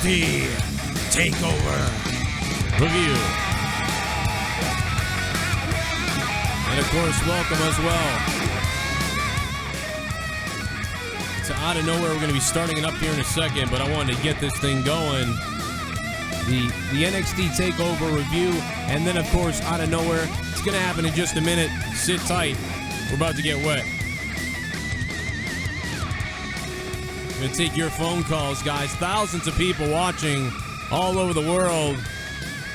NXT Takeover review. And of course, welcome as well to Out of Nowhere. We're going to be starting it up here in a second, but I wanted to get this thing going. The NXT Takeover review, and then of course, Out of Nowhere. It's going to happen in just a minute. Sit tight. We're about to get wet. I'm going to take your phone calls, guys. Thousands of people watching all over the world.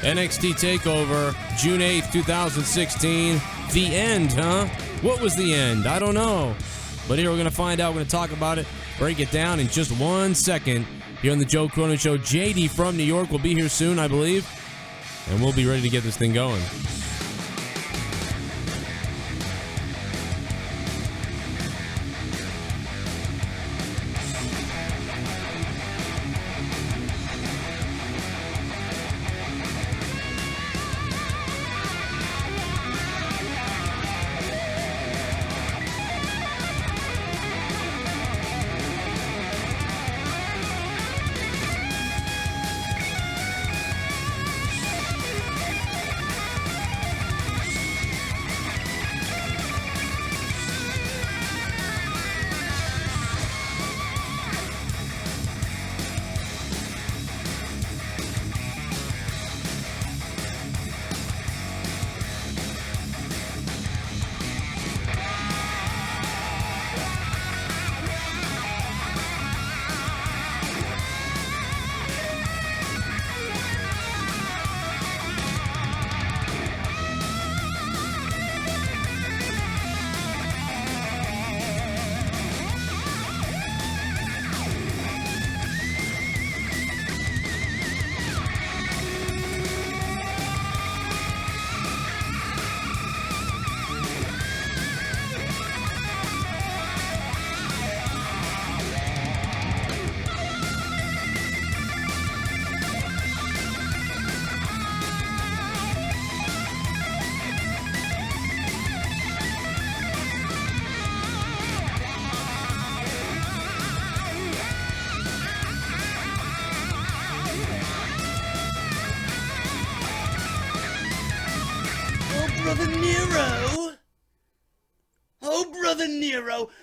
NXT Takeover, June 8th, 2016. The end, huh? What was the end? I don't know. But here we're going to find out. We're going to talk about it, break it down in just 1 second. Here on the Joe Cronin Show. JD from New York will be here soon, I believe. And we'll be ready to get this thing going.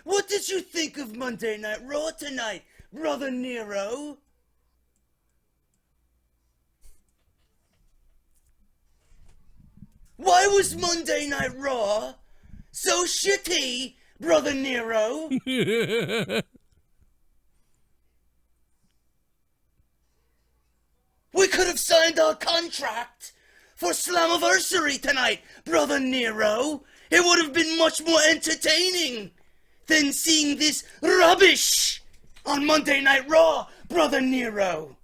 What did you think of Monday Night Raw tonight, Brother Nero? Why was Monday Night Raw so shitty, Brother Nero? We could have signed our contract for Slammiversary tonight, Brother Nero. It would have been much more entertaining than seeing this rubbish on Monday Night Raw, Brother Nero.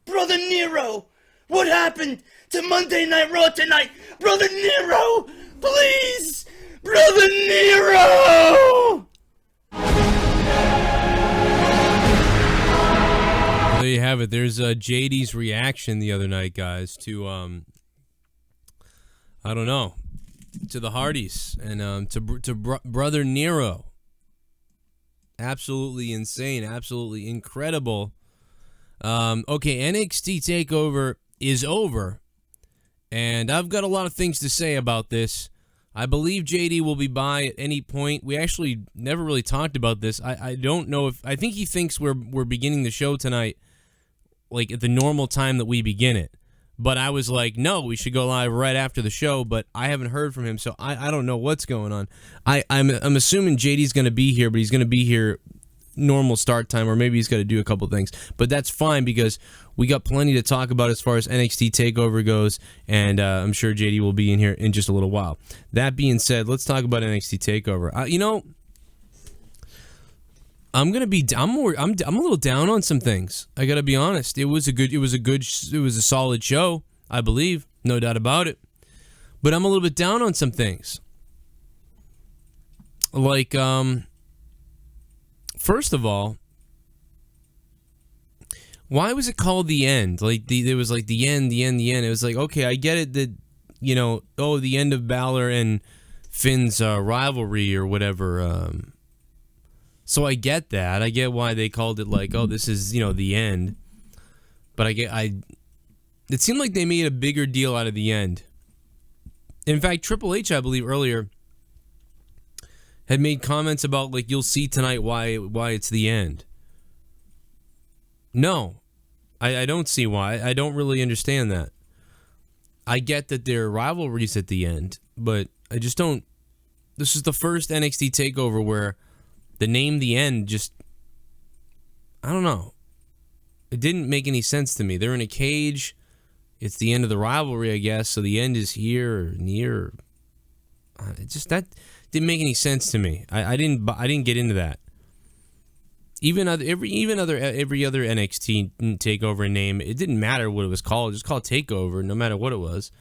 Brother Nero, what happened to Monday Night Raw tonight? Brother Nero, please! Brother Nero! There you have it. There's JD's reaction the other night, guys, to I don't know, to the Hardys and to Brother Nero. Absolutely insane, absolutely incredible. Okay, NXT Takeover is over, and I've got a lot of things to say about this. I believe JD will be by at any point. We actually never really talked about this. I don't know if I think he thinks we're beginning the show tonight like at the normal time that we begin it. But I was like, no, we should go live right after the show, but I haven't heard from him, so I don't know what's going on. I'm assuming JD's going to be here, but he's going to be here normal start time, or maybe he's got to do a couple things. But that's fine because we got plenty to talk about as far as NXT TakeOver goes, and I'm sure JD will be in here in just a little while. That being said, let's talk about NXT TakeOver. You know, I'm a little down on some things. I got to be honest. It was a solid show, I believe, no doubt about it. But I'm a little bit down on some things. Like, first of all, why was it called The End? Like, there was like the end. It was like, okay, I get it that, you know, the end of Balor and Finn's rivalry or whatever. So I get that. I get why they called it like, oh, this is, the end. But it seemed like they made a bigger deal out of the end. In fact, Triple H, I believe, earlier had made comments about, like, you'll see tonight why it's the end. No, I don't see why. I don't really understand that. I get that there are rivalries at the end, but I just don't. This is the first NXT Takeover where the name The End just, I don't know. It didn't make any sense to me. They're in a cage. It's the end of the rivalry, I guess, so the end is here or near. That didn't make any sense to me. I didn't get into that. Every other NXT Takeover name, it didn't matter what it was called. Just call it Takeover, no matter what it was.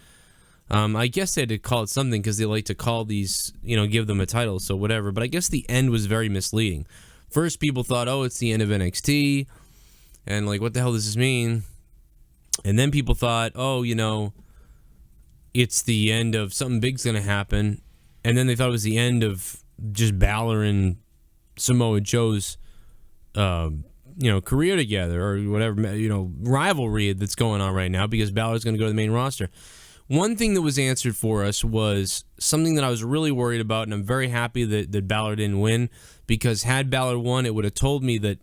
I guess they had to call it something because they like to call these, give them a title, so whatever. But I guess the end was very misleading. First, people thought, oh, it's the end of NXT, and like, what the hell does this mean? And then people thought, oh, it's the end of something big's going to happen. And then they thought it was the end of just Balor and Samoa Joe's, career together or whatever, rivalry that's going on right now because Balor's going to go to the main roster. One thing that was answered for us was something that I was really worried about, and I'm very happy that Balor didn't win, because had Balor won, it would have told me that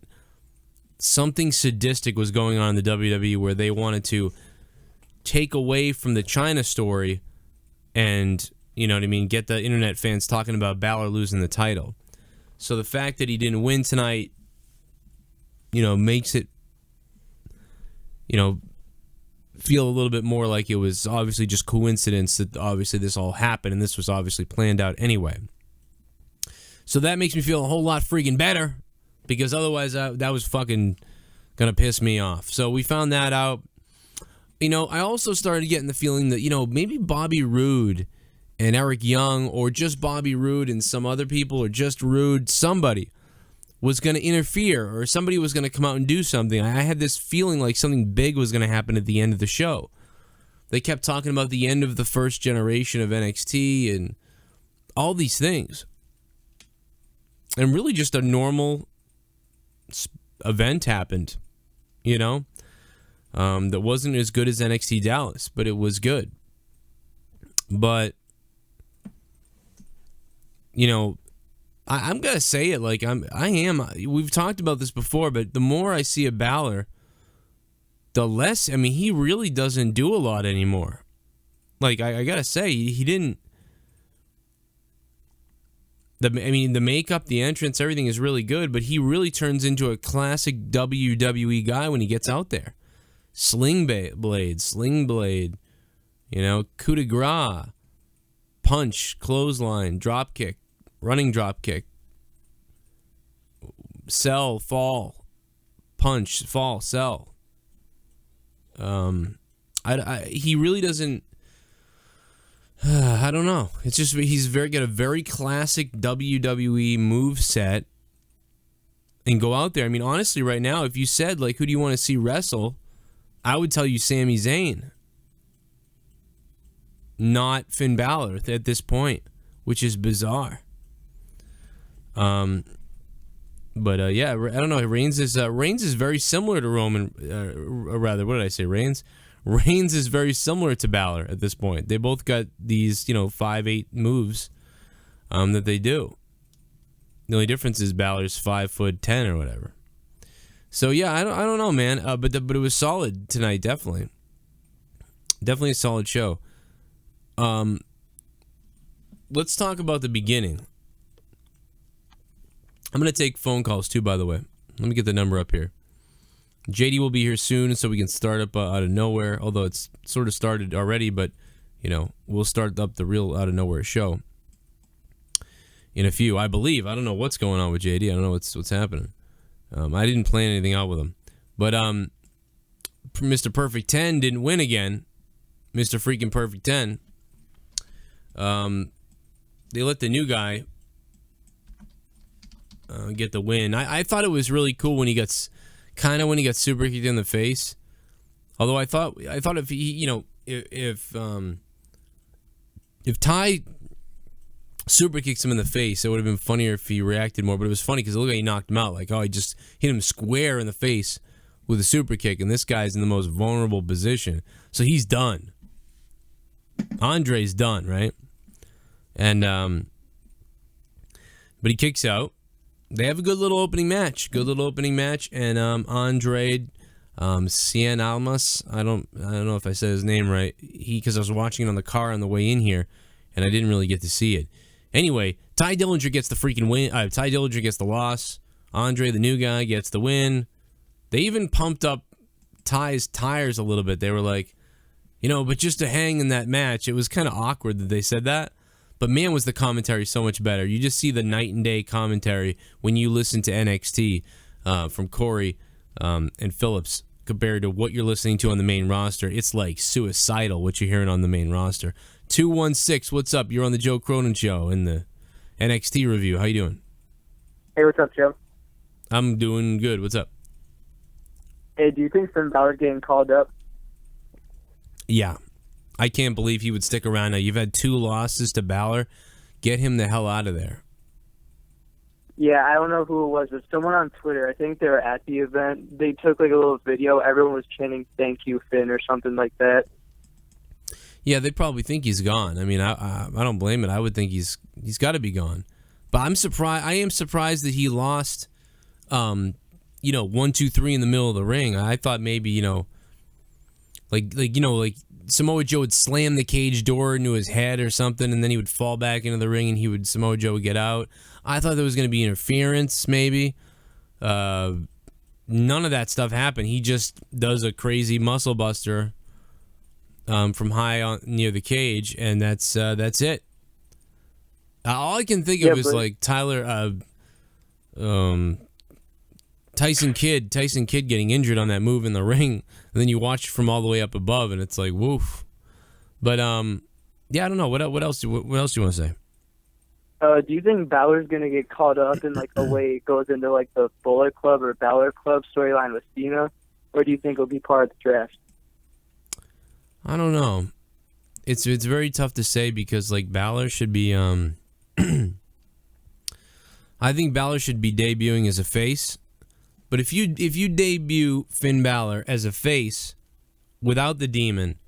something sadistic was going on in the WWE where they wanted to take away from the China story and, get the internet fans talking about Balor losing the title. So the fact that he didn't win tonight, makes it, feel a little bit more like it was obviously just coincidence that obviously this all happened and this was obviously planned out anyway. So that makes me feel a whole lot freaking better, because otherwise that was fucking gonna piss me off. So we found that out. I also started getting the feeling that, maybe Bobby Roode and Eric Young, or just Bobby Roode and some other people, or just Roode, somebody was going to interfere, or somebody was going to come out and do something. I had this feeling like something big was going to happen at the end of the show. They kept talking about the end of the first generation of NXT and all these things. And really just a normal event happened, that wasn't as good as NXT Dallas, but it was good. But, I'm going to say it like we've talked about this before, but the more I see a Balor, the less, he really doesn't do a lot anymore. Like, I got to say, he didn't, the makeup, the entrance, everything is really good, but he really turns into a classic WWE guy when he gets out there. Sling blade, coup de grace, punch, clothesline, drop kick, running drop kick, sell, fall, punch, fall, sell. He really doesn't. I don't know. It's just he's got a very classic WWE move set, and go out there. Honestly, right now, if you said like, who do you want to see wrestle, I would tell you Sami Zayn, not Finn Balor at this point, which is bizarre. But yeah, I don't know. Reigns is very similar to Roman, or rather, what did I say? Reigns is very similar to Balor at this point. They both got these, 5'8" moves, that they do. The only difference is Balor's 5'10" or whatever. So yeah, I don't know, man. But it was solid tonight, definitely a solid show. Let's talk about the beginning. I'm going to take phone calls too, by the way. Let me get the number up here. JD will be here soon, so we can start up Out of Nowhere, although it's sort of started already, but, we'll start up the real Out of Nowhere show in a few, I believe. I don't know what's going on with JD. I don't know what's happening. I didn't plan anything out with him. But Mr. Perfect 10 didn't win again. Mr. Freaking Perfect 10. They let the new guy get the win. I thought it was really cool when he got super kicked in the face. Although I thought if he, if Ty super kicks him in the face. It would have been funnier if he reacted more, but it was funny because look how he knocked him out. Like, oh, he just hit him square in the face with a super kick, and this guy's in the most vulnerable position. So he's done. Andre's done, right? And, but he kicks out. They have a good little opening match. And Andre Cien Almas, I don't know if I said his name right. Because I was watching it on the car on the way in here, and I didn't really get to see it. Anyway, Ty Dillinger gets the freaking win. Ty Dillinger gets the loss. Andre, the new guy, gets the win. They even pumped up Ty's tires a little bit. They were like, but just to hang in that match, it was kind of awkward that they said that. But man, was the commentary so much better. You just see the night and day commentary when you listen to NXT from Corey and Phillips compared to what you're listening to on the main roster. It's like suicidal what you're hearing on the main roster. 216, what's up? You're on the Joe Cronin Show in the NXT review. How you doing? Hey, what's up, Joe? I'm doing good. What's up? Hey, do you think Finn Balor's getting called up? Yeah. I can't believe he would stick around. Now, you've had 2 losses to Balor. Get him the hell out of there. Yeah, I don't know who it was, but someone on Twitter, I think they were at the event, they took like a little video. Everyone was chanting, "Thank you, Finn," or something like that. Yeah, they probably think he's gone. I mean, I don't blame it. I would think he's got to be gone. But I'm surprised. I am surprised that he lost, 1, 2, 3 in the middle of the ring. I thought maybe, like Samoa Joe would slam the cage door into his head or something, and then he would fall back into the ring, and Samoa Joe would get out. I thought there was going to be interference, maybe. None of that stuff happened. He just does a crazy muscle buster from high on near the cage, and that's it. All I can think of is like Tyson Kidd getting injured on that move in the ring, and then you watch from all the way up above, and it's like woof. But yeah, I don't know what else do you want to say? Do you think Balor's gonna get caught up in like the way it goes into like the Bullet Club or Balor Club storyline with Cena, or do you think it'll be part of the draft? I don't know. It's very tough to say because like Balor should be I think Balor should be debuting as a face. But if you debut Finn Balor as a face without the demon,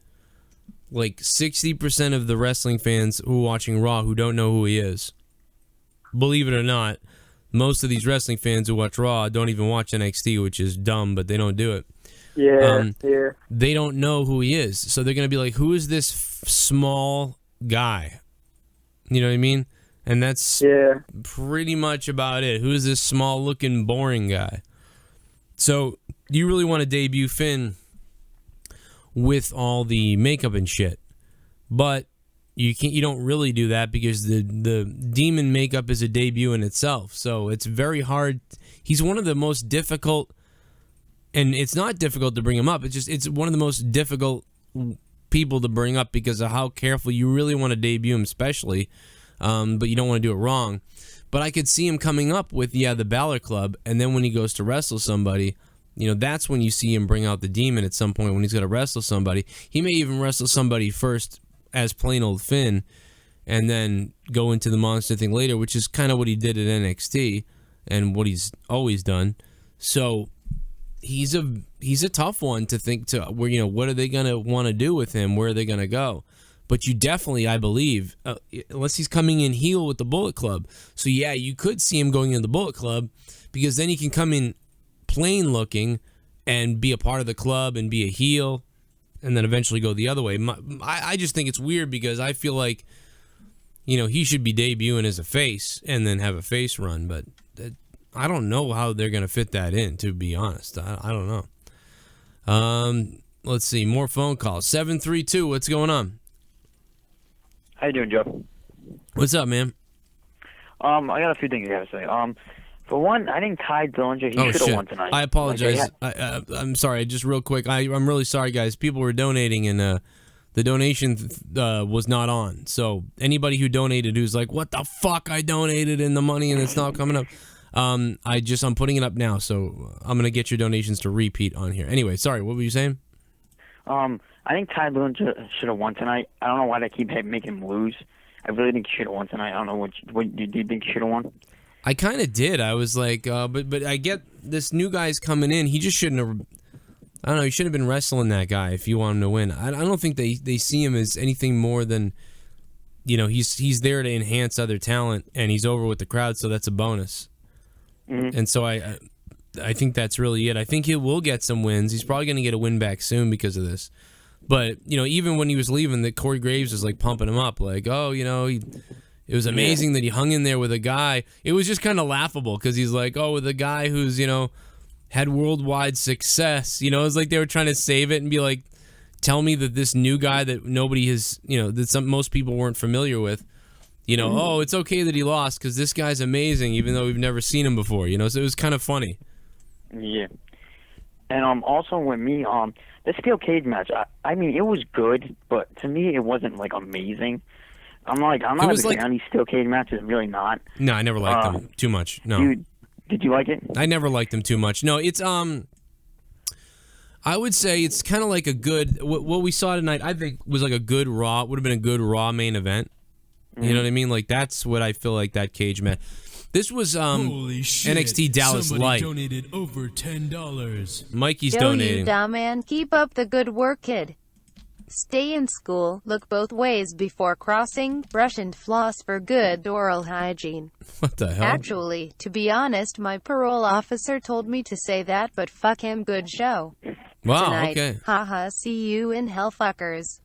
like 60% of the wrestling fans who are watching Raw who don't know who he is, believe it or not, most of these wrestling fans who watch Raw don't even watch NXT, which is dumb, but they don't do it. Yeah, They don't know who he is. So they're going to be like, who is this small guy? You know what I mean? And that's pretty much about it. Who is this small-looking, boring guy? So you really want to debut Finn with all the makeup and shit. But you don't really do that because the demon makeup is a debut in itself. So it's very hard. He's one of the most difficult, and it's not difficult to bring him up. It's one of the most difficult people to bring up because of how careful you really want to debut him, especially. But you don't want to do it wrong. But I could see him coming up with, the Balor Club, and then when he goes to wrestle somebody, that's when you see him bring out the demon at some point when he's going to wrestle somebody. He may even wrestle somebody first as plain old Finn, and then go into the monster thing later, which is kind of what he did at NXT, and what he's always done. So he's a tough one to think to where, what are they going to want to do with him? Where are they going to go? But you definitely, I believe, unless he's coming in heel with the Bullet Club. So, yeah, you could see him going into the Bullet Club because then he can come in plain looking and be a part of the club and be a heel and then eventually go the other way. I just think it's weird because I feel like, he should be debuting as a face and then have a face run. But I don't know how they're going to fit that in, to be honest. I don't know. Let's see. More phone calls. 732, what's going on? How you doing, Joe? What's up, man? I got a few things I gotta say. For one, I think Ty Dillinger, he should have won tonight. I apologize. I'm sorry. Just real quick, I'm really sorry, guys. People were donating, and the donation was not on. So anybody who donated who's like, what the fuck, I donated in the money and it's not coming up. I'm putting it up now, so I'm gonna get your donations to repeat on here. Anyway, sorry. What were you saying? I think Ty Dillinger should have won tonight. I don't know why they keep making him lose. I really think he should have won tonight. I don't know what do you think he should have won? I kind of did. I was like, but I get this new guy's coming in. He just shouldn't have. I don't know. He should have been wrestling that guy if you want him to win. I don't think they see him as anything more than, he's there to enhance other talent, and he's over with the crowd, so that's a bonus. Mm-hmm. And so I think that's really it. I think he will get some wins. He's probably going to get a win back soon because of this. But even when he was leaving, that Corey Graves was like pumping him up, like, it was amazing that he hung in there with a guy. It was just kind of laughable because he's like, with a guy who's, had worldwide success. It was like they were trying to save it and be like, tell me that this new guy that nobody has, that most people weren't familiar with, it's okay that he lost because this guy's amazing even though we've never seen him before, so it was kind of funny. Yeah. And also with me, the steel cage match, I mean, it was good, but to me it wasn't like amazing. I'm not a big fan of these steel cage matches. I'm really not. No, I never liked them too much. No. Did you like it? I never liked them too much. No, it's I would say it's kind of like a good. What we saw tonight, I think, was like a good Raw. Would have been a good Raw main event. Mm-hmm. You know what I mean? Like that's what I feel like that cage match. This was Holy shit. NXT Dallas Somebody Light. donated over $10. Mikey's Yo, donating. you dumb man, keep up the good work, kid. Stay in school, look both ways before crossing, brush and floss for good oral hygiene. What the hell? Actually, to be honest, my parole officer told me to say that, but fuck him, good show. Wow, Tonight. okay. Haha, see you in hell, fuckers.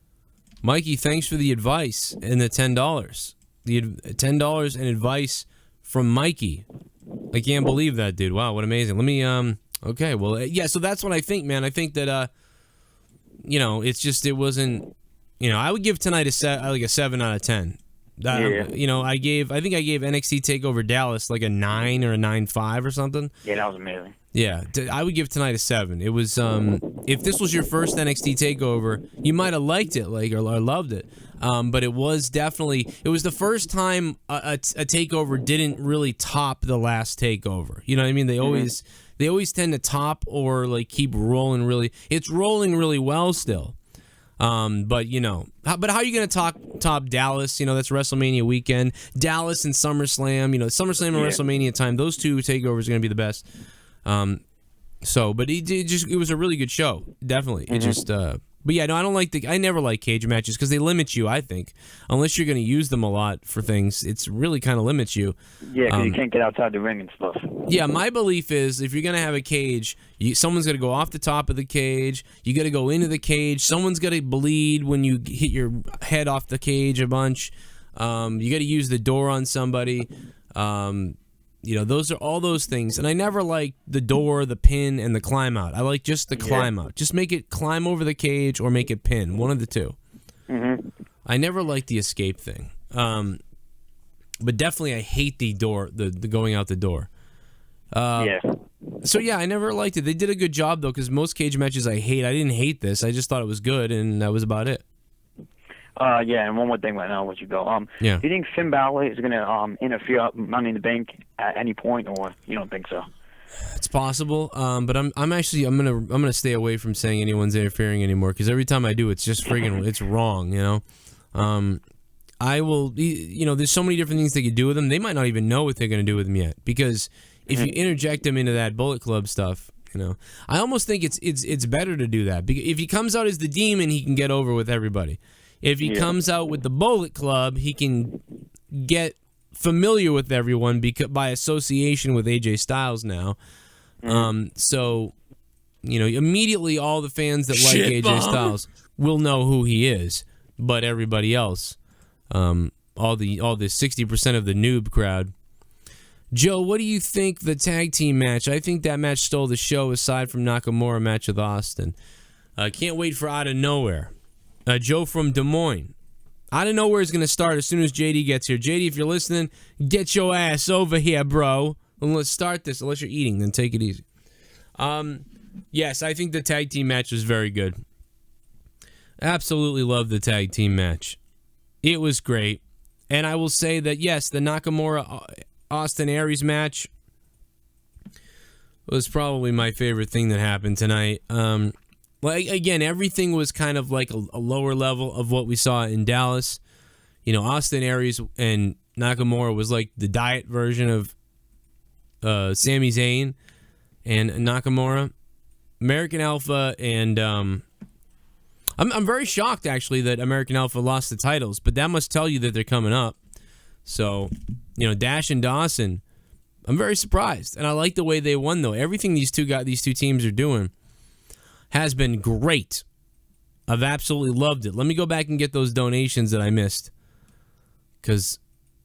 Mikey, thanks for the advice and the $10. The $10 and advice from Mikey. I can't believe that, dude. Wow, what amazing. Let me, okay, well, yeah, so that's what I think, man. I think that, it's just, it wasn't, I would give tonight a 7 out of 10. That, I think I gave NXT TakeOver Dallas like a 9 or a 9.5 or something. Yeah, that was amazing. Yeah, I would give tonight a 7. It was, if this was your first NXT TakeOver, you might have liked it, or loved it. But it was definitely, it was the first time a TakeOver didn't really top the last TakeOver. You know what I mean? They always tend to top or like keep rolling really. It's rolling really well still. But but how are you gonna top Dallas? That's WrestleMania weekend. Dallas and SummerSlam. SummerSlam and WrestleMania time. Those two takeovers are gonna be the best. But it was a really good show. Definitely. It just. But yeah, no, I never like cage matches because they limit you. I think unless you're gonna use them a lot for things, it's really kind of limits you. Yeah, because you can't get outside the ring and stuff. Yeah, my belief is if you're going to have a cage, someone's going to go off the top of the cage. You got to go into the cage. Someone's got to bleed when you hit your head off the cage a bunch. You got to use the door on somebody. Those are all those things. And I never like the door, the pin, and the climb out. I like just the climb out. Just make it climb over the cage or make it pin. One of the two. Mm-hmm. I never liked the escape thing. But definitely I hate the door, the going out the door. So yeah, I never liked it. They did a good job though, because most cage matches I hate. I didn't hate this. I just thought it was good, and that was about it. And one more thing right now, I'll let you go. Do you think Finn Balor is gonna interfere Money in the Bank at any point, or you don't think so? It's possible, but I'm gonna stay away from saying anyone's interfering anymore, because every time I do, it's just friggin' it's wrong, I will, there's so many different things they could do with them. They might not even know what they're gonna do with them yet, because if you interject them into that Bullet Club stuff, I almost think it's better to do that, because if he comes out as the Demon, he can get over with everybody. If he comes out with the Bullet Club, he can get familiar with everyone by association with AJ Styles now. So, immediately all the fans that like AJ Styles will know who he is, but everybody else, all the 60% of the noob crowd. Joe, what do you think the tag team match? I think that match stole the show aside from Nakamura match with Austin. Can't wait for Out of Nowhere. Joe from Des Moines. Out of Nowhere is going to start as soon as JD gets here. JD, if you're listening, get your ass over here, bro. And let's start this. Unless you're eating, then take it easy. Yes, I think the tag team match was very good. Absolutely love the tag team match. It was great. And I will say that, yes, the Nakamura-Austin Aries match was probably my favorite thing that happened tonight. Again, everything was kind of like a lower level of what we saw in Dallas. Austin Aries and Nakamura was like the diet version of Sami Zayn and Nakamura. American Alpha and I'm very shocked actually that American Alpha lost the titles, but that must tell you that they're coming up. So, Dash and Dawson, I'm very surprised, and I like the way they won though. Everything these two teams are doing has been great. I've absolutely loved it. Let me go back and get those donations that I missed, because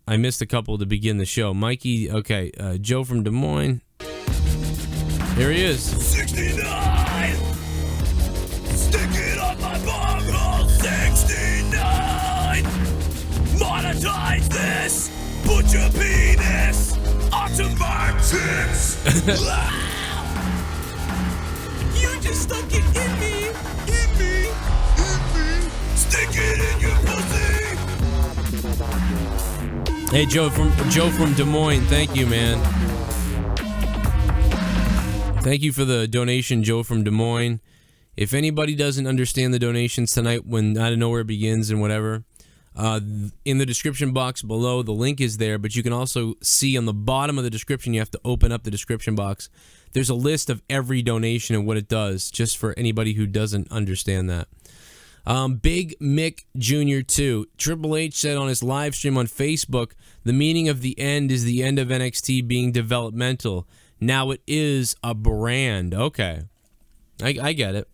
I missed a couple to begin the show. Mikey, okay, Joe from Des Moines. Here he is. 69! Stick it up my bunghole, 69! Monetize this! Put your penis onto my tits! You just stuck it in me! In me! In me! Stick it in your pussy! Hey, Joe from Des Moines, thank you, man. Thank you for the donation, Joe from Des Moines. If anybody doesn't understand the donations tonight when Out of Nowhere begins and whatever, in the description box below, the link is there, but you can also see on the bottom of the description, you have to open up the description box. There's a list of every donation and what it does, just for anybody who doesn't understand that. Big Mick Jr. 2. Triple H said on his live stream on Facebook, the meaning of the end is the end of NXT being developmental. Now it is a brand. Okay. I get it.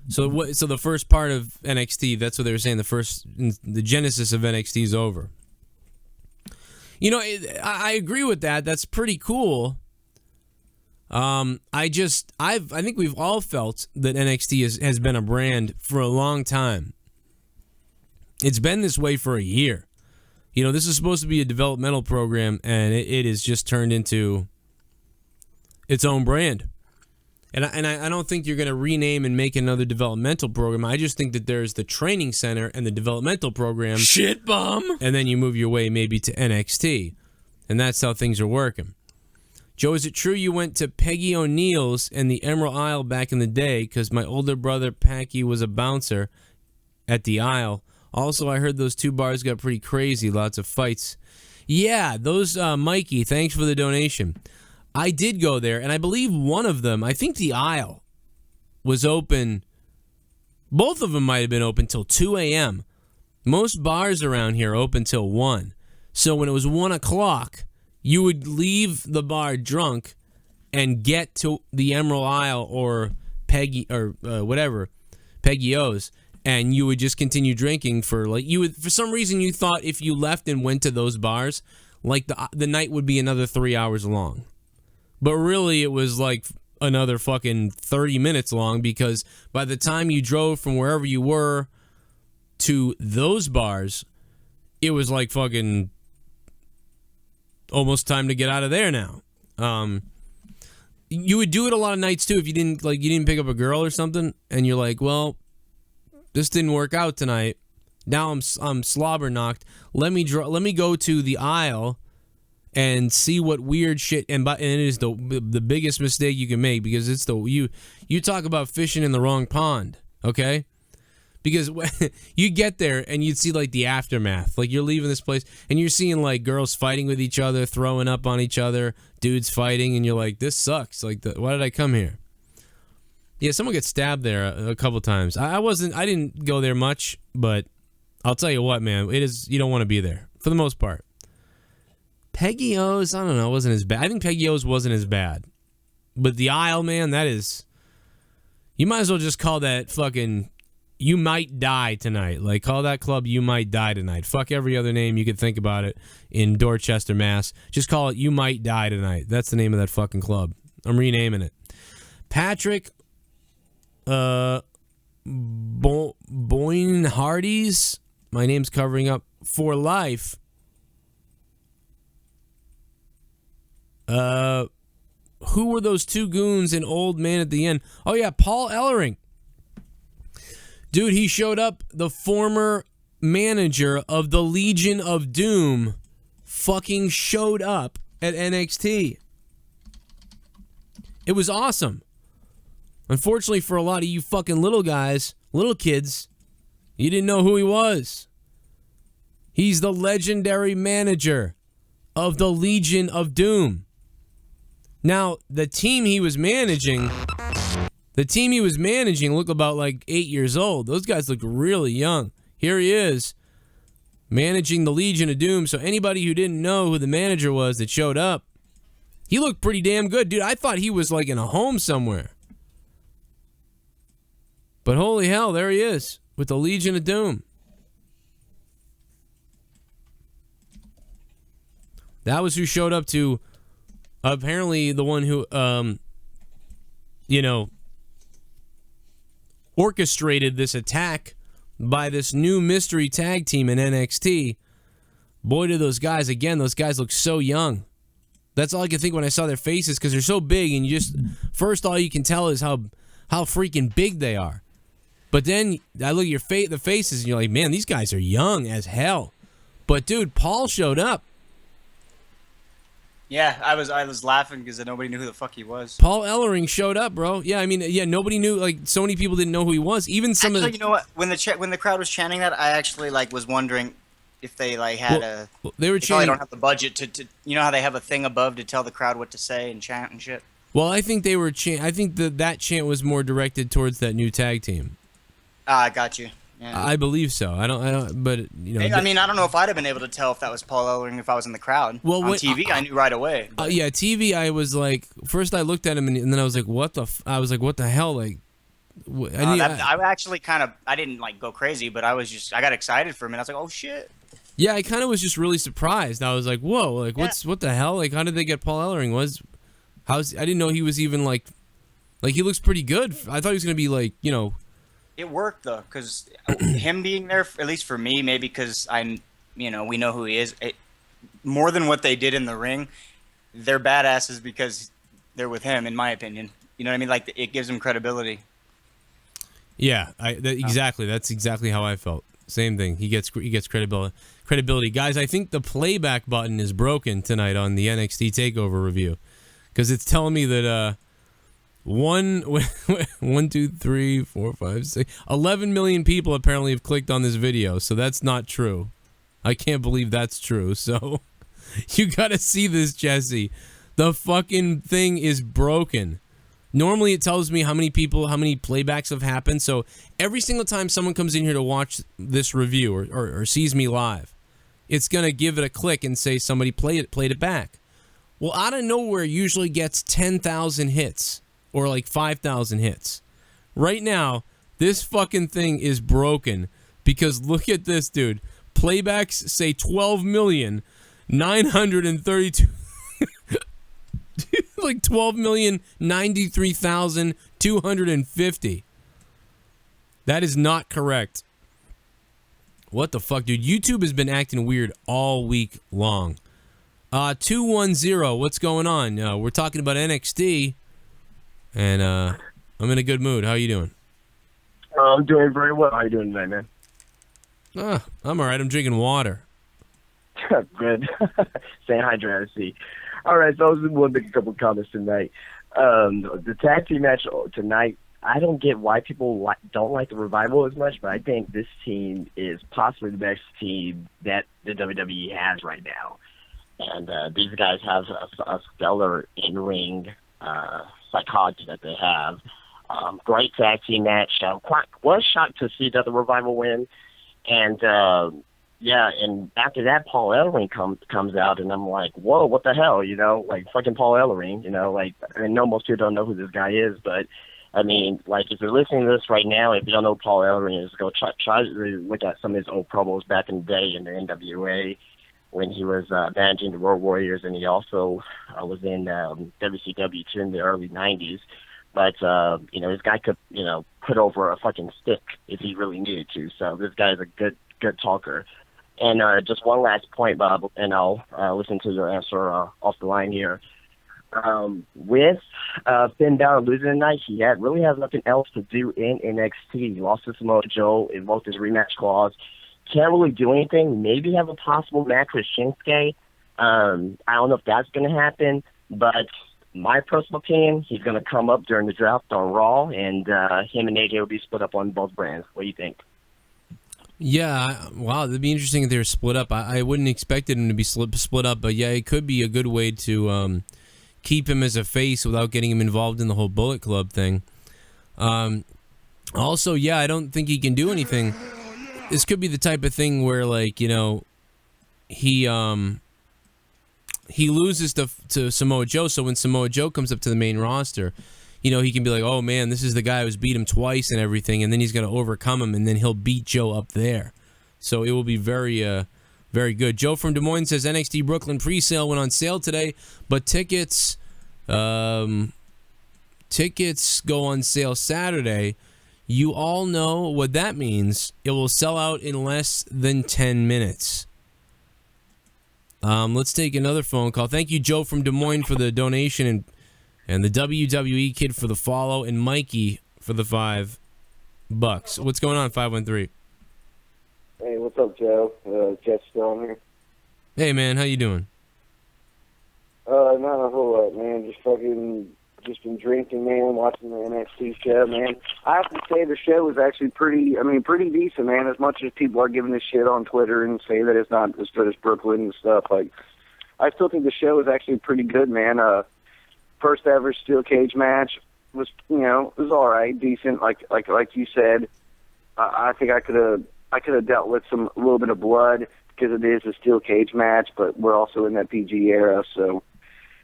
So the first part of NXT, that's what they were saying, the genesis of NXT is over. I agree with that. That's pretty cool. I think we've all felt that NXT has been a brand for a long time. It's been this way for a year. This is supposed to be a developmental program, and it has just turned into its own brand. And I don't think you're going to rename and make another developmental program. I just think that there's the training center and the developmental program. Shit bomb! And then you move your way maybe to NXT. And that's how things are working. Joe, is it true you went to Peggy O'Neill's and the Emerald Isle back in the day? Because my older brother, Packy, was a bouncer at the Isle. Also, I heard those two bars got pretty crazy. Lots of fights. Yeah, those, Mikey, thanks for the donation. I did go there, and I believe one of them, I think the Isle, was open. Both of them might have been open till 2 a.m. Most bars around here open till 1. So when it was 1 o'clock, you would leave the bar drunk and get to the Emerald Isle or Peggy or whatever, Peggy O's, and you would just continue drinking for some reason you thought if you left and went to those bars, like the night would be another 3 hours long. But really it was like another fucking 30 minutes long, because by the time you drove from wherever you were to those bars, it was like fucking almost time to get out of there now. You would do it a lot of nights too if you didn't pick up a girl or something, and you're like, well, this didn't work out tonight. Now I'm slobber knocked. Let me go to the Isle and see what weird shit. And it is the biggest mistake you can make, because it's you talk about fishing in the wrong pond. Okay. Because you get there and you'd see like the aftermath. Like you're leaving this place and you're seeing like girls fighting with each other, throwing up on each other, dudes fighting, and you're like, this sucks. Like, why did I come here? Yeah, someone gets stabbed there a couple times. I didn't go there much, but I'll tell you what, man, you don't want to be there for the most part. Peggy O's, I don't know, wasn't as bad. I think Peggy O's wasn't as bad. But the Isle, man, you might as well just call that fucking You Might Die Tonight. Like, call that club You Might Die Tonight. Fuck every other name you could think about it in Dorchester, Mass. Just call it You Might Die Tonight. That's the name of that fucking club. I'm renaming it. Patrick Boyne Hardy's. My name's covering up for life. Who were those two goons and old man at the end? Oh yeah, Paul Ellering. Dude, he showed up, the former manager of the Legion of Doom fucking showed up at NXT. It was awesome. Unfortunately for a lot of you fucking little guys, little kids, you didn't know who he was. He's the legendary manager of the Legion of Doom. Now, the team he was managing looked about like 8 years old. Those guys look really young. Here he is, managing the Legion of Doom. So anybody who didn't know who the manager was that showed up, he looked pretty damn good. Dude, I thought he was like in a home somewhere. But holy hell, there he is with the Legion of Doom. That was who showed up to, apparently the one who, orchestrated this attack by this new mystery tag team in NXT. Boy, do those guys look so young. That's all I could think when I saw their faces, because they're so big, and first all you can tell is how freaking big they are. But then I look at the faces, and you're like, man, these guys are young as hell. But dude, Paul showed up. Yeah, I was laughing because nobody knew who the fuck he was. Paul Ellering showed up, bro. Yeah, I mean, yeah, nobody knew. Like, so many people didn't know who he was. Even some of the. You know what? When the crowd was chanting that, I actually was wondering if they had they were chanting. probably don't have the budget to you know how they have a thing above to tell the crowd what to say and chant and shit. Well, I think they were I think that chant was more directed towards that new tag team. I got you. Yeah. I believe so. I don't. But I mean, I don't know if I'd have been able to tell if that was Paul Ellering if I was in the crowd. Well, on TV, I knew right away. Yeah, TV. I was like, first I looked at him and then I was like, what the? I was like, what the hell? Like, I actually I didn't go crazy, but I got excited for him and I was like, oh shit. Yeah, I kind of was just really surprised. I was like, whoa, like what the hell? Like, how did they get Paul Ellering? I didn't know he was even like he looks pretty good. I thought he was gonna be like, It worked though, because him being there, at least for me, maybe because we know who he is. More than what they did in the ring, they're badasses because they're with him, in my opinion. You know what I mean? Like, it gives them credibility. Yeah, exactly. That's exactly how I felt. Same thing. He gets credibility. Guys, I think the playback button is broken tonight on the NXT Takeover review, because it's telling me that 1, 2, 3, 4, 5, 6, 11 million people apparently have clicked on this video, so that's not true. I can't believe that's true. So you gotta see this, Jesse. The fucking thing is broken. Normally it tells me how many playbacks have happened. So every single time someone comes in here to watch this review or sees me live, it's gonna give it a click and say somebody played it back. Well, out of nowhere usually gets 10,000 hits. Or like 5,000 hits. Right now, this fucking thing is broken because look at this, dude. Playbacks say 12,932 like 12,093,250. That is not correct. What the fuck, dude? YouTube has been acting weird all week long. 210, what's going on? We're talking about NXT. And I'm in a good mood. How are you doing? I'm doing very well. How are you doing today, man? I'm all right. I'm drinking water. Good. Staying hydrated, see. All right, so I was going to make a couple of comments tonight. The tag team match tonight, I don't get why people don't like the Revival as much, but I think this team is possibly the best team that the WWE has right now. And these guys have a stellar in-ring psychology that they have. Great tag team match. Was shocked to see that the Revival win. And and after that, Paul Ellering comes out, and I'm like, whoa, what the hell, fucking Paul Ellering, I know most people don't know who this guy is, but I mean, if you're listening to this right now, if you don't know who Paul Ellering is, go try to look at some of his old promos back in the day in the NWA when he was managing the Road Warriors, and he also was in WCW too in the early 90s. But, this guy could, put over a fucking stick if he really needed to. So this guy is a good talker. And just one last point, Bob, and I'll listen to your answer off the line here. With Finn Balor losing tonight, he really has nothing else to do in NXT. He lost to Samoa Joe, invoked his rematch clause. Can't really do anything. Maybe have a possible match with Shinsuke. I don't know if that's going to happen, but my personal opinion, he's going to come up during the draft on Raw, and him and AJ will be split up on both brands. What do you think? Yeah, wow, that'd be interesting if they were split up. I wouldn't expect them to be split up, but yeah, it could be a good way to keep him as a face without getting him involved in the whole Bullet Club thing. Also, yeah, I don't think he can do anything. This could be the type of thing where, like, you know, he loses to Samoa Joe, so when Samoa Joe comes up to the main roster, you know, he can be like, oh, man, this is the guy who's beat him twice and everything, and then he's going to overcome him, and then he'll beat Joe up there. So it will be very, very good. Joe from Des Moines says NXT Brooklyn pre-sale went on sale today, but tickets go on sale Saturday. You all know what that means. It will sell out in less than 10 minutes. Let's take another phone call. Thank you, Joe from Des Moines, for the donation, and the WWE Kid for the follow, and Mikey for the $5. What's going on, 513? Hey, what's up, Joe? Jet's still on here. Hey, man, how you doing? Not a whole lot, man. Just been drinking, man, watching the NXT show, man. I have to say the show was actually pretty decent, man, as much as people are giving this shit on Twitter and say that it's not as good as Brooklyn and stuff. Like, I still think the show was actually pretty good, man. First ever steel cage match was, you know, it was all right, decent. Like you said, I think I could have dealt with a little bit of blood because it is a steel cage match, but we're also in that PG era, so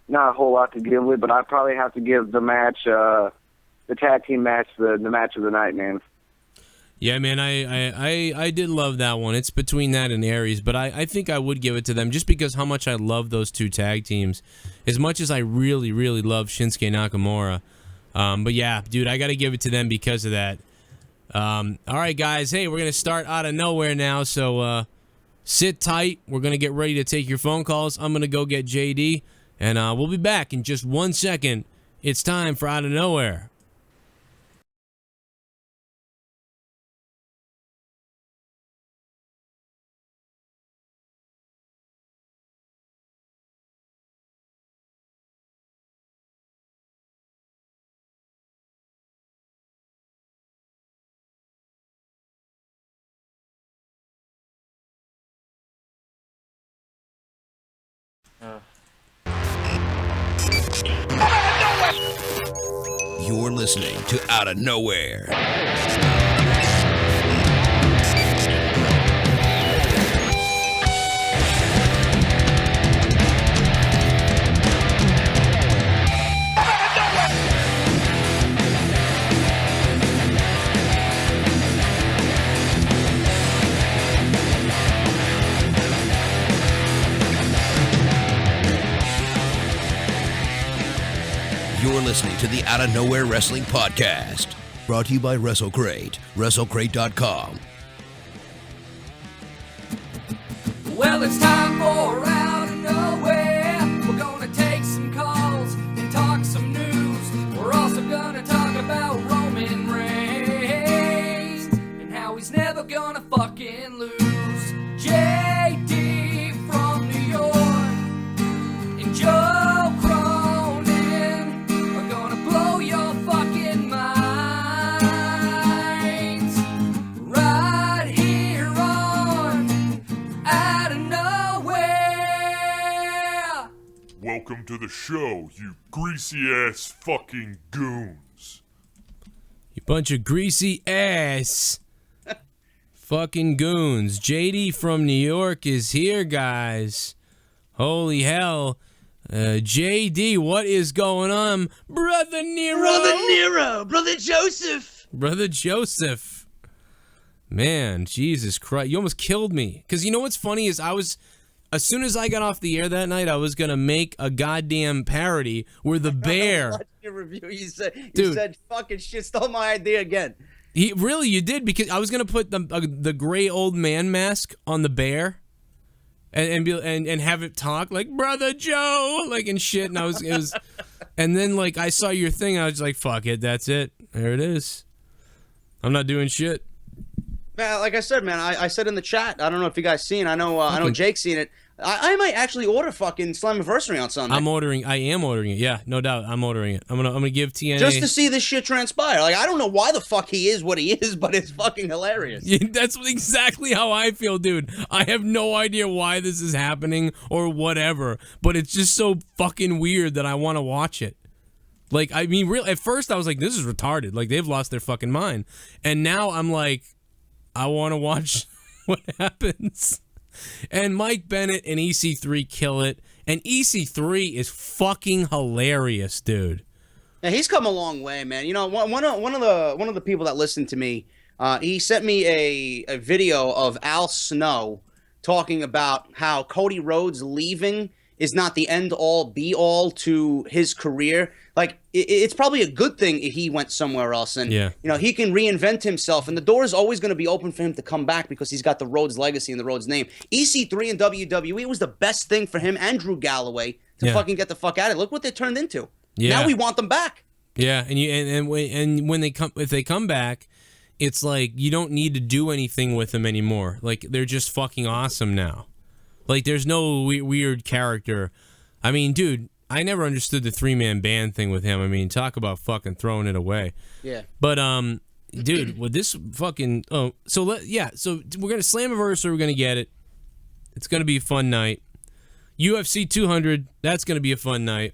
not a whole lot to give with. But I'd probably have to give the match, the tag team match, the match of the night, man. Yeah, man, I did love that one. It's between that and Aries, but I think I would give it to them just because how much I love those two tag teams, as much as I really, really love Shinsuke Nakamura. But yeah, dude, I got to give it to them because of that. All right, guys, hey, we're going to start out of nowhere now, so sit tight. We're going to get ready to take your phone calls. I'm going to go get JD, and we'll be back in just 1 second. It's time for Out of Nowhere. You're listening to Out of Nowhere. You're listening to the Out of Nowhere Wrestling Podcast. Brought to you by WrestleCrate. WrestleCrate.com. Well, it's time for Out of Nowhere. We're gonna take some calls and talk some news. We're also gonna talk about Roman Reigns and how he's never gonna fucking lose. JD from New York and Joe Welcome to the show, you greasy-ass fucking goons. You bunch of greasy ass fucking goons. JD from New York is here, guys. Holy hell. JD, what is going on? Brother Nero. Brother Nero. Brother Joseph. Brother Joseph. Man, Jesus Christ. You almost killed me. Because you know what's funny is as soon as I got off the air that night, I was going to make a goddamn parody where the bear... Your review, you said fucking shit, stole my idea again. You did, because I was going to put the gray old man mask on the bear and have it talk like, Brother Joe, like, and shit, and it was... And then, like, I saw your thing, and I was like, fuck it, that's it. There it is. I'm not doing shit. Man, like I said, man, I said in the chat, I don't know if you guys seen, I know Jake's seen it. I might actually order fucking Slammiversary on Sunday. I am ordering it. Yeah, no doubt. I'm ordering it. I'm gonna give TNA just to see this shit transpire. Like, I don't know why the fuck he is what he is, but it's fucking hilarious. Yeah, that's exactly how I feel, dude. I have no idea why this is happening or whatever, but it's just so fucking weird that I want to watch it. Like, I mean, real. At first, I was like, "This is retarded." Like, they've lost their fucking mind, and now I'm like, I want to watch what happens. And Mike Bennett and EC3 kill it, and EC3 is fucking hilarious, dude. Yeah, he's come a long way, man. You know, one of the people that listened to me, he sent me a video of Al Snow talking about how Cody Rhodes leaving is not the end-all, be-all to his career. Like, it's probably a good thing if he went somewhere else. And, you know, he can reinvent himself. And the door is always going to be open for him to come back because he's got the Rhodes legacy and the Rhodes name. EC3 and WWE was the best thing for him and Drew Galloway to fucking get the fuck out of it. Look what they turned into. Yeah. Now we want them back. Yeah, and when they come, if they come back, it's like you don't need to do anything with them anymore. Like, they're just fucking awesome now. Like, there's no weird character. I mean, dude, I never understood the 3-man band thing with him. I mean, talk about fucking throwing it away. Yeah. But dude, with this fucking so we're gonna Slammiversary. We're gonna get it. It's gonna be a fun night. UFC 200. That's gonna be a fun night.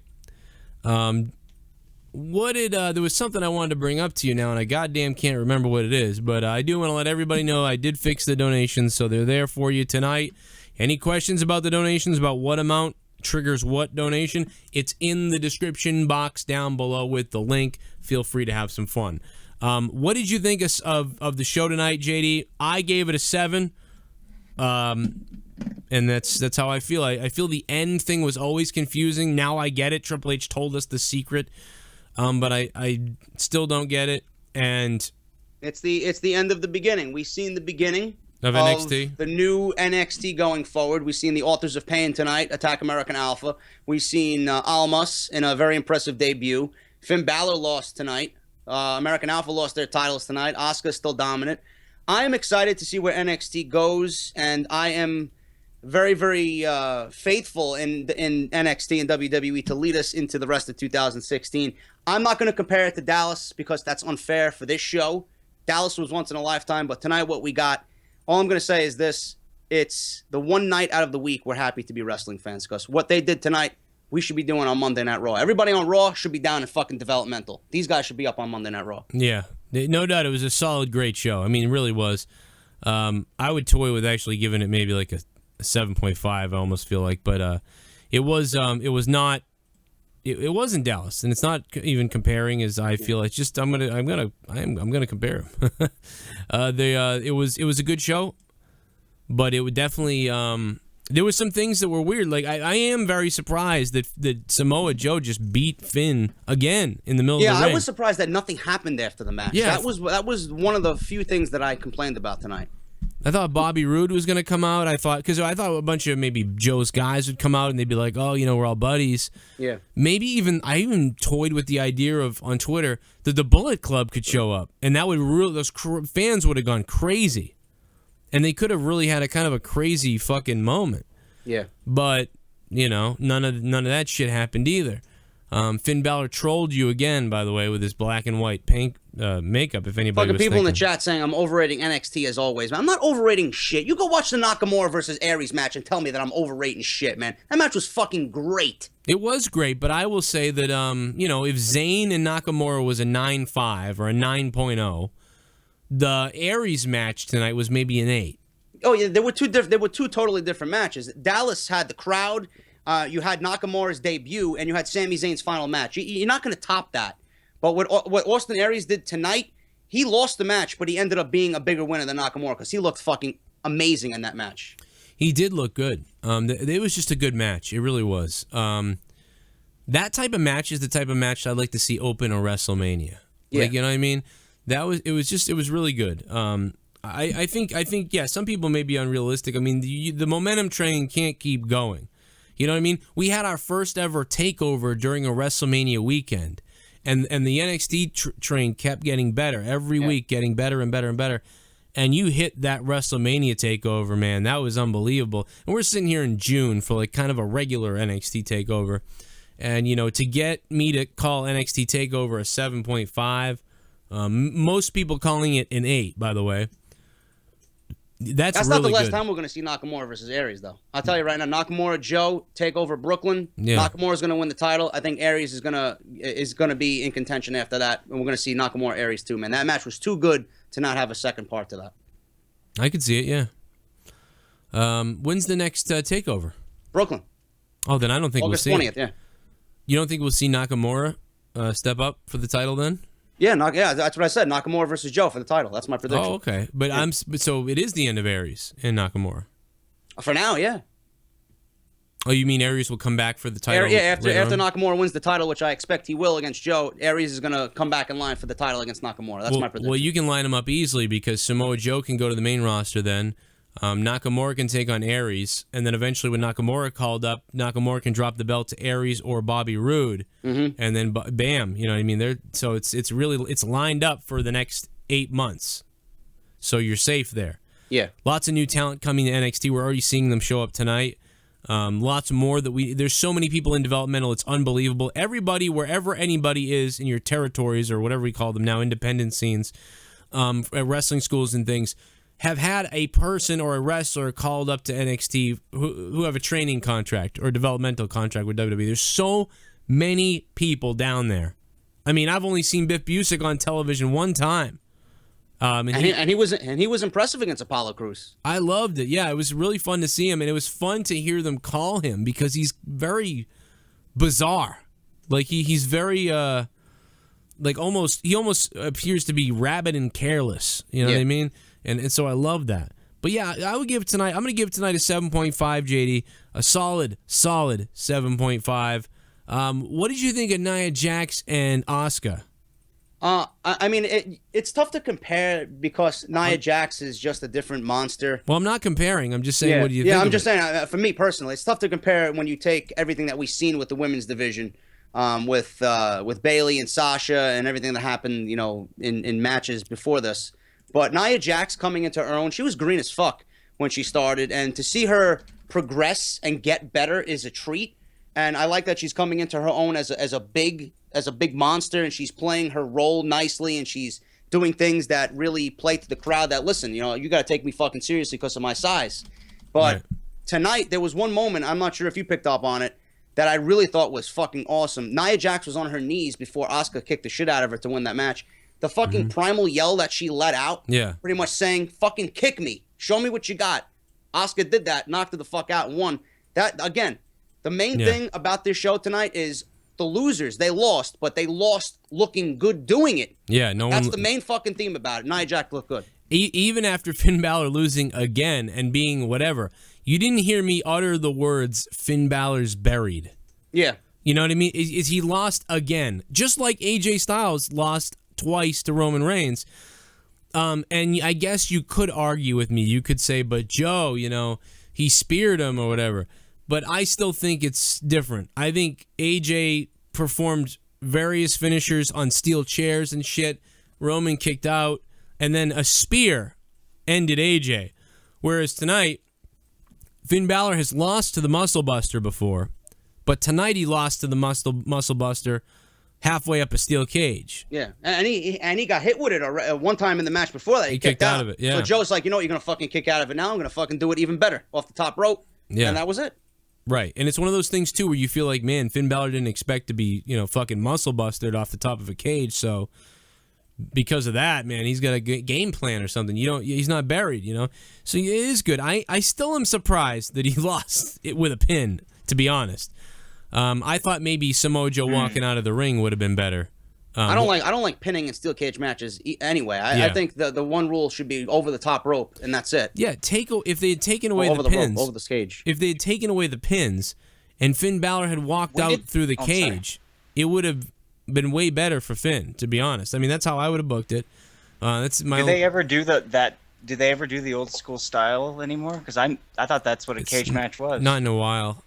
What did there was something I wanted to bring up to you now, and I goddamn can't remember what it is. But I do want to let everybody know I did fix the donations, so they're there for you tonight. Any questions about the donations, about what amount triggers what donation, it's in the description box down below with the link. Feel free to have some fun. What did you think of the show tonight, JD? I gave it a 7. And that's how I feel. I feel the end thing was always confusing. Now I get it. Triple H told us the secret, but I still don't get it. And it's the end of the beginning. We've seen the beginning of NXT, the new NXT going forward. We've seen the Authors of Pain tonight attack American Alpha. We've seen Almas in a very impressive debut. Finn Balor lost tonight. American Alpha lost their titles tonight. Asuka's still dominant. I am excited to see where NXT goes, and I am very, very faithful in NXT and WWE to lead us into the rest of 2016. I'm not going to compare it to Dallas because that's unfair for this show. Dallas was once in a lifetime, but tonight what we got, all I'm going to say is this. It's the one night out of the week we're happy to be wrestling fans because what they did tonight, we should be doing on Monday Night Raw. Everybody on Raw should be down in fucking developmental. These guys should be up on Monday Night Raw. Yeah, no doubt it was a solid, great show. I mean, it really was. I would toy with actually giving it maybe like a 7.5. I almost feel like, but it wasn't Dallas, and it's not even comparing as I feel. It's just I'm gonna compare them. It was a good show, but it would definitely there was some things that were weird. Like I am very surprised that Samoa Joe just beat Finn again in the middle of the ring. Yeah, I was surprised that nothing happened after the match. Yeah, that was one of the few things that I complained about tonight. I thought Bobby Roode was going to come out. I thought a bunch of maybe Joe's guys would come out and they'd be like, "Oh, we're all buddies." Yeah. Maybe I even toyed with the idea of on Twitter that the Bullet Club could show up, and that would those fans would have gone crazy, and they could have really had a kind of a crazy fucking moment. Yeah. But none of that shit happened either. Finn Balor trolled you again, by the way, with his black and white paint makeup. If anybody Fucking was people thinking. in the chat saying I'm overrating NXT as always, man. I'm not overrating shit. You go watch the Nakamura versus Aries match and tell me that I'm overrating shit, man. That match was fucking great. It was great, but I will say that if Zayn and Nakamura was a 9.5 or a 9.0, the Aries match tonight was maybe an 8. Oh yeah, there were two totally different matches. Dallas had the crowd. You had Nakamura's debut, and you had Sami Zayn's final match. You're not going to top that. But what Austin Aries did tonight, he lost the match, but he ended up being a bigger winner than Nakamura because he looked fucking amazing in that match. He did look good. It was just a good match. It really was. That type of match is the type of match I'd like to see open a WrestleMania. Yeah. Like, you know what I mean? It was really good. I think yeah, some people may be unrealistic. I mean, the momentum train can't keep going. You know what I mean? We had our first ever takeover during a WrestleMania weekend, and the NXT train kept getting better every week, getting better and better and better. and you hit that WrestleMania takeover, man. That was unbelievable. And we're sitting here in June for like kind of a regular NXT takeover. And, you know, to get me to call NXT takeover a 7.5, most people calling it an 8, by the way. That's really not the last good. time we're going to see Nakamura versus Aries, though. I'll tell you right now, Nakamura, Joe, take over Brooklyn. Yeah. Nakamura's going to win the title. I think Aries is gonna be in contention after that, and we're going to see Nakamura Aries too, man. That match was too good to not have a second part to that. I could see it, yeah. When's the next takeover? Brooklyn. Oh, then I don't think August we'll see 20th, yeah. You don't think we'll see Nakamura step up for the title then? Yeah, that's what I said. Nakamura versus Joe for the title. That's my prediction. Oh, okay. But yeah. So it is the end of Aries and Nakamura. For now, yeah. Oh, you mean Aries will come back for the title? After Nakamura wins the title, which I expect he will against Joe, Aries is going to come back in line for the title against Nakamura. That's my prediction. Well, you can line them up easily because Samoa Joe can go to the main roster then. Nakamura can take on Aries, and then eventually when Nakamura called up, Nakamura can drop the belt to Aries or Bobby Roode, and then bam, you know what I mean? It's lined up for the next 8 months, so you're safe there. Yeah, lots of new talent coming to NXT. We're already seeing them show up tonight. Lots more there's so many people in developmental. It's unbelievable. Everybody, wherever anybody is in your territories or whatever we call them now, independent scenes, at wrestling schools and things, have had a person or a wrestler called up to NXT who have a training contract or developmental contract with WWE. There's so many people down there. I mean, I've only seen Biff Busick on television one time. And he was impressive against Apollo Crews. I loved it. Yeah, it was really fun to see him, and it was fun to hear them call him because he's very bizarre. Like he's very he almost appears to be rabid and careless. You know what I mean? And so I love that. But yeah, I would give tonight. I'm going to give tonight a 7.5, JD. A solid 7.5. What did you think of Nia Jax and Asuka? I mean, it's tough to compare because Nia Jax is just a different monster. Well, I'm not comparing. I'm just saying, what do you think? Yeah, I'm just saying, for me personally, it's tough to compare when you take everything that we've seen with the women's division, with Bayley and Sasha and everything that happened, you know, in matches before this. But Nia Jax coming into her own, she was green as fuck when she started, and to see her progress and get better is a treat. And I like that she's coming into her own as a big monster, and she's playing her role nicely, and she's doing things that really play to the crowd that, listen, you know, you got to take me fucking seriously because of my size. But tonight, there was one moment, I'm not sure if you picked up on it, that I really thought was fucking awesome. Nia Jax was on her knees before Asuka kicked the shit out of her to win that match. The fucking primal yell that she let out, pretty much saying, fucking kick me. Show me what you got. Asuka did that, knocked her the fuck out, and won. That, again, the main thing about this show tonight is the losers. They lost, but they lost looking good doing it. Yeah, That's the main fucking theme about it. Nia Jax looked good. Even after Finn Balor losing again and being whatever, you didn't hear me utter the words, Finn Balor's buried. Yeah. You know what I mean? Is he lost again? Just like AJ Styles lost twice to Roman Reigns. And I guess you could argue with me. You could say, but Joe, you know, he speared him or whatever. But I still think it's different. I think AJ performed various finishers on steel chairs and shit. Roman kicked out. And then a spear ended AJ. Whereas tonight, Finn Balor has lost to the Muscle Buster before. But tonight he lost to the Muscle Buster halfway up a steel cage. Yeah, and he got hit with it one time in the match before that. He kicked out of it, yeah. So Joe's like, you know what, you're going to fucking kick out of it now. I'm going to fucking do it even better off the top rope. Yeah. And that was it. Right, and it's one of those things, too, where you feel like, man, Finn Balor didn't expect to be, you know, fucking muscle busted off the top of a cage, so because of that, man, he's got a game plan or something. He's not buried, you know? So it is good. I still am surprised that he lost it with a pin, to be honest. I thought maybe Samoa Joe walking out of the ring would have been better. I don't like pinning in steel cage matches anyway. I think the one rule should be over the top rope, and that's it. Yeah, if they had taken away the pins, over the cage. If they had taken away the pins, and Finn Balor had walked out through the cage, it would have been way better for Finn. To be honest, I mean that's how I would have booked it. That's my. Do they ever do that? Do they ever do the old school style anymore? Because I thought that's what a cage match was. Not in a while.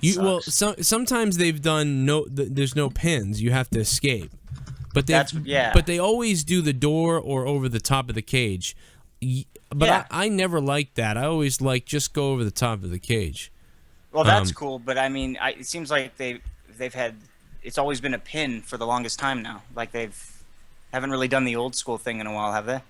Sometimes they've done there's no pins. You have to escape. But But they always do the door or over the top of the cage. But I never liked that. I always like just go over the top of the cage. Well, that's cool, but I mean, it seems like they've had. It's always been a pin for the longest time now. Like haven't really done the old school thing in a while, have they?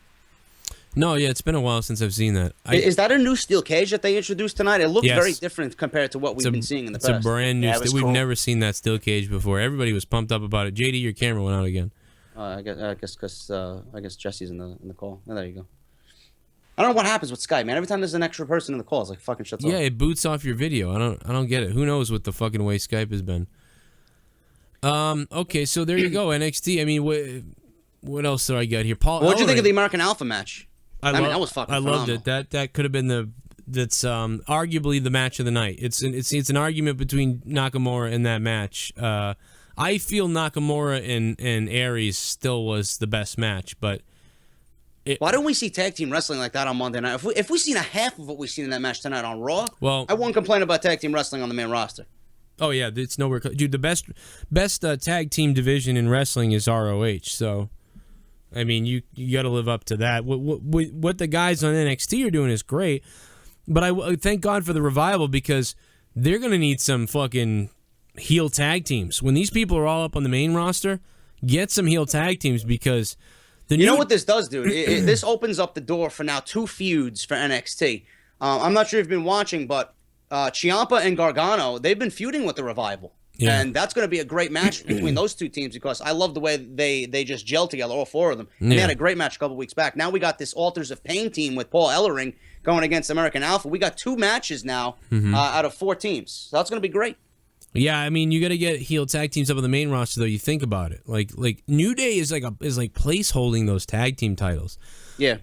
No, yeah, it's been a while since I've seen that. Is that a new steel cage that they introduced tonight? It looks very different compared to what we've been seeing in the past. It's a brand new. We've never seen that steel cage before. Everybody was pumped up about it. JD, your camera went out again. I guess Jesse's in the call. Oh, there you go. I don't know what happens with Skype, man. Every time there's an extra person in the call, it's like fucking shuts off. Yeah, it boots off your video. I don't get it. Who knows what the fucking way Skype has been. Okay, so there you go, NXT. I mean, what else do I got here? Paul. What'd you think of the American Alpha match? I mean, that was fucking phenomenal. loved it. That could have been that's arguably the match of the night. It's an argument between Nakamura and that match. I feel Nakamura and Aries still was the best match, but why don't we see tag team wrestling like that on Monday night? If we seen a half of what we've seen in that match tonight on Raw, well, I won't complain about tag team wrestling on the main roster. Oh yeah, it's nowhere. Dude, the best tag team division in wrestling is ROH. So, I mean, you got to live up to that. What the guys on NXT are doing is great, but I thank God for the revival because they're gonna need some fucking heel tag teams when these people are all up on the main roster. Get some heel tag teams because you know what this does, dude. This opens up the door for now 2 feuds for NXT. I'm not sure if you've been watching, but Ciampa and Gargano, they've been feuding with the Revival. Yeah. And that's going to be a great match between those 2 teams because I love the way they just gel together, all 4 of them. And they had a great match a couple weeks back. Now we got this Authors of Pain team with Paul Ellering going against American Alpha. We got 2 matches now out of 4 teams. So that's going to be great. Yeah, I mean, you got to get heel tag teams up on the main roster, though. You think about it, like New Day is like place holding those tag team titles. Yeah.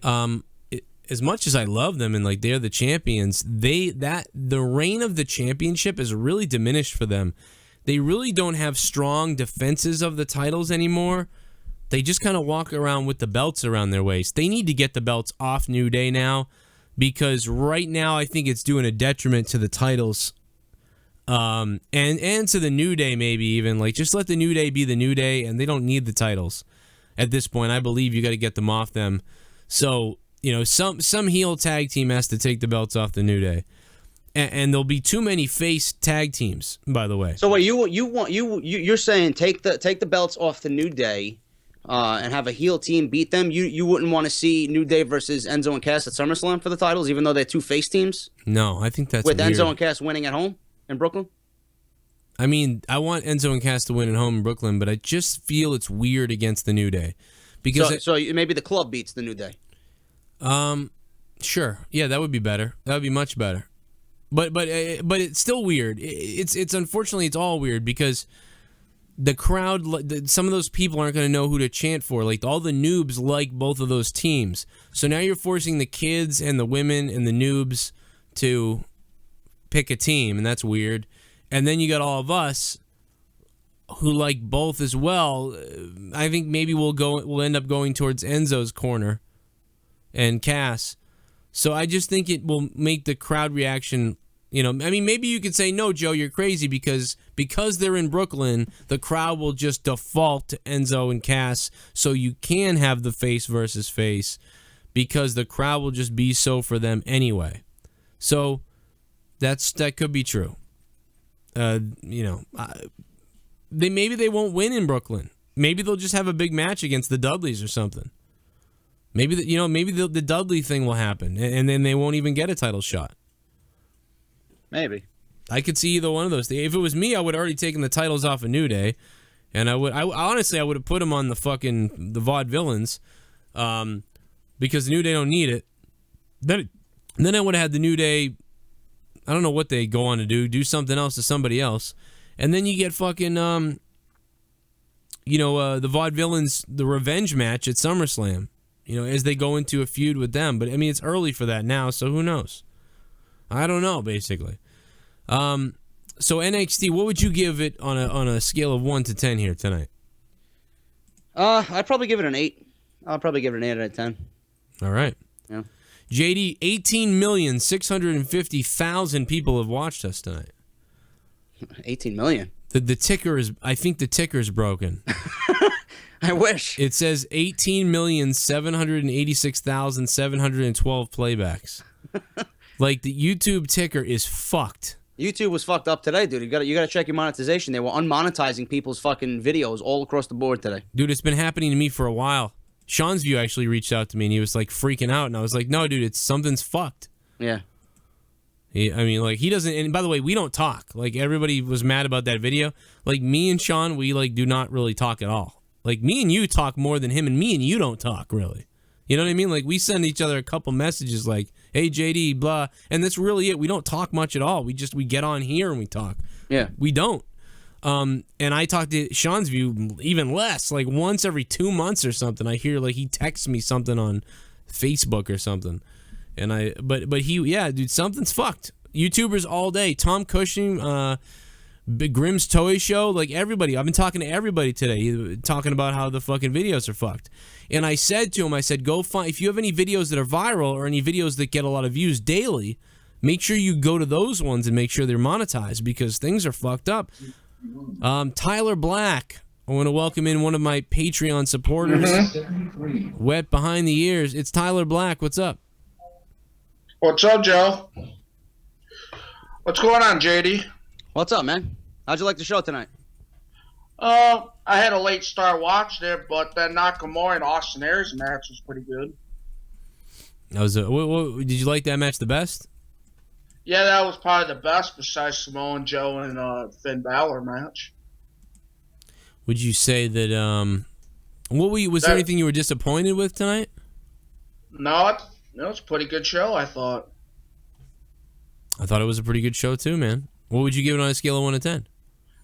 As much as I love them and like they're the champions, the reign of the championship is really diminished for them. They really don't have strong defenses of the titles anymore. They just kind of walk around with the belts around their waist. They need to get the belts off New Day now because right now I think it's doing a detriment to the titles. And to the New Day maybe even. Like, just let the New Day be the New Day, and they don't need the titles at this point. I believe you got to get them off them. So, you know, some heel tag team has to take the belts off the New Day. And there'll be too many face tag teams, by the way. So what you're saying take the belts off the New Day and have a heel team beat them? You wouldn't want to see New Day versus Enzo and Cass at SummerSlam for the titles, even though they're 2 face teams? No, I think that's with weird. Enzo and Cass winning at home in Brooklyn? I mean, I want Enzo and Cass to win at home in Brooklyn, but I just feel it's weird against the New Day. Because so maybe the club beats the New Day. Sure. Yeah, that would be better. That would be much better. But it's still weird. It's unfortunately it's all weird because the crowd, some of those people aren't going to know who to chant for. Like all the noobs like both of those teams. So now you're forcing the kids and the women and the noobs to pick a team, and that's weird. And then you got all of us who like both as well. I think maybe we'll end up going towards Enzo's corner and Cass. So I just think it will make the crowd reaction, you know, I mean, maybe you could say, no, Joe, you're crazy because they're in Brooklyn, the crowd will just default to Enzo and Cass so you can have the face versus face because the crowd will just be so for them anyway. So that could be true. You know, maybe they won't win in Brooklyn. Maybe they'll just have a big match against the Dudleys or something. Maybe the Dudley thing will happen, and then they won't even get a title shot. Maybe. I could see either one of those things. If it was me, I would have already taken the titles off of New Day, and I would have put them on the Vaudevillains, because the New Day don't need it. Then I would have had the New Day. I don't know what they go on to do something else to somebody else, and then you get fucking the Vaudevillains, the revenge match at SummerSlam. You know, as they go into a feud with them. But, I mean, it's early for that now, so who knows? I don't know, basically. So, NXT, what would you give it on a scale of 1 to 10 here tonight? I'd probably give it an 8. I'll probably give it an 8 out of 10. All right. Yeah. JD, 18,650,000 people have watched us tonight. 18 million? The ticker is, I think the ticker is broken. I wish. It says 18,786,712 playbacks. Like, the YouTube ticker is fucked. YouTube was fucked up today, dude. You gotta check your monetization. They were unmonetizing people's fucking videos all across the board today. Dude, it's been happening to me for a while. Sean's View actually reached out to me, and he was, like, freaking out. And I was like, no, dude, something's fucked. Yeah. He doesn't, and by the way, we don't talk. Like, everybody was mad about that video. Like, me and Sean, we, like, do not really talk at all. Like, me and you talk more than him, and me and you don't talk, really. You know what I mean? Like, we send each other a couple messages like, hey, JD, blah, and that's really it. We don't talk much at all. We get on here and we talk. Yeah. We don't. And I talk to Sean's View even less. Like, once every 2 months or something, I hear, like, he texts me something on Facebook or something. And dude, something's fucked. YouTubers all day. Tom Cushing, Big Grimm's Toy Show, like, everybody. I've been talking to everybody today, talking about how the fucking videos are fucked. And I said to him, go find, if you have any videos that are viral or any videos that get a lot of views daily, make sure you go to those ones and make sure they're monetized, because things are fucked up. Tyler Black, I want to welcome in one of my Patreon supporters. Wet behind the ears. It's Tyler Black. What's up? What's up, Joe? What's going on, JD? What's up, man? How'd you like the show tonight? I had a late start watching it, but that Nakamura and Austin Aries match was pretty good. That was did you like that match the best? Yeah, that was probably the best besides Samoa Joe and Finn Balor match. Would you say that was there anything you were disappointed with tonight? No, it was a pretty good show, I thought. I thought it was a pretty good show too, man. What would you give it on a scale of 1 to 10?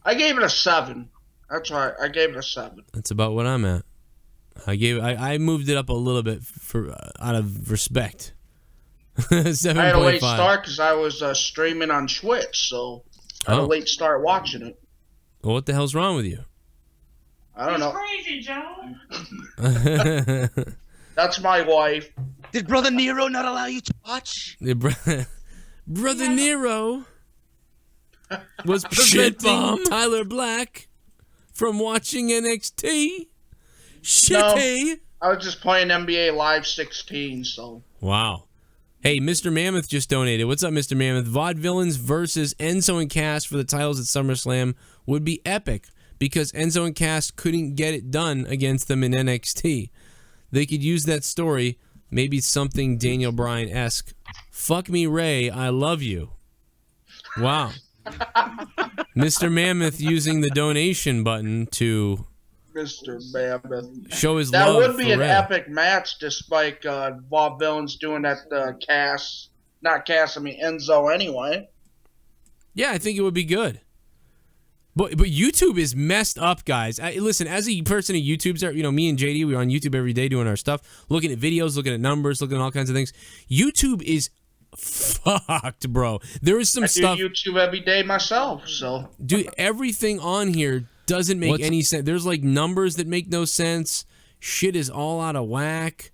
I gave it a 7. That's right. I gave it a 7. That's about what I'm at. I moved it up a little bit for out of respect. 7.5. I had a late start because I was streaming on Twitch, so I had a late start watching it. Well, what the hell's wrong with you? I don't know. Crazy, Joe. That's my wife. Did Brother Nero not allow you to watch? Brother Nero was preventing Tyler Black from watching NXT. Shitty. No, I was just playing NBA Live 16, so. Wow. Hey, Mr. Mammoth just donated. What's up, Mr. Mammoth? Vaudevillains versus Enzo and Cass for the titles at SummerSlam would be epic because Enzo and Cass couldn't get it done against them in NXT. They could use that story, maybe something Daniel Bryan-esque. Fuck me, Ray. I love you. Wow. Mr. Mammoth using the donation button to Mr. Mammoth. Show his that love would be for an Ray. epic match, despite Vaudevillains doing that Enzo anyway. Yeah, I think it would be good. But YouTube is messed up, guys. Listen, as a person who YouTubes, me and JD, we're on YouTube every day doing our stuff, looking at videos, looking at numbers, looking at all kinds of things. YouTube is fucked, bro. There is some stuff. I do YouTube every day myself, so. Dude, everything on here doesn't make any sense. There's like numbers that make no sense. Shit is all out of whack.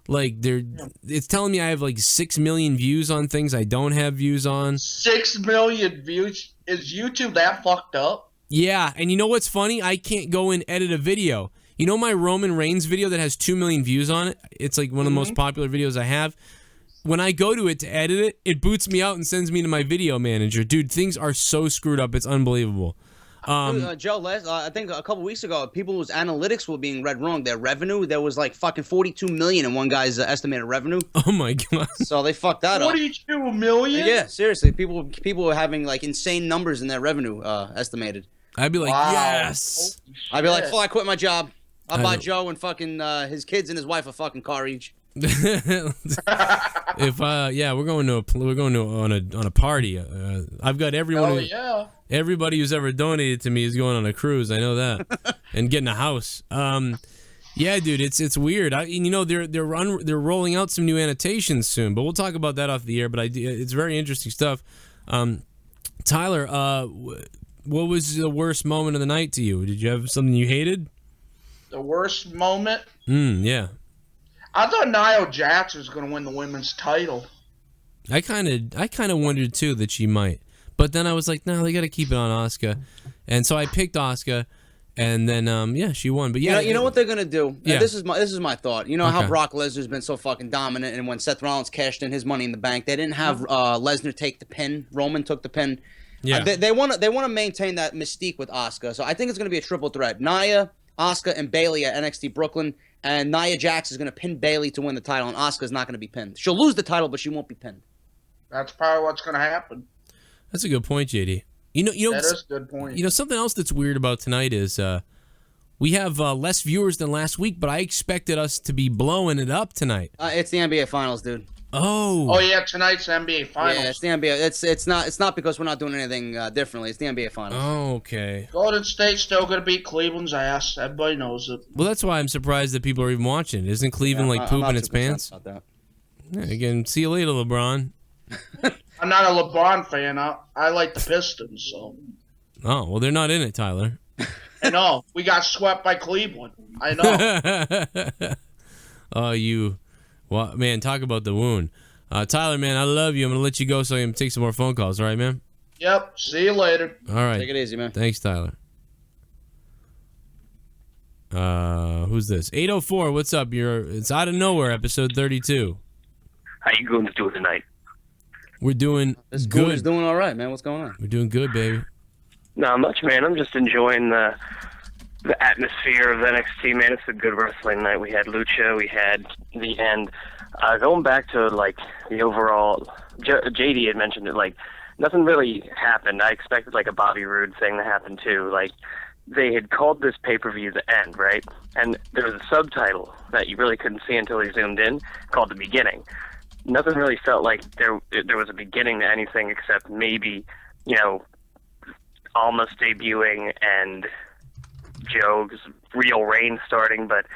Like it's telling me I have like 6 million views on things I don't have views on. 6 million views? Is YouTube that fucked up? Yeah, and you know what's funny? I can't go and edit a video. You know my Roman Reigns video that has 2 million views on it? It's like one of the most popular videos I have. When I go to it to edit it, it boots me out and sends me to my video manager. Dude, things are so screwed up. It's unbelievable. Joe, I think a couple weeks ago, people's analytics were being read wrong. Their revenue, there was like fucking 42 million in one guy's estimated revenue. Oh my god! So they fucked that up. 42 million? Yeah, seriously, people were having like insane numbers in their revenue if I'd be like, yes. I'd be like, I quit my job. I'll buy Joe and fucking his kids and his wife a fucking car each. If we're going to on a party. I've got everyone. Everybody who's ever donated to me is going on a cruise. I know that, and getting a house. Yeah, dude, it's weird. They're rolling out some new annotations soon, but we'll talk about that off the air. But it's very interesting stuff. Tyler, what was the worst moment of the night to you? Did you have something you hated? The worst moment? Yeah. I thought Nia Jax was going to win the women's title. I kind of wondered too that she might, but then I was like, no, they got to keep it on Asuka, and so I picked Asuka, And then, yeah, she won. But yeah, you know what they're gonna do? Yeah. This is my thought. You know how Okay. Brock Lesnar's been so fucking dominant, and when Seth Rollins cashed in his Money in the Bank, they didn't have Lesnar take the pin. Roman took the pin. Yeah. They want to maintain that mystique with Asuka. So I think it's gonna be a triple threat: Nia, Asuka, and Bayley at NXT Brooklyn. And Nia Jax is gonna pin Bayley to win the title, and Asuka's not gonna be pinned. She'll lose the title, but she won't be pinned. That's probably what's going to happen. That's a good point, JD. You know, That is a good point. You know, something else that's weird about tonight is we have less viewers than last week, but I expected us to be blowing it up tonight. It's the NBA Finals, dude. Oh. Oh yeah, tonight's NBA Finals. Yeah, it's the NBA. It's not because we're not doing anything differently. It's the NBA Finals. Oh, okay. Golden State's still going to beat Cleveland's ass. Everybody knows it. Well, that's why I'm surprised that people are even watching. Isn't Cleveland like I'm pooping not its too concerned pants? about that. Yeah, again, see you later, LeBron. I'm not a LeBron fan. I like the Pistons, so. Oh, well, they're not in it, Tyler. I know. We got swept by Cleveland. I know. Oh, well, man, talk about the wound. Tyler, man, I love you. I'm going to let you go so I can take some more phone calls. All right, man? Yep. See you later. All right. Take it easy, man. Thanks, Tyler. Who's this? 804, what's up? It's Out of Nowhere, episode 32. How you goons doing tonight? We're doing This good. Goon is doing all right, man. What's going on? We're doing good, baby. Not much, man. I'm just enjoying the atmosphere of NXT, man. It's a good wrestling night. We had Lucha, we had the end. Going back to like the overall, JD had mentioned it. Like nothing really happened. I expected like a Bobby Roode thing to happen too. Like they had called this pay-per-view the end, right? And there was a subtitle that you really couldn't see until you zoomed in called the beginning. Nothing really felt like there was a beginning to anything except maybe, you know, Almost debuting and Joe's real reign starting, but,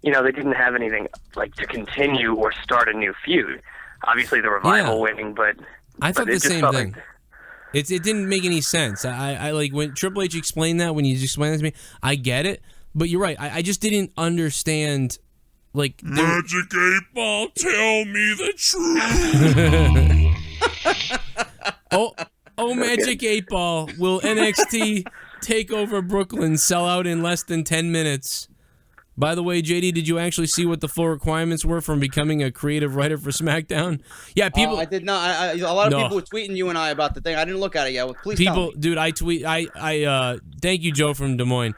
you know, they didn't have anything like to continue or start a new feud. Obviously, the Revival winning, but I thought but the same thing. It didn't make any sense. I like when Triple H explained that, when you explained that to me, I get it, but you're right. I just didn't understand. Like Magic 8 Ball, tell me the truth. Oh, Magic 8 Ball, will NXT Takeover Brooklyn sell out in less than 10 minutes? By the way, JD, did you actually see what the full requirements were from becoming a creative writer for SmackDown? Yeah, people. I did not. A lot of people were tweeting you and I about the thing. I didn't look at it yet. Well, please tell me. Dude, I thank you, Joe from Des Moines.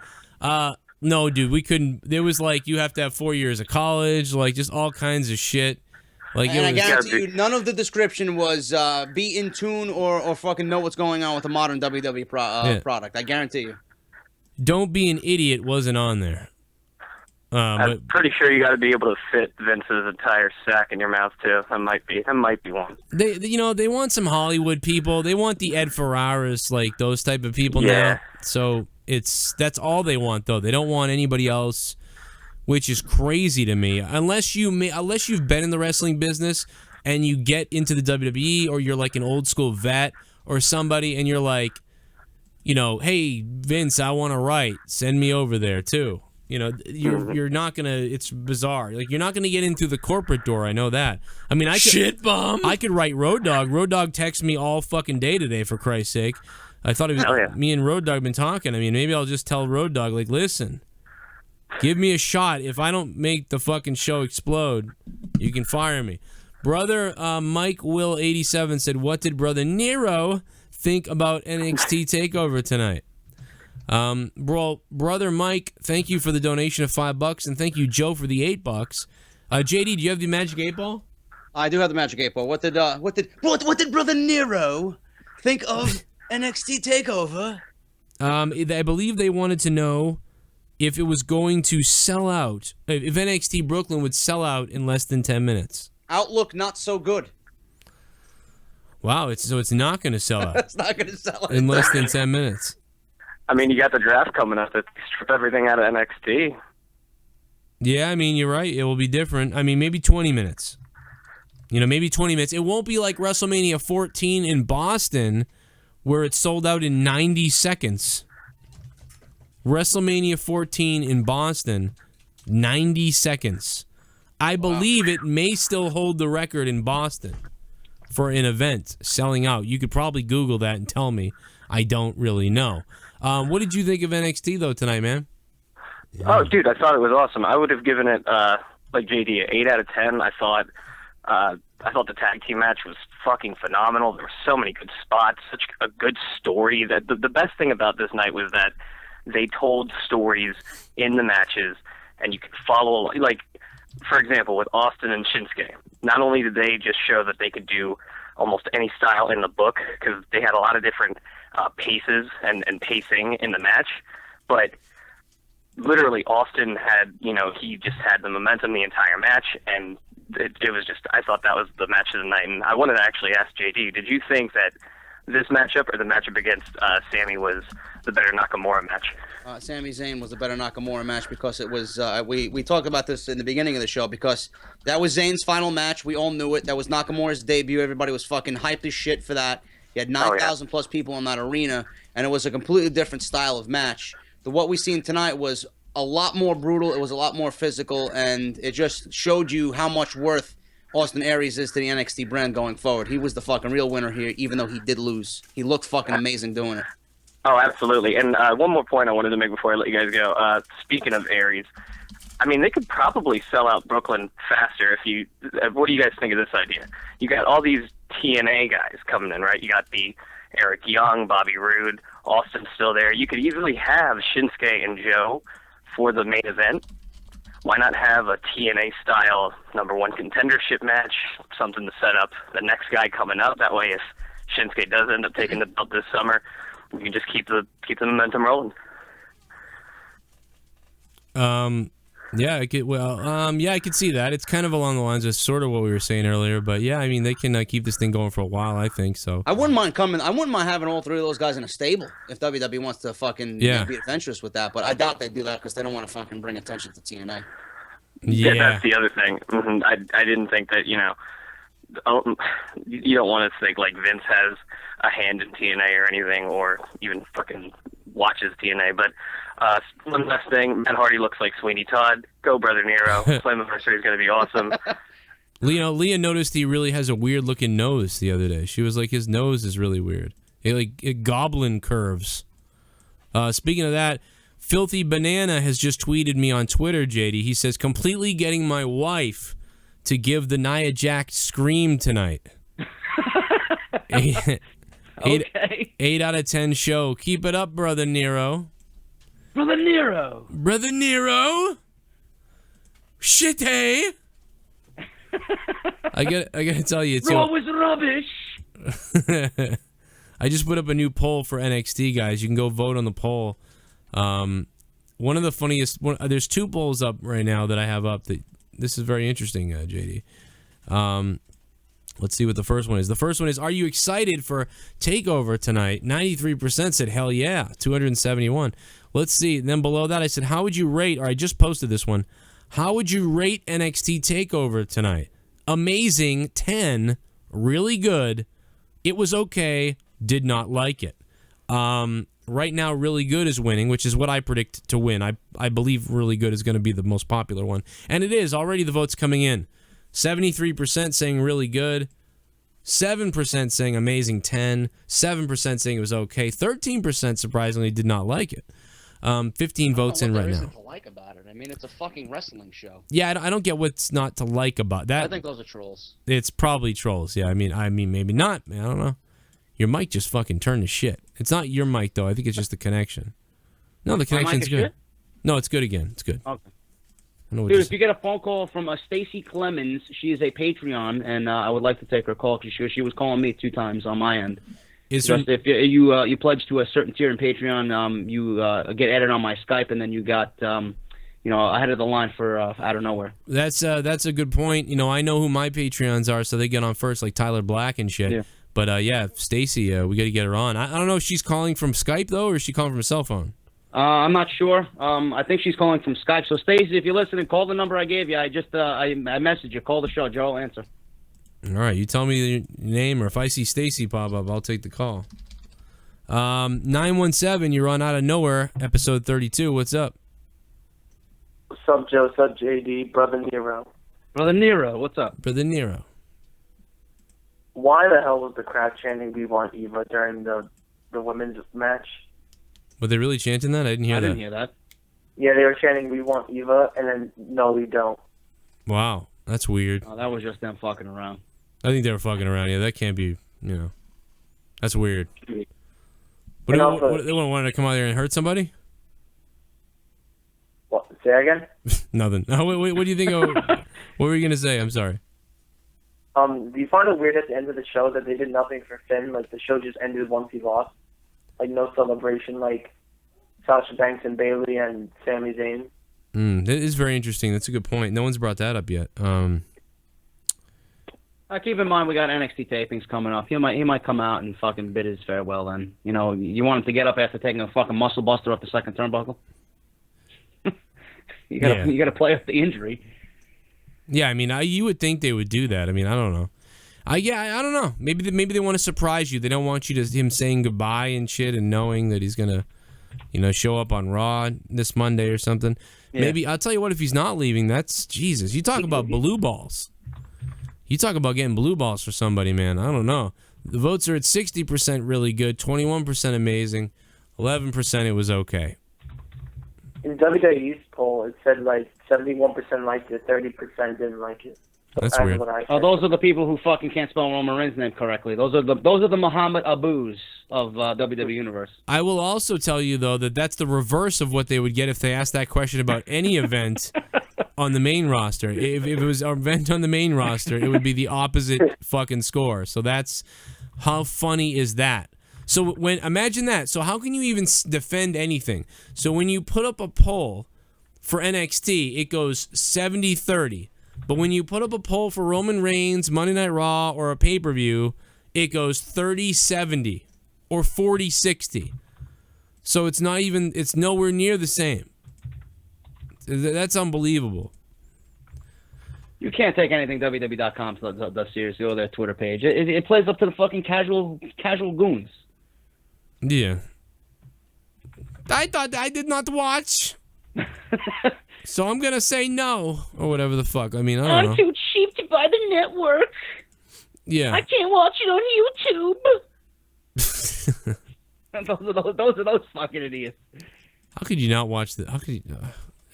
No, dude, we couldn't. There was like you have to have 4 years of college, like just all kinds of shit. Like, and I guarantee you, none of the description was be in tune or fucking know what's going on with the modern WWE product. I guarantee you. Don't be an idiot wasn't on there. I'm pretty sure you got to be able to fit Vince's entire sack in your mouth too. That might be one. They want some Hollywood people. They want the Ed Ferraras, like those type of people now. So that's all they want though. They don't want anybody else, which is crazy to me. Unless you've been in the wrestling business and you get into the WWE, or you're like an old school vet or somebody, and you're like, you know, hey Vince, I want to write. Send me over there too. You know, you're not gonna. It's bizarre. Like you're not gonna get in through the corporate door. I know that. I mean, I could write Road Dogg. Road Dogg texts me all fucking day today. For Christ's sake, I thought it was me and Road Dogg been talking. I mean, maybe I'll just tell Road Dogg, like, listen, give me a shot. If I don't make the fucking show explode, you can fire me. Brother Mike Will 87 said, "What did Brother Nero think about NXT Takeover tonight?" Brother Mike, thank you for the donation of $5, and thank you, Joe, for the $8. JD, do you have the Magic 8 Ball? I do have the Magic 8 Ball. What did Brother Nero think of NXT Takeover? I believe they wanted to know if it was going to sell out, if NXT Brooklyn would sell out in less than 10 minutes. Outlook not so good. Wow, it's not going to sell out. It's not going to sell out in less than 10 minutes. I mean, you got the draft coming up. That strip everything out of NXT. Yeah, I mean, you're right. It will be different. I mean, maybe 20 minutes. You know, maybe 20 minutes. It won't be like WrestleMania 14 in Boston, where it sold out in 90 seconds. WrestleMania 14 in Boston, 90 seconds. I believe it may still hold the record in Boston for an event selling out. You could probably Google that and tell me. I don't really know. What did you think of NXT though tonight, man? Oh, dude, I thought it was awesome. I would have given it, like JD, an 8 out of 10. I thought the tag team match was fucking phenomenal. There were so many good spots, such a good story. That the best thing about this night was that they told stories in the matches, and you could follow, like, for example, with Austin and Shinsuke. Not only did they just show that they could do almost any style in the book, because they had a lot of different paces and pacing in the match, but literally Austin had, he just had the momentum the entire match, and it was just, I thought that was the match of the night. And I wanted to actually ask JD, did you think that this matchup or the matchup against Sami was the better Nakamura match? Sami Zayn was the better Nakamura match because it was, we talked about this in the beginning of the show, because that was Zayn's final match. We all knew it. That was Nakamura's debut. Everybody was fucking hyped as shit for that. He had 9,000 plus people in that arena, and it was a completely different style of match. What we seen tonight was a lot more brutal. It was a lot more physical, and it just showed you how much worth Austin Aries is to the NXT brand going forward. He was the fucking real winner here, even though he did lose. He looked fucking amazing doing it. Oh, absolutely. And one more point I wanted to make before I let you guys go. Speaking of Aries, I mean, they could probably sell out Brooklyn faster if you... What do you guys think of this idea? You got all these TNA guys coming in, right? You got the Eric Young, Bobby Roode, Austin's still there. You could easily have Shinsuke and Joe for the main event. Why not have a TNA-style #1 contendership match, something to set up the next guy coming up? That way, if Shinsuke does end up taking the belt this summer, we can just keep the momentum rolling. Yeah, I could see that. It's kind of along the lines of sort of what we were saying earlier, but yeah, I mean, they can keep this thing going for a while, I think, so. I wouldn't mind having all three of those guys in a stable if WWE wants to fucking be adventurous with that, but I doubt they'd do that because they don't want to fucking bring attention to TNA. Yeah, that's the other thing. I didn't think that, you don't want to think like Vince has a hand in TNA or anything, or even fucking watches TNA, but one last thing, Matt Hardy looks like Sweeney Todd. Go, Brother Nero. Slammiversary is going to be awesome. Leah noticed he really has a weird looking nose the other day. She was like, his nose is really weird. It goblin curves. Speaking of that, Filthy Banana has just tweeted me on Twitter, JD. He says, completely getting my wife to give the Nia Jax scream tonight. Okay. 8 out of 10 show. Keep it up, Brother Nero. Brother Nero. Brother Nero. Shit, hey. I gotta tell you, Raw was rubbish. I just put up a new poll for NXT, guys. You can go vote on the poll. One of the funniest. There's 2 polls up right now that I have up. This is very interesting, JD. Let's see what the first one is. The first one is, are you excited for TakeOver tonight? 93% said, hell yeah. 271. Let's see. And then below that, I said, how would you rate, or I just posted this one, how would you rate NXT TakeOver tonight? Amazing, 10, really good, it was okay, did not like it. Right now, really good is winning, which is what I predict to win. I believe really good is going to be the most popular one. And it is. Already the votes coming in. 73% saying really good, 7% saying amazing, 10, 7% saying it was okay, 13% surprisingly did not like it. 15 votes in right now. To like about it. I mean, it's a fucking wrestling show. Yeah, I don't get what's not to like about that. I think those are trolls. It's probably trolls. Yeah, I mean maybe not. I don't know. Your mic just fucking turned to shit. It's not your mic though. I think it's just the connection. No, the connection's good. Shit? No, it's good again. It's good. Okay. Dude, if you get a phone call from Stacy Clemens, she is a Patreon, and I would like to take her call because she was calling me 2 times on my end. If you pledge to a certain tier in Patreon, you get added on my Skype, and then you got ahead of the line for Out of Nowhere. That's a good point. I know who my Patreons are, so they get on first, like Tyler Black and shit. Yeah. But yeah, Stacy, we got to get her on. I don't know if she's calling from Skype though, or is she calling from a cell phone? I'm not sure. I think she's calling from Skype. So, Stacey, if you're listening, call the number I gave you. I messaged you. Call the show. Joe will answer. All right. You tell me your name, or if I see Stacy pop up, I'll take the call. 917, you're on Out of Nowhere, episode 32. What's up? What's up, Joe? What's up, JD? Brother Nero. Brother Nero, what's up? Brother Nero. Why the hell was the crowd chanting "We want Eva" during the women's match? Were they really chanting that? I didn't hear that. I didn't hear that. Yeah, they were chanting, "We want Eva," and then, "No, we don't." Wow, that's weird. Oh, that was just them fucking around. I think they were fucking around. Yeah, that can't be, that's weird. But And also- they wanted to come out there and hurt somebody? What? Say that again? Nothing. Oh, wait, what do you think? What were you going to say? I'm sorry. Do you find it weird at the end of the show that they did nothing for Finn? Like, the show just ended once he lost? Like, no celebration like Sasha Banks and Bayley and Sami Zayn? That is very interesting. That's a good point. No one's brought that up yet. Keep in mind we got NXT tapings coming up. He might come out and fucking bid his farewell then. You know, you want him to get up after taking a fucking muscle buster up the second turnbuckle? You gotta play up the injury. Yeah, I mean, you would think they would do that. I mean, I don't know. I don't know. Maybe they want to surprise you. They don't want him saying goodbye and shit and knowing that he's gonna, show up on Raw this Monday or something. Yeah. Maybe I'll tell you what. If he's not leaving, that's Jesus. You talk about blue balls. You talk about getting blue balls for somebody, man. I don't know. The votes are at 60% really good, 21% amazing, 11% it was okay. In WWE's poll, it said like 71% liked it, 30% didn't like it. That's weird. Those are the people who fucking can't spell Roman Reigns' name correctly. Those are the Muhammad Abus of WWE Universe. I will also tell you though that that's the reverse of what they would get if they asked that question about any event on the main roster. If it was an event on the main roster, it would be the opposite fucking score. So that's how funny is that? So imagine that. So how can you even defend anything? So when you put up a poll for NXT, it goes 70-30. But when you put up a poll for Roman Reigns, Monday Night Raw, or a pay-per-view, it goes 30-70 or 40-60. So it's nowhere near the same. That's unbelievable. You can't take anything WWE.com does seriously or their Twitter page. It plays up to the fucking casual goons. Yeah. I thought I did not watch. So I'm going to say no. Or whatever the fuck. I mean, I don't know. I'm too cheap to buy the network. Yeah. I can't watch it on YouTube. those are those fucking idiots. How could you not watch that? How could you...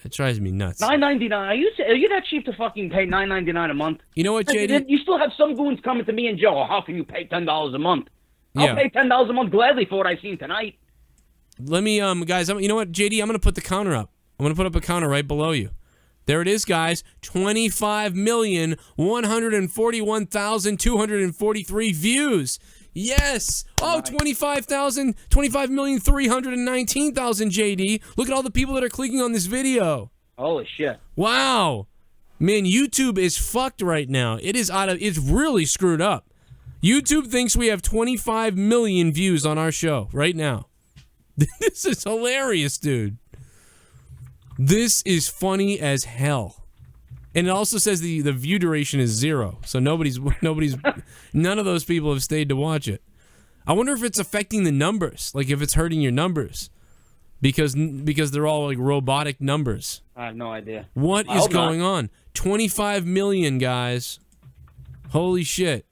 it drives me nuts. $9.99. Are you that cheap to fucking pay $9.99 a month? You know what, JD? You still have some goons coming to me and Joe. How can you pay $10 a month? Yeah. I'll pay $10 a month gladly for what I've seen tonight. Let me, guys. You know what, JD? I'm gonna put the counter up. I'm gonna put up a counter right below you. There it is, guys. 25,141,243 views. Yes. Oh, 25,319,000, JD. Look at all the people that are clicking on this video. Holy shit. Wow. Man, YouTube is fucked right now. It's really screwed up. YouTube thinks we have 25 million views on our show right now. This is hilarious, dude. This is funny as hell. And it also says the view duration is 0. So none of those people have stayed to watch it. I wonder if it's affecting the numbers, like if it's hurting your numbers, because they're all like robotic numbers. I have no idea. What is going on? 25 million, guys. Holy shit.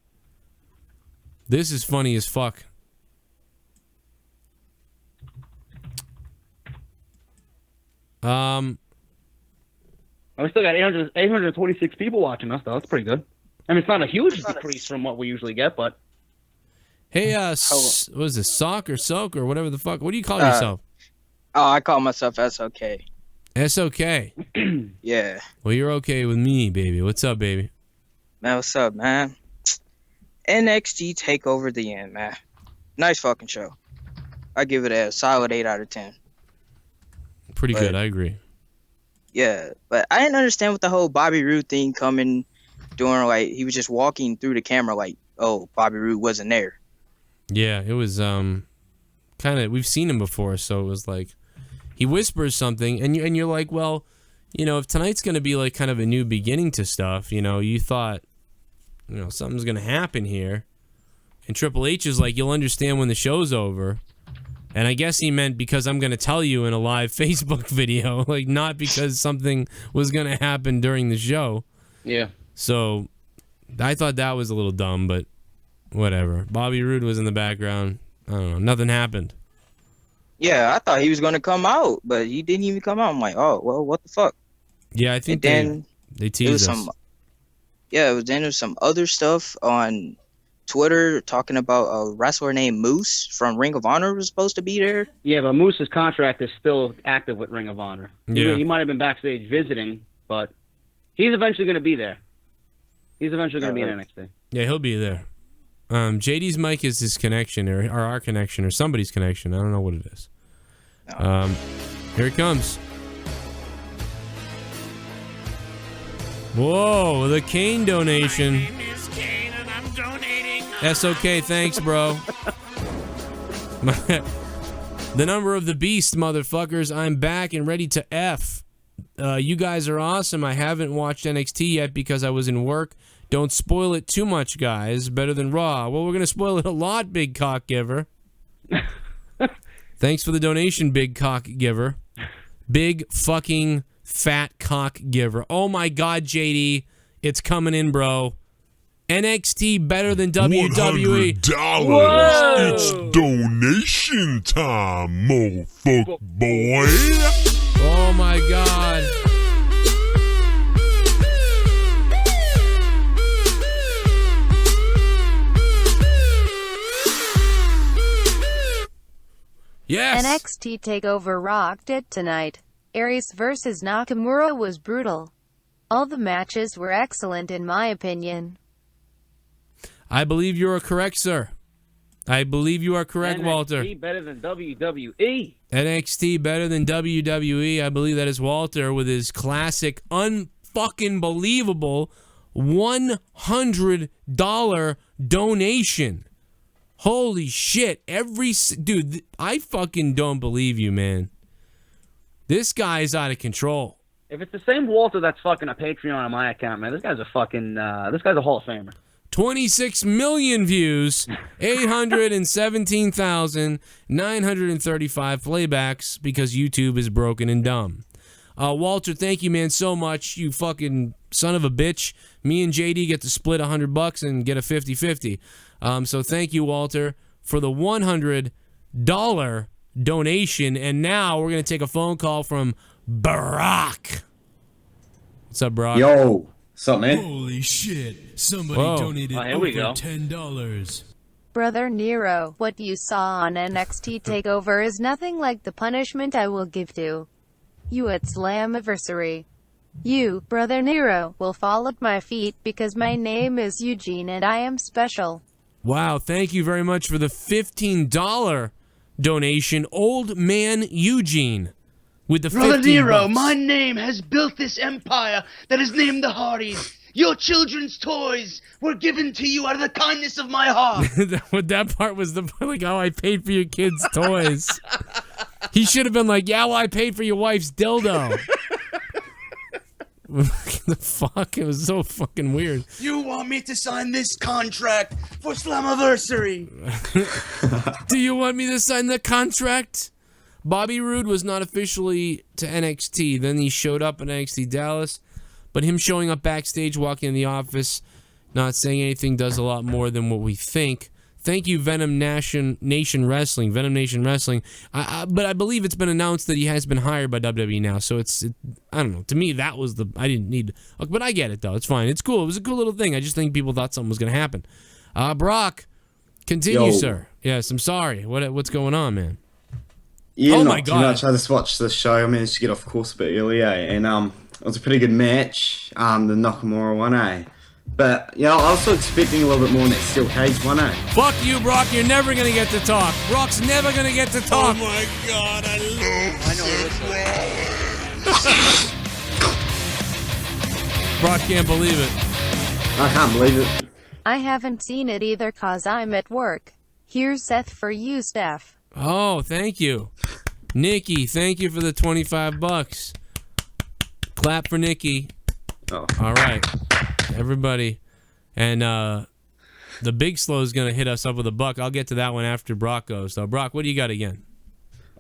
This is funny as fuck. We still got 826 people watching us, though. That's pretty good. I mean, it's not a huge decrease from what we usually get, but... Hey, what is this? Sock or Soak or whatever the fuck? What do you call yourself? Oh, I call myself SOK. SOK? Yeah. Well, you're okay with me, baby. What's up, baby? Man, what's up, man? NXT Takeover the end, man. Nice fucking show. I give it a solid 8 out of 10. Pretty good, I agree. Yeah, but I didn't understand what the whole Bobby Roode thing doing, like, he was just walking through the camera like, oh, Bobby Roode wasn't there. Yeah, it was kind of, we've seen him before, so it was like, he whispers something, and you're like, well, if tonight's going to be like kind of a new beginning to stuff, you thought, something's going to happen here. And Triple H is like, you'll understand when the show's over. And I guess he meant because I'm going to tell you in a live Facebook video, like not because something was going to happen during the show. Yeah. So I thought that was a little dumb, but whatever. Bobby Roode was in the background. I don't know. Nothing happened. Yeah, I thought he was gonna come out, but he didn't even come out. I'm like, oh well, what the fuck? Yeah, I think then they it teased was us. then there's some other stuff on Twitter talking about a wrestler named Moose from Ring of Honor was supposed to be there. Yeah, but Moose's contract is still active with Ring of Honor. Yeah. He might have been backstage visiting, but he's eventually going to be there. He's eventually going to be in NXT. Yeah, he'll be there. JD's mic is his connection, or our connection, or somebody's connection. I don't know what it is. Here it comes. Whoa, the KANE donation. My name is KANE and I'm donating. That's okay, thanks, bro. The number of the beast, motherfuckers. I'm back and ready to F. You guys are awesome. I haven't watched NXT yet because I was in work. Don't spoil it too much, guys. Better than Raw. Well, we're going to spoil it a lot, big cock giver. Thanks for the donation, big cock giver. Big fucking fat cock giver. Oh my God, JD. It's coming in, bro. NXT better than WWE. $100. It's donation time, motherfucker boy. Oh my God. Yes. NXT Takeover rocked it tonight. Aries versus Nakamura was brutal. All the matches were excellent in my opinion. I believe you are correct, sir. I believe you are correct, Walter. NXT better than WWE. NXT better than WWE. I believe that is Walter with his classic, unfucking believable $100 donation. Holy shit. Dude, I fucking don't believe you, man. This guy's out of control. If it's the same Walter that's fucking a Patreon on my account, man, this guy's a fucking, this guy's a Hall of Famer. 26 million views, 817,935 playbacks because YouTube is broken and dumb. Walter, thank you, man, so much. You fucking son of a bitch. Me and JD get to split $100 and get a 50-50. So thank you, Walter, for the $100 donation. And now we're going to take a phone call from Brock. What's up, Brock? Yo. What's up, man? Holy shit. Somebody Whoa. donated here we over go. $10. Brother Nero, what you saw on NXT Takeover is nothing like the punishment I will give to you at Slammiversary. You, Brother Nero, will fall at my feet because my name is Eugene and I am special. Wow, thank you very much for the $15 donation. Old Man Eugene with the Brother $15. Nero, my name has built this empire that is named the Hardys. Your children's toys were given to you out of the kindness of my heart. That part was the like, oh, I paid for your kids' toys. He should have been like, yeah, well, I paid for your wife's dildo. The fuck? It was so fucking weird. You want me to sign this contract for Slammiversary? Do you want me to sign the contract? Bobby Roode was not officially to NXT. Then he showed up at NXT Dallas. But him showing up backstage, walking in the office, not saying anything does a lot more than what we think. Thank you, Venom Nation Wrestling. Venom Nation Wrestling. But I believe it's been announced that he has been hired by WWE now. So I don't know. To me, that was I didn't need. But I get it, though. It's fine. It's cool. It was a cool little thing. I just think people thought something was going to happen. Brock, continue, sir. Yes, I'm sorry. What's going on, man? Yeah, oh not my too God. much. I just watched the show. I managed to get off course a bit earlier, and it was a pretty good match. The Nakamura one, But I was also expecting a little bit more in that steel cage one, Fuck you, Brock. You're never gonna get to talk. Brock's never gonna get to talk. Oh my God, I love Brock can't believe it. I can't believe it. I haven't seen it either cause I'm at work. Here's Seth for you, Steph. Oh, thank you. Nikki, thank you for the $25. Clap for Nikki. Oh. All right. Everybody. And the Big Slow is going to hit us up with a buck. I'll get to that one after Brock goes. So, Brock, what do you got again?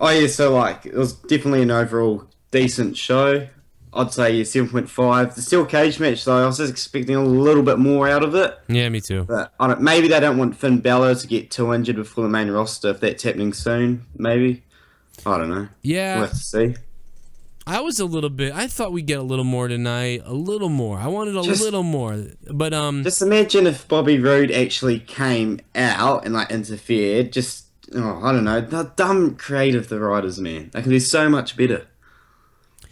Oh, yeah, so, it was definitely an overall decent show. I'd say 7.5. The steel cage match, though, I was just expecting a little bit more out of it. Yeah, me too. But maybe they don't want Finn Balor to get too injured before the main roster, if that's happening soon, maybe. I don't know. Yeah. We'll have to see. I was a little bit. I thought we'd get a little more tonight. A little more. I wanted a little more. But just imagine if Bobby Roode actually came out and like interfered. Just I don't know. They're dumb creative, the writers, man. They can do so much better.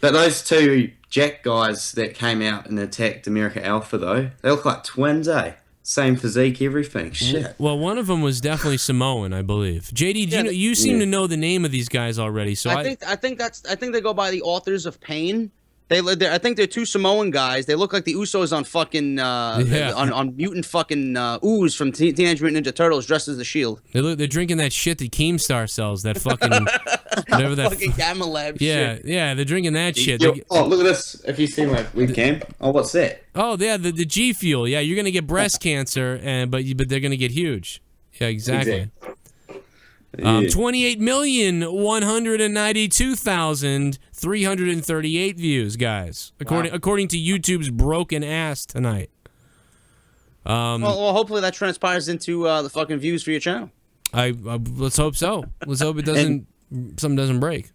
But those two Jack guys that came out and attacked America Alpha, though, they look like twins, eh? Same physique, everything. Shit. Well, one of them was definitely Samoan, I believe. JD, you seem to know the name of these guys already. So I think they go by the Authors of Pain. I think they're two Samoan guys. They look like the Usos on fucking on mutant fucking ooze from Teenage Mutant Ninja Turtles, dressed as the Shield. They're drinking that shit that Keemstar sells. That fucking whatever that fucking Gamma Lab shit. Yeah, they're drinking that shit. Look at this. If you see my webcam, what's that? Oh, yeah, the G Fuel. Yeah, you're gonna get breast cancer, but they're gonna get huge. Yeah, exactly. 28,192,338 views, guys. According to YouTube's broken ass tonight. Well, hopefully that transpires into the fucking views for your channel. Let's hope so. Let's hope it doesn't. Something doesn't break.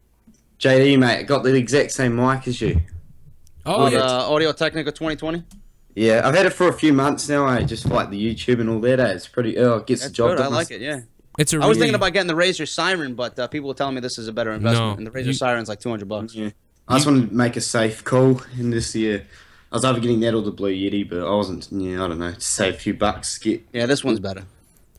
JD, mate, got the exact same mic as you. Oh, yeah. Audio Technica 2020. Yeah, I've had it for a few months now. I just like the YouTube and all that. It's pretty. It gets the job done. I like it. Yeah. I was thinking about getting the Razer Siren, but people were telling me this is a better investment. And the Razer Siren's like $200. Yeah. I just wanted to make a safe call in this year. I was either getting that or the Blue Yeti, but I wasn't. Yeah, I don't know. To save a few bucks. Yeah, this one's better.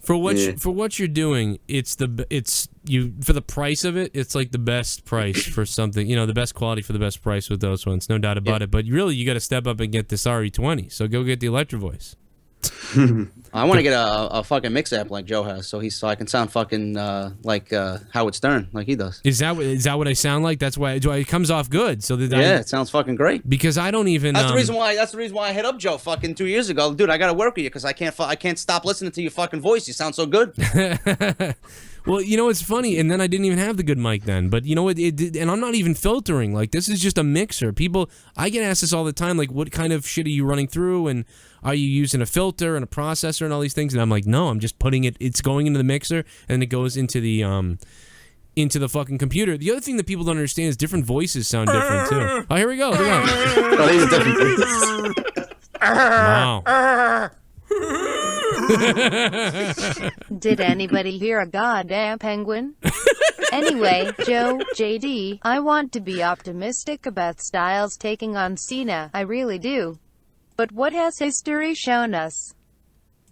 For what you're doing, for the price of it, it's like the best price for something. You know, the best quality for the best price with those ones, no doubt about it. But really, you got to step up and get this RE20. So go get the Electro Voice. I want to get a fucking mix amp like Joe has, so I can sound fucking like Howard Stern, like he does. Is that what I sound like? That's why it comes off good. So it sounds fucking great. Because I don't even. That's the reason why. That's the reason why I hit up Joe fucking 2 years ago, dude. I got to work with you because I can't stop listening to your fucking voice. You sound so good. Well, you know, it's funny, and then I didn't even have the good mic then. But you know what? And I'm not even filtering. Like, this is just a mixer. I get asked this all the time. Like, what kind of shit are you running through? And are you using a filter and a processor and all these things? And I'm like, no, I'm just putting it. It's going into the mixer, and it goes into the fucking computer. The other thing that people don't understand is different voices sound different too. Oh, here we go. Oh, these are different voices. Wow. Did anybody hear a goddamn penguin? Anyway, Joe, JD, I want to be optimistic about Styles taking on Cena, I really do. But what has history shown us?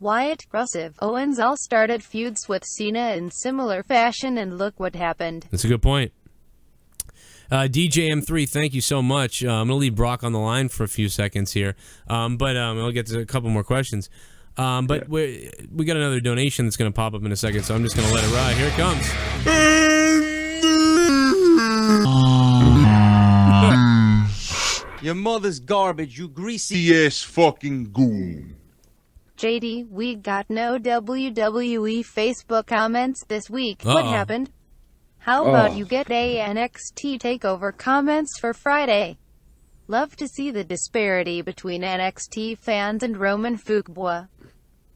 Wyatt, Rusev, Owens all started feuds with Cena in similar fashion, and look what happened. That's a good point. DJ M3, thank you so much. I'm going to leave Brock on the line for a few seconds here, but I'll get to a couple more questions. But we got another donation that's going to pop up in a second, so I'm just going to let it ride. Here it comes. Your mother's garbage, you greasy ass fucking goon. JD, we got no WWE Facebook comments this week. What happened? How about you get a NXT Takeover comments for Friday? Love to see the disparity between NXT fans and Roman Fuqua.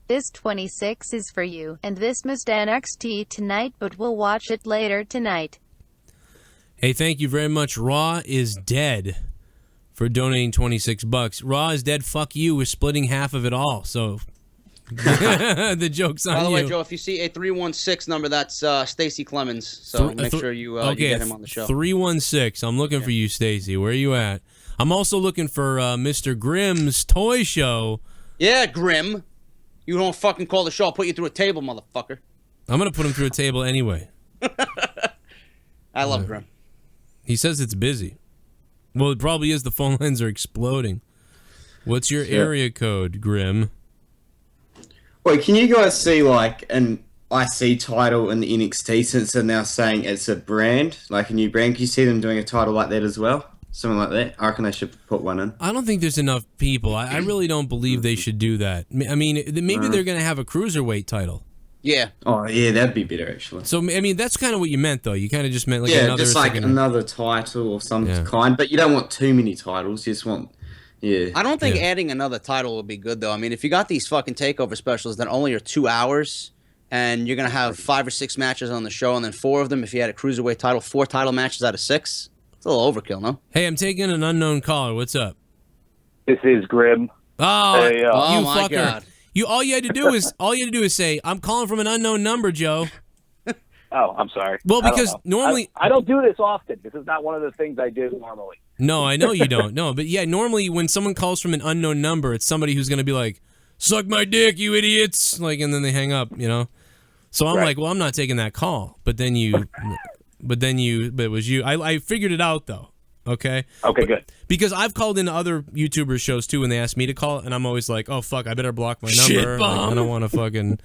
This 26 is for you, and this missed NXT tonight, but we'll watch it later tonight. Hey, thank you very much. Raw is dead for donating $26. Raw is dead. Fuck you. We're splitting half of it all. So the joke's on you. By the way, Joe, if you see a 316 number, that's Stacy Clemens. So make sure you get him on the show. 316. I'm looking for you, Stacy. Where are you at? I'm also looking for Mr. Grimm's Toy Show. Yeah, Grimm. You don't fucking call the show. I'll put you through a table, motherfucker. I'm going to put him through a table anyway. I love Grimm. He says it's busy. Well, it probably is. The phone lines are exploding. What's your area code, Grimm? Wait, can you guys see like an IC title in the NXT since they're now saying it's a brand, like a new brand? Can you see them doing a title like that as well? Something like that? I reckon they should put one in. I don't think there's enough people. I really don't believe they should do that. I mean, maybe they're going to have a cruiserweight title. Yeah. Oh, yeah, that'd be better, actually. So, I mean, that's kind of what you meant, though. You kind of just meant like another... Yeah, just like another title of some kind. But you don't want too many titles. You just want... Yeah. I don't think adding another title would be good, though. I mean, if you got these fucking takeover specials that only are 2 hours, and you're gonna have 5 or 6 matches on the show, and then 4 of them, if you had a cruiserweight title, 4 title matches out of 6. It's a little overkill, no? Hey, I'm taking an unknown caller. What's up? This is Grim. Oh, Hey, you oh my fucker! God. All you had to do is say, "I'm calling from an unknown number, Joe." Oh, I'm sorry. Well, I don't because know. normally I don't do this often. This is not one of the things I do normally. No, I know you don't. No, but yeah, normally when someone calls from an unknown number, it's somebody who's gonna be like, "Suck my dick, you idiots!" Like, and then they hang up, you know. So I'm like, well, I'm not taking that call. But it was you. I figured it out though. Okay. Okay, good. Because I've called into other YouTubers shows too, and they ask me to call, and I'm always like, oh fuck, I better block my number. Like, I don't want to fucking.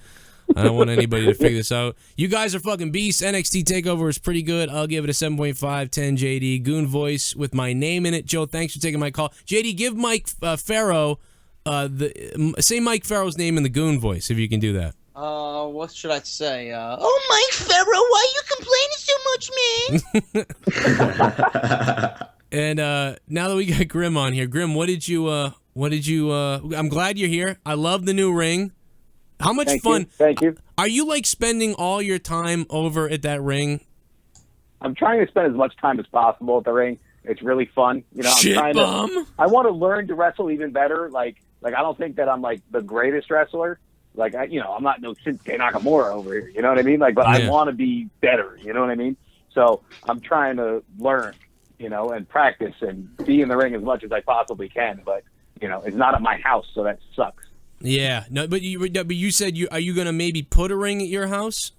I don't want anybody to figure this out. You guys are fucking beasts. NXT Takeover is pretty good. I'll give it a 7.5, 10 JD. Goon voice with my name in it. Joe, thanks for taking my call. JD, give Mike Farrow, say Mike Farrow's name in the Goon voice, if you can do that. What should I say? Oh, Mike Farrow, why you complaining so much, man? And now that we got Grim on here, Grim, what did you I'm glad you're here. I love the new ring. How much fun? Thank you. Are you like spending all your time over at that ring? I'm trying to spend as much time as possible at the ring. It's really fun. You know, I want to learn to wrestle even better. Like I don't think that I'm like the greatest wrestler. Like I'm not no Shinsuke Nakamura over here. You know what I mean? Like, but I want to be better. You know what I mean? So I'm trying to learn, and practice and be in the ring as much as I possibly can. But it's not at my house, so that sucks. Yeah, no, but you said are you gonna maybe put a ring at your house?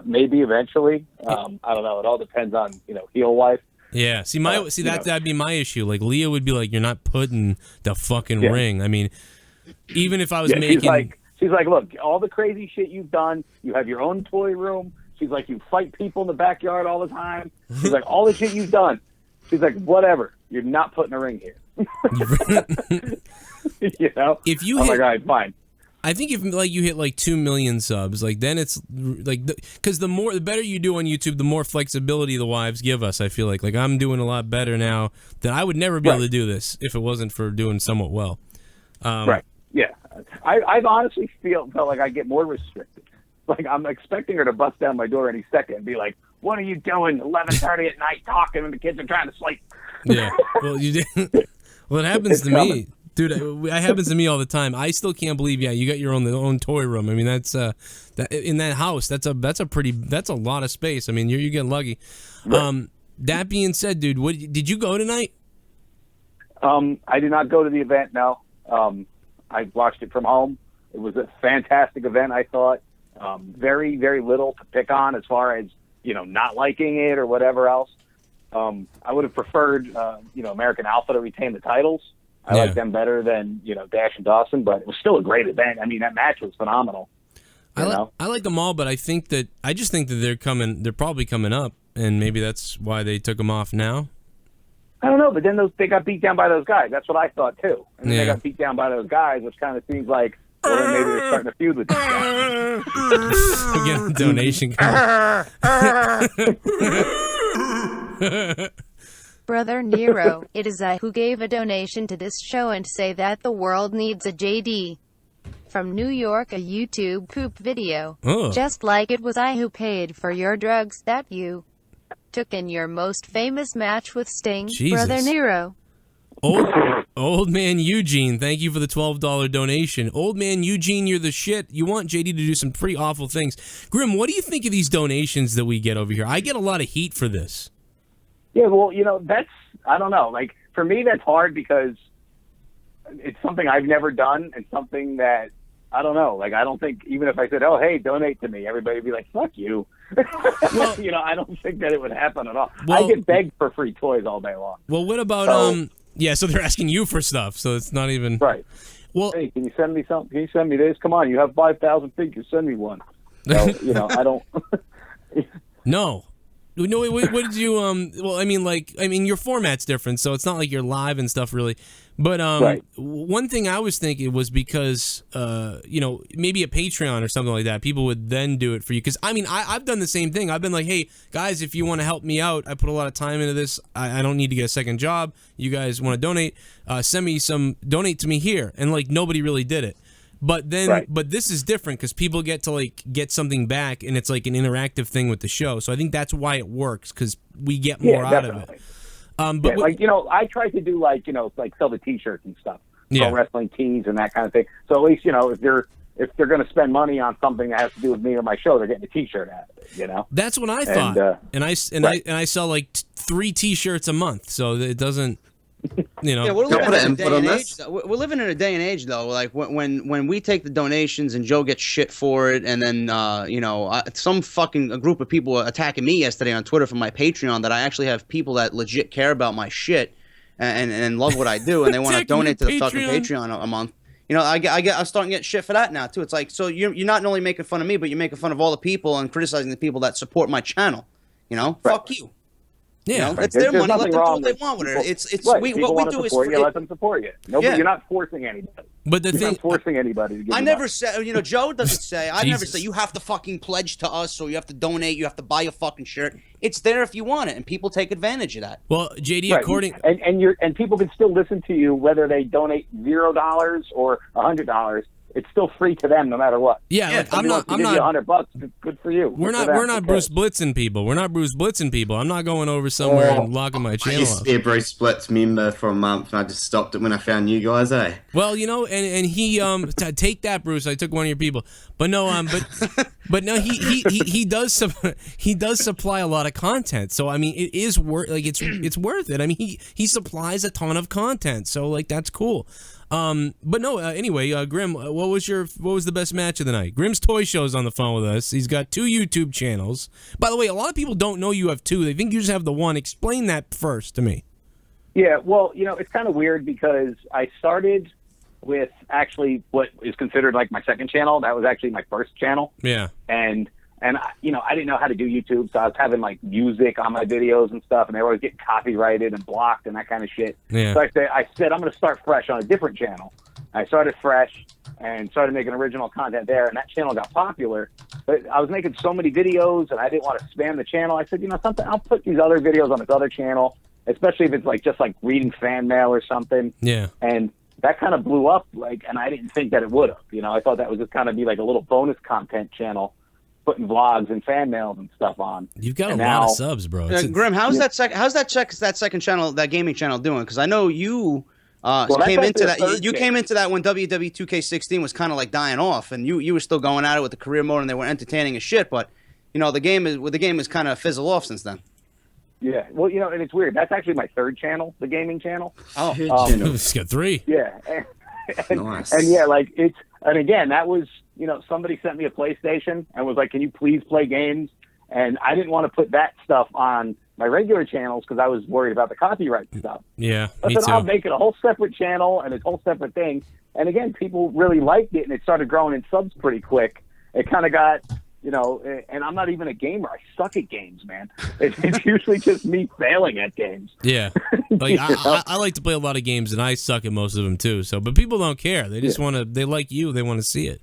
Maybe eventually. I don't know. It all depends on heel wife. Yeah. That'd be my issue. Like Leah would be like, "You're not putting the fucking ring." I mean, even if I was making, she's like, look, all the crazy shit you've done. You have your own toy room. She's like, you fight people in the backyard all the time. She's like, all the shit you've done. She's like, whatever. You're not putting a ring here. If you I'm like, all right, fine. I think if you hit like 2 million subs, like then it's like because the better you do on YouTube, the more flexibility the wives give us. I feel like I'm doing a lot better now that I would never be able to do this if it wasn't for doing somewhat well. Right. Yeah. I've honestly felt like I get more restricted. Like I'm expecting her to bust down my door any second and be like, "What are you doing 11:30 at night talking and the kids are trying to sleep?" Yeah. Well, you did. Well, it happens to me. Dude, it happens to me all the time. I still can't believe, you got your own toy room. I mean, that's that in that house. That's a lot of space. I mean, you get lucky. Right. That being said, dude, did you go tonight? I did not go to the event. No, I watched it from home. It was a fantastic event. I thought very, very little to pick on as far as not liking it or whatever else. I would have preferred American Alpha to retain the titles. I like them better than, Dash and Dawson, but it was still a great event. I mean, that match was phenomenal. I like them all, but I just think that they're probably coming up, and maybe that's why they took them off now. I don't know, but then they got beat down by those guys. That's what I thought, too. And then they got beat down by those guys, which kind of seems like, well, maybe they're starting to feud with these guys. Again, a donation. Brother Nero, it is I who gave a donation to this show and say that the world needs a JD. From New York, a YouTube poop video. Oh. Just like it was I who paid for your drugs that you took in your most famous match with Sting. Jesus. Brother Nero. Old man Eugene, thank you for the $12 donation. Old man Eugene, you're the shit. You want JD to do some pretty awful things. Grim, what do you think of these donations that we get over here? I get a lot of heat for this. Yeah, well, I don't know. Like, for me, that's hard because it's something I've never done and something that, I don't know. Like, I don't think, even if I said, oh, hey, donate to me, everybody would be like, fuck you. Well, I don't think that it would happen at all. Well, I get begged for free toys all day long. Well, what about, so they're asking you for stuff, so it's not even... Right. Well, hey, can you send me something? Can you send me this? Come on, you have 5,000 figures. Send me one. So, I don't... No. No, what did you, your format's different, so it's not like you're live and stuff, really. But right. One thing I was thinking was because, maybe a Patreon or something like that, people would then do it for you. Because, I've done the same thing. I've been like, hey, guys, if you want to help me out, I put a lot of time into this. I don't need to get a second job. You guys want to donate? Donate to me here. And, nobody really did it. But then, but this is different because people get to like get something back, and it's like an interactive thing with the show. So I think that's why it works because we get more out of it. But like I tried to do like sell the T-shirts and stuff, sell wrestling tees and that kind of thing. So at least if they're going to spend money on something that has to do with me or my show, they're getting a T-shirt out of it. That's what I thought. And I sell like 3 T-shirts a month, so it doesn't. Yeah, we're living in a day and age. We're living in a day and age, though. Like when we take the donations and Joe gets shit for it, and then some fucking a group of people attacking me yesterday on Twitter for my Patreon. That I actually have people that legit care about my shit and love what I do, and they want to donate to the fucking Patreon a month. I'm starting to get shit for that now too. It's like, so you're not only making fun of me, but you're making fun of all the people and criticizing the people that support my channel. Fuck you. Yeah, it's their money. Let them do what they want with it. What we do is let them support you. You're not forcing anybody. But the you're thing, not forcing anybody to give I never said. Joe doesn't say. I never say you have to fucking pledge to us or you have to donate. You have to buy a fucking shirt. It's there if you want it, and people take advantage of that. Well, JD, according and people can still listen to you whether they donate $0 or $100. It's still free to them no matter what. Yeah, like, I'm not give you $100. Good for you. We're not Bruce Blitzing people. We're not Bruce Blitzing people. I'm not going over somewhere and locking my channel. I used to be a Bruce Blitz member for a month, and I just stopped it when I found you guys. Well, and he take that, Bruce. I took one of your people, but no, but no, he does supply a lot of content. So I mean, it is worth it's worth it. I mean, he supplies a ton of content, so like that's cool. But no, anyway, Grim, what was the best match of the night? Grim's Toy Show's on the phone with us. He's got 2 YouTube channels. By the way, a lot of people don't know you have 2. They think you just have the one. Explain that first to me. Yeah, well, it's kind of weird because I started with actually what is considered like my second channel. That was actually my first channel. Yeah. And I didn't know how to do YouTube, so I was having like music on my videos and stuff, and they were always getting copyrighted and blocked and that kind of shit. Yeah. So I said I'm going to start fresh on a different channel. I started fresh and started making original content there, and that channel got popular. But I was making so many videos, and I didn't want to spam the channel. I said, something, I'll put these other videos on this other channel, especially if it's like just like reading fan mail or something. Yeah. And that kind of blew up, and I didn't think that it would have. I thought that was just kind of be like a little bonus content channel, putting vlogs and fan mails and stuff on. You've got a lot of subs, bro. Grim, how's that second channel, that gaming channel, doing? Because I know you came into that. You came into that when WWE 2K16 was kind of like dying off, and you were still going at it with the career mode, and they were entertaining as shit. But the game is kind of fizzled off since then. Yeah, well, and it's weird. That's actually my third channel, the gaming channel. Oh, it's got 3. Yeah, nice. And yeah, and again, that was, somebody sent me a PlayStation and was like, can you please play games? And I didn't want to put that stuff on my regular channels because I was worried about the copyright stuff. Yeah, I said, I'll make it a whole separate channel and a whole separate thing. And again, people really liked it, and it started growing in subs pretty quick. It kind of got, and I'm not even a gamer. I suck at games, man. It's usually just me failing at games. Yeah. Like I like to play a lot of games, and I suck at most of them too. So, but people don't care. They just want to. They like you. They want to see it.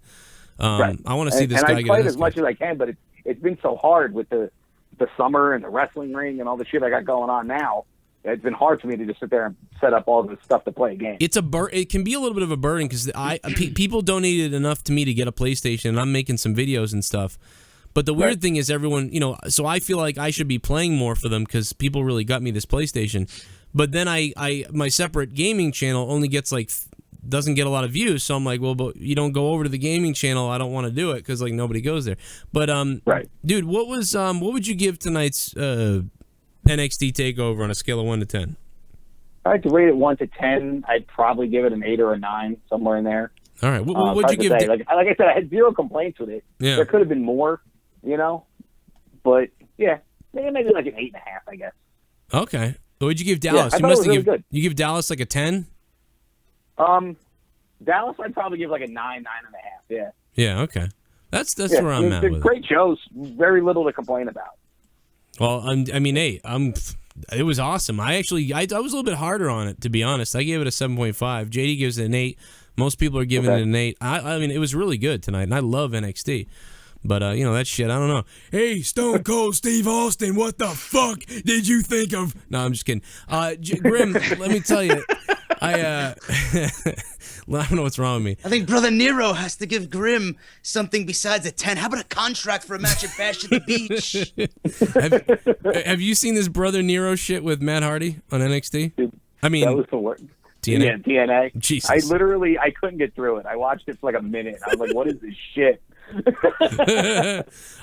Right. I want to see this guy get. And I played as much as I can, but it's been so hard with the summer and the wrestling ring and all the shit I got going on now. It's been hard for me to just sit there and set up all this stuff to play a game. It can be a little bit of a burden because people donated enough to me to get a PlayStation, and I'm making some videos and stuff. But the weird thing is everyone, so I feel like I should be playing more for them because people really got me this PlayStation. But then my separate gaming channel only gets doesn't get a lot of views. So I'm like, well, but you don't go over to the gaming channel. I don't want to do it because nobody goes there. But dude, what would you give tonight's NXT Takeover on a scale of 1 to 10? I like to rate it 1 to 10. I'd probably give it an 8 or a 9, somewhere in there. All right, what would you give? Like I said, I had 0 complaints with it. Yeah. There could have been more, but yeah, maybe like an 8.5, I guess. Okay, what would you give Dallas? Yeah, I thought it was really good. You give Dallas like a 10? Dallas, I'd probably give like a 9, 9.5. Yeah. Yeah. Okay, that's where I'm at. With great shows, very little to complain about. Well, I mean, hey, it was awesome. I was a little bit harder on it, to be honest. I gave it a 7.5. JD gives it an 8. Most people are giving it an 8. I mean, it was really good tonight, and I love NXT. But, that shit, I don't know. Hey, Stone Cold Steve Austin, what the fuck did you think of... No, I'm just kidding. Grim, let me tell you, I don't know what's wrong with me. I think Brother Nero has to give Grim something besides a 10. How about a contract for a match at Bash at the Beach? Have you seen this Brother Nero shit with Matt Hardy on NXT? That was the worst. TNA? Yeah, TNA. Jesus. I couldn't get through it. I watched it for like a minute. I was like, what is this shit?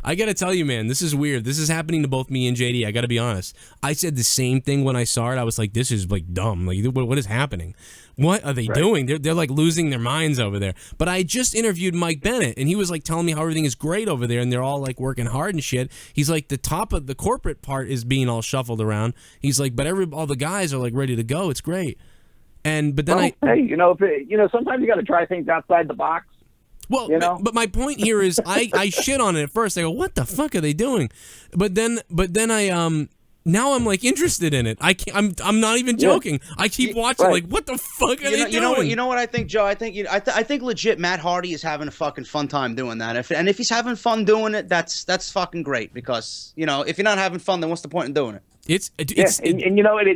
I gotta tell you, man, this is weird. This is happening to both me and JD. I gotta be honest. I said the same thing when I saw it. I was like, this is like dumb. Like, what is happening? What are they doing? They're like losing their minds over there. But I just interviewed Mike Bennett, and he was like telling me how everything is great over there, and they're all like working hard and shit. He's like, the top of the corporate part is being all shuffled around. He's like, but all the guys are like ready to go. It's great. But then sometimes you got to try things outside the box. Well, but my point here is I shit on it at first. I go, what the fuck are they doing? But then I now I'm like interested in it. I'm not even joking. I keep watching like, what the fuck are they doing? You know what I think, Joe? I think legit Matt Hardy is having a fucking fun time doing that. If he's having fun doing it, that's fucking great, because if you're not having fun, then what's the point in doing it? It's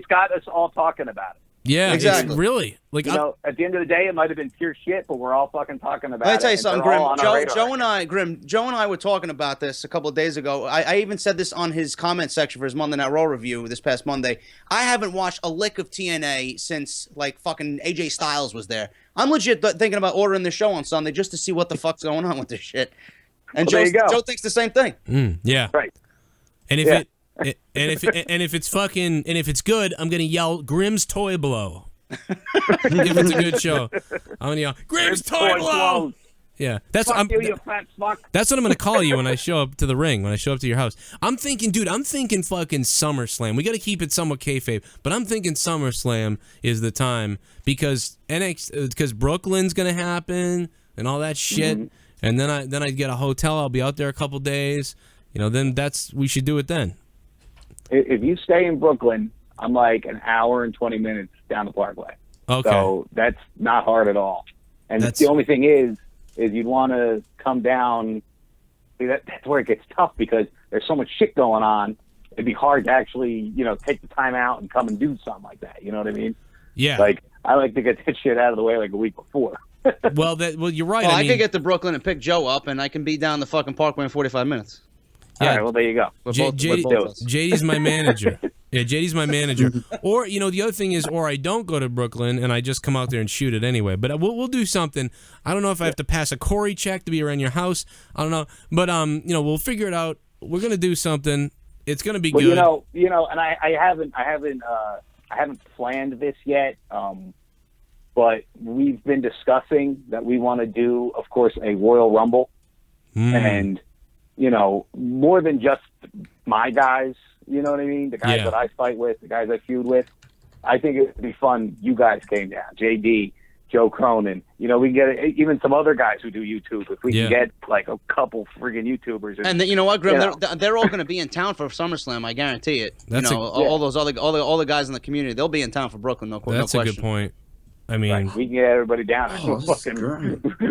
got us all talking about it. Yeah, exactly. Really. Like, at the end of the day, it might have been pure shit, but we're all fucking talking about it. Let me tell you something, Grim. Joe and I were talking about this a couple of days ago. I even said this on his comment section for his Monday Night Raw review this past Monday. I haven't watched a lick of TNA since like fucking AJ Styles was there. I'm legit thinking about ordering the show on Sunday just to see what the fuck's going on with this shit. And Joe thinks the same thing. Yeah. Right. And if if it's good, I'm gonna yell Grimm's Toy Blow. If it's a good show, I'm gonna yell Grimm's Toy Blow. Yeah, that's what I'm gonna call you when I show up to the ring. When I show up to your house, I'm thinking fucking SummerSlam. We got to keep it somewhat kayfabe, but I'm thinking SummerSlam is the time because because Brooklyn's gonna happen and all that shit, and then I get a hotel. I'll be out there a couple days. Then we should do it then. If you stay in Brooklyn, I'm like an hour and 20 minutes down the Parkway. Okay. So that's not hard at all. And the only thing is you'd want to come down. See, that's where it gets tough because there's so much shit going on. It'd be hard to actually, take the time out and come and do something like that. You know what I mean? Yeah. Like, I like to get that shit out of the way like a week before. Well, you're right. Well, I could get to Brooklyn and pick Joe up, and I can be down the fucking Parkway in 45 minutes. Yeah. All right, well, there you go. JD's my manager. Yeah, JD's my manager. Or, the other thing is, or I don't go to Brooklyn and I just come out there and shoot it anyway. But we'll do something. I don't know if I have to pass a Corey check to be around your house. I don't know. But, we'll figure it out. We're going to do something. It's going to be good. And I haven't planned this yet. But we've been discussing that we want to do, of course, a Royal Rumble. And more than just my guys, you know what I mean? The guys that I fight with, the guys I feud with. I think it would be fun. You guys came down, JD, Joe Cronin. We can get even some other guys who do YouTube. If we can get like a couple friggin' YouTubers. And you know what, Grim? They're all going to be in town for SummerSlam. I guarantee it. All the guys in the community, they'll be in town for Brooklyn. No question. That's a good point. I mean, we can get everybody down. Fucking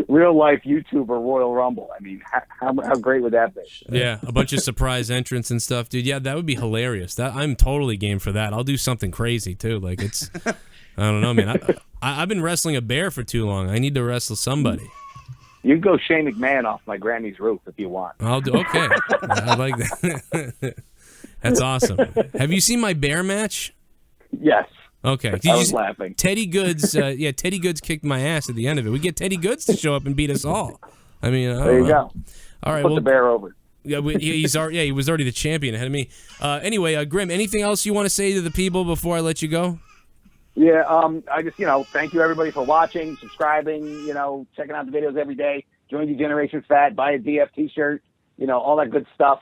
real life YouTuber Royal Rumble. I mean, how great would that be? Yeah, a bunch of surprise entrants and stuff, dude. Yeah, that would be hilarious. I'm totally game for that. I'll do something crazy too. Like I don't know, man. I've been wrestling a bear for too long. I need to wrestle somebody. You can go Shane McMahon off my Grammy's roof if you want. I'll do. Okay, I like that. That's awesome. Have you seen my bear match? Yes. Okay. I was laughing. Teddy Goods, Teddy Goods kicked my ass at the end of it. We get Teddy Goods to show up and beat us all. I mean, there you go. All right, put the bear over. Yeah, he was already the champion ahead of me. Anyway, Grim, anything else you want to say to the people before I let you go? Yeah, I just thank you everybody for watching, subscribing, checking out the videos every day. Join the Generation Fat, buy a DF T-shirt, all that good stuff.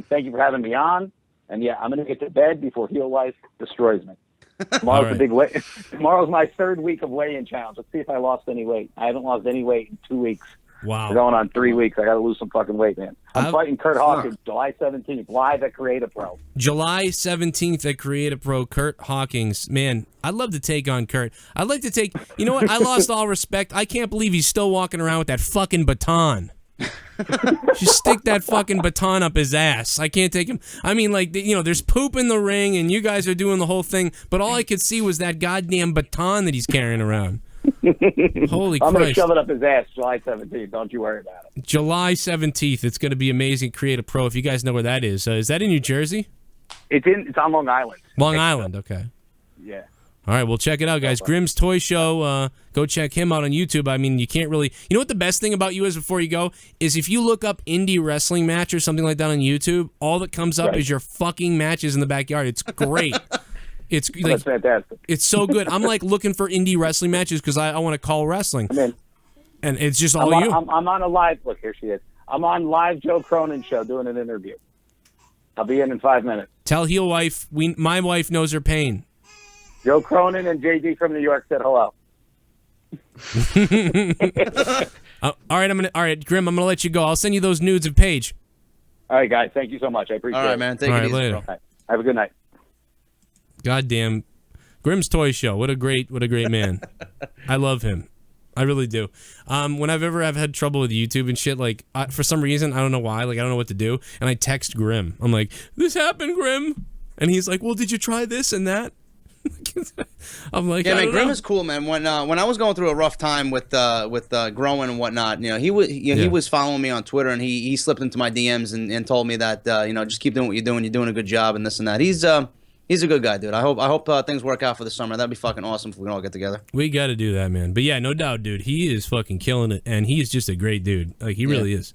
Thank you for having me on. And yeah, I'm gonna get to bed before heel life destroys me. Tomorrow's the big weight. Tomorrow's my third week of weigh-in challenge. Let's see if I lost any weight. I haven't lost any weight in 2 weeks. Wow. We're going on 3 weeks. I got to lose some fucking weight, man. I'm fighting Kurt Hawkins July 17th, live at Creative Pro. July 17th at Creative Pro, Kurt Hawkins. Man, I'd love to take on Kurt. I'd like to take... You know what? I lost all respect. I can't believe he's still walking around with that fucking baton. Just stick that fucking baton up his ass. I can't take him. I mean, like, you know, there's poop in the ring, and you guys are doing the whole thing, but all I could see was that goddamn baton that he's carrying around. Holy I'm going to Christ. shove it up his ass July 17th. Don't you worry about it. July 17th. It's going to be amazing. Creative Pro. If you guys know where that is that in New Jersey? It's on Long Island. Long Island. Okay. Yeah. All right, well, check it out, guys. Grimm's Toy Show. Go check him out on YouTube. I mean, you can't really... You know what the best thing about you is before you go? Is if you look up indie wrestling match or something like that on YouTube, all that comes up is your fucking matches in the backyard. It's great. It's like, That's fantastic. It's so good. I'm like looking for indie wrestling matches because I want to call wrestling. And it's just all you. I'm on a live... Look, here she is. I'm on live Joe Cronin show doing an interview. I'll be in 5 minutes. Tell Heel Wife, my wife knows her pain. Joe Cronin and JD from New York said hello. All right, Grim, I'm gonna let you go. I'll send you those nudes of Paige. All right, guys. Thank you so much. I appreciate it. All right, man. Take it easy, later. bro. All right. Have a good night. Goddamn, Grimm's Toy Show. What a great man. I love him. I really do. Whenever I've had trouble with YouTube and shit, like for some reason I don't know why, like I don't know what to do, and I text Grim. I'm like, "This happened, Grim," and he's like, "Well, did you try this and that?" I'm like, yeah, I man, don't Grim know. is cool, man. When I was going through a rough time with growing and whatnot, you know, he was following me on Twitter, and he slipped into my DMs and told me that you know, just keep doing what you're doing. You're doing a good job and this and that. He's a good guy, dude. I hope things work out for the summer. That'd be fucking awesome if we can all get together. We got to do that, man. But yeah, no doubt, dude. He is fucking killing it, and he's just a great dude. Like he really is.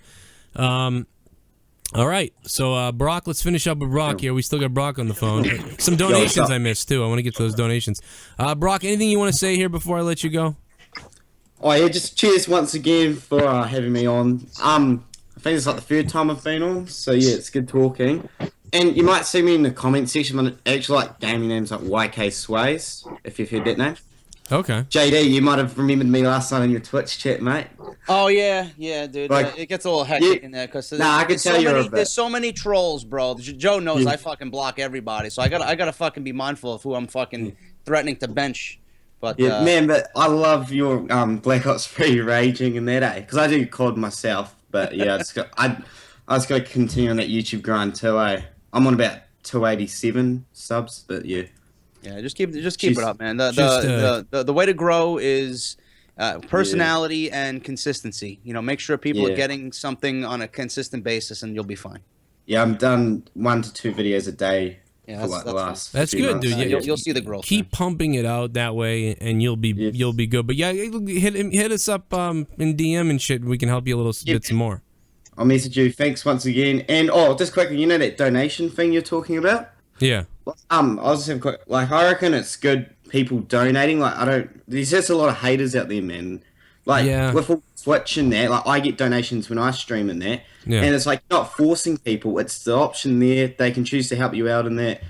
All right, so Brock, let's finish up with Brock here. We still got Brock on the phone. Some donations I missed too. I want to get to those donations. Brock, anything you want to say here before I let you go? Oh yeah, just cheers once again for having me on. I think it's like the third time I've been on, so yeah, it's good talking. And you might see me in the comment section, but actually like gaming names like YK Sways, if you've heard that name. Okay. JD, you might have remembered me last night in your Twitch chat, mate. Oh yeah, dude. Like, It gets a little hectic in there because I can tell you're a bit. there's so many trolls, bro. Joe knows I fucking block everybody, so I gotta fucking be mindful of who I'm fucking threatening to bench. But Yeah, man, but I love your Black Ops 3 raging and that, because I do COD myself. But yeah, I was going to continue on that YouTube grind too, I'm on about 287 subs, but yeah. Yeah, just keep it up, man. The way to grow is personality and consistency. You know, make sure people are getting something on a consistent basis, and you'll be fine. Yeah, I'm done 1 to 2 videos a day for like the last. That's few good, months. dude. Yeah, You'll see the growth. Keep pumping it out that way, and you'll be good. But yeah, hit us up in DM and shit. We can help you a little bit some more. I'll message you. Thanks once again. And just quickly, you know that donation thing you're talking about? Yeah. I was just having quick. Like, I reckon it's good people donating. Like, there's just a lot of haters out there, man. Like, with all Twitch and that, like, I get donations when I stream and that. Yeah. And it's like not forcing people. It's the option there. They can choose to help you out in that.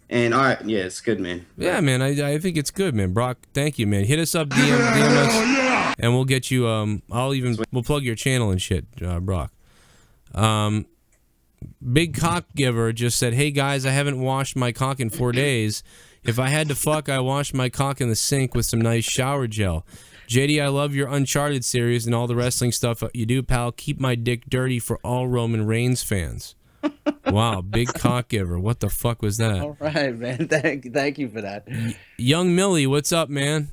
And it's good, man. Yeah, man. I think it's good, man. Brock, thank you, man. Hit us up, DM us, and we'll get you. We'll plug your channel and shit, Brock. Big Cock Giver just said, "Hey guys, I haven't washed my cock in 4 days. If I had to fuck, I wash my cock in the sink with some nice shower gel. JD, I love your Uncharted series and all the wrestling stuff you do, pal. Keep my dick dirty for all Roman Reigns fans." Wow, Big Cock Giver. What the fuck was that? All right, man. Thank you for that. Young Millie, what's up, man?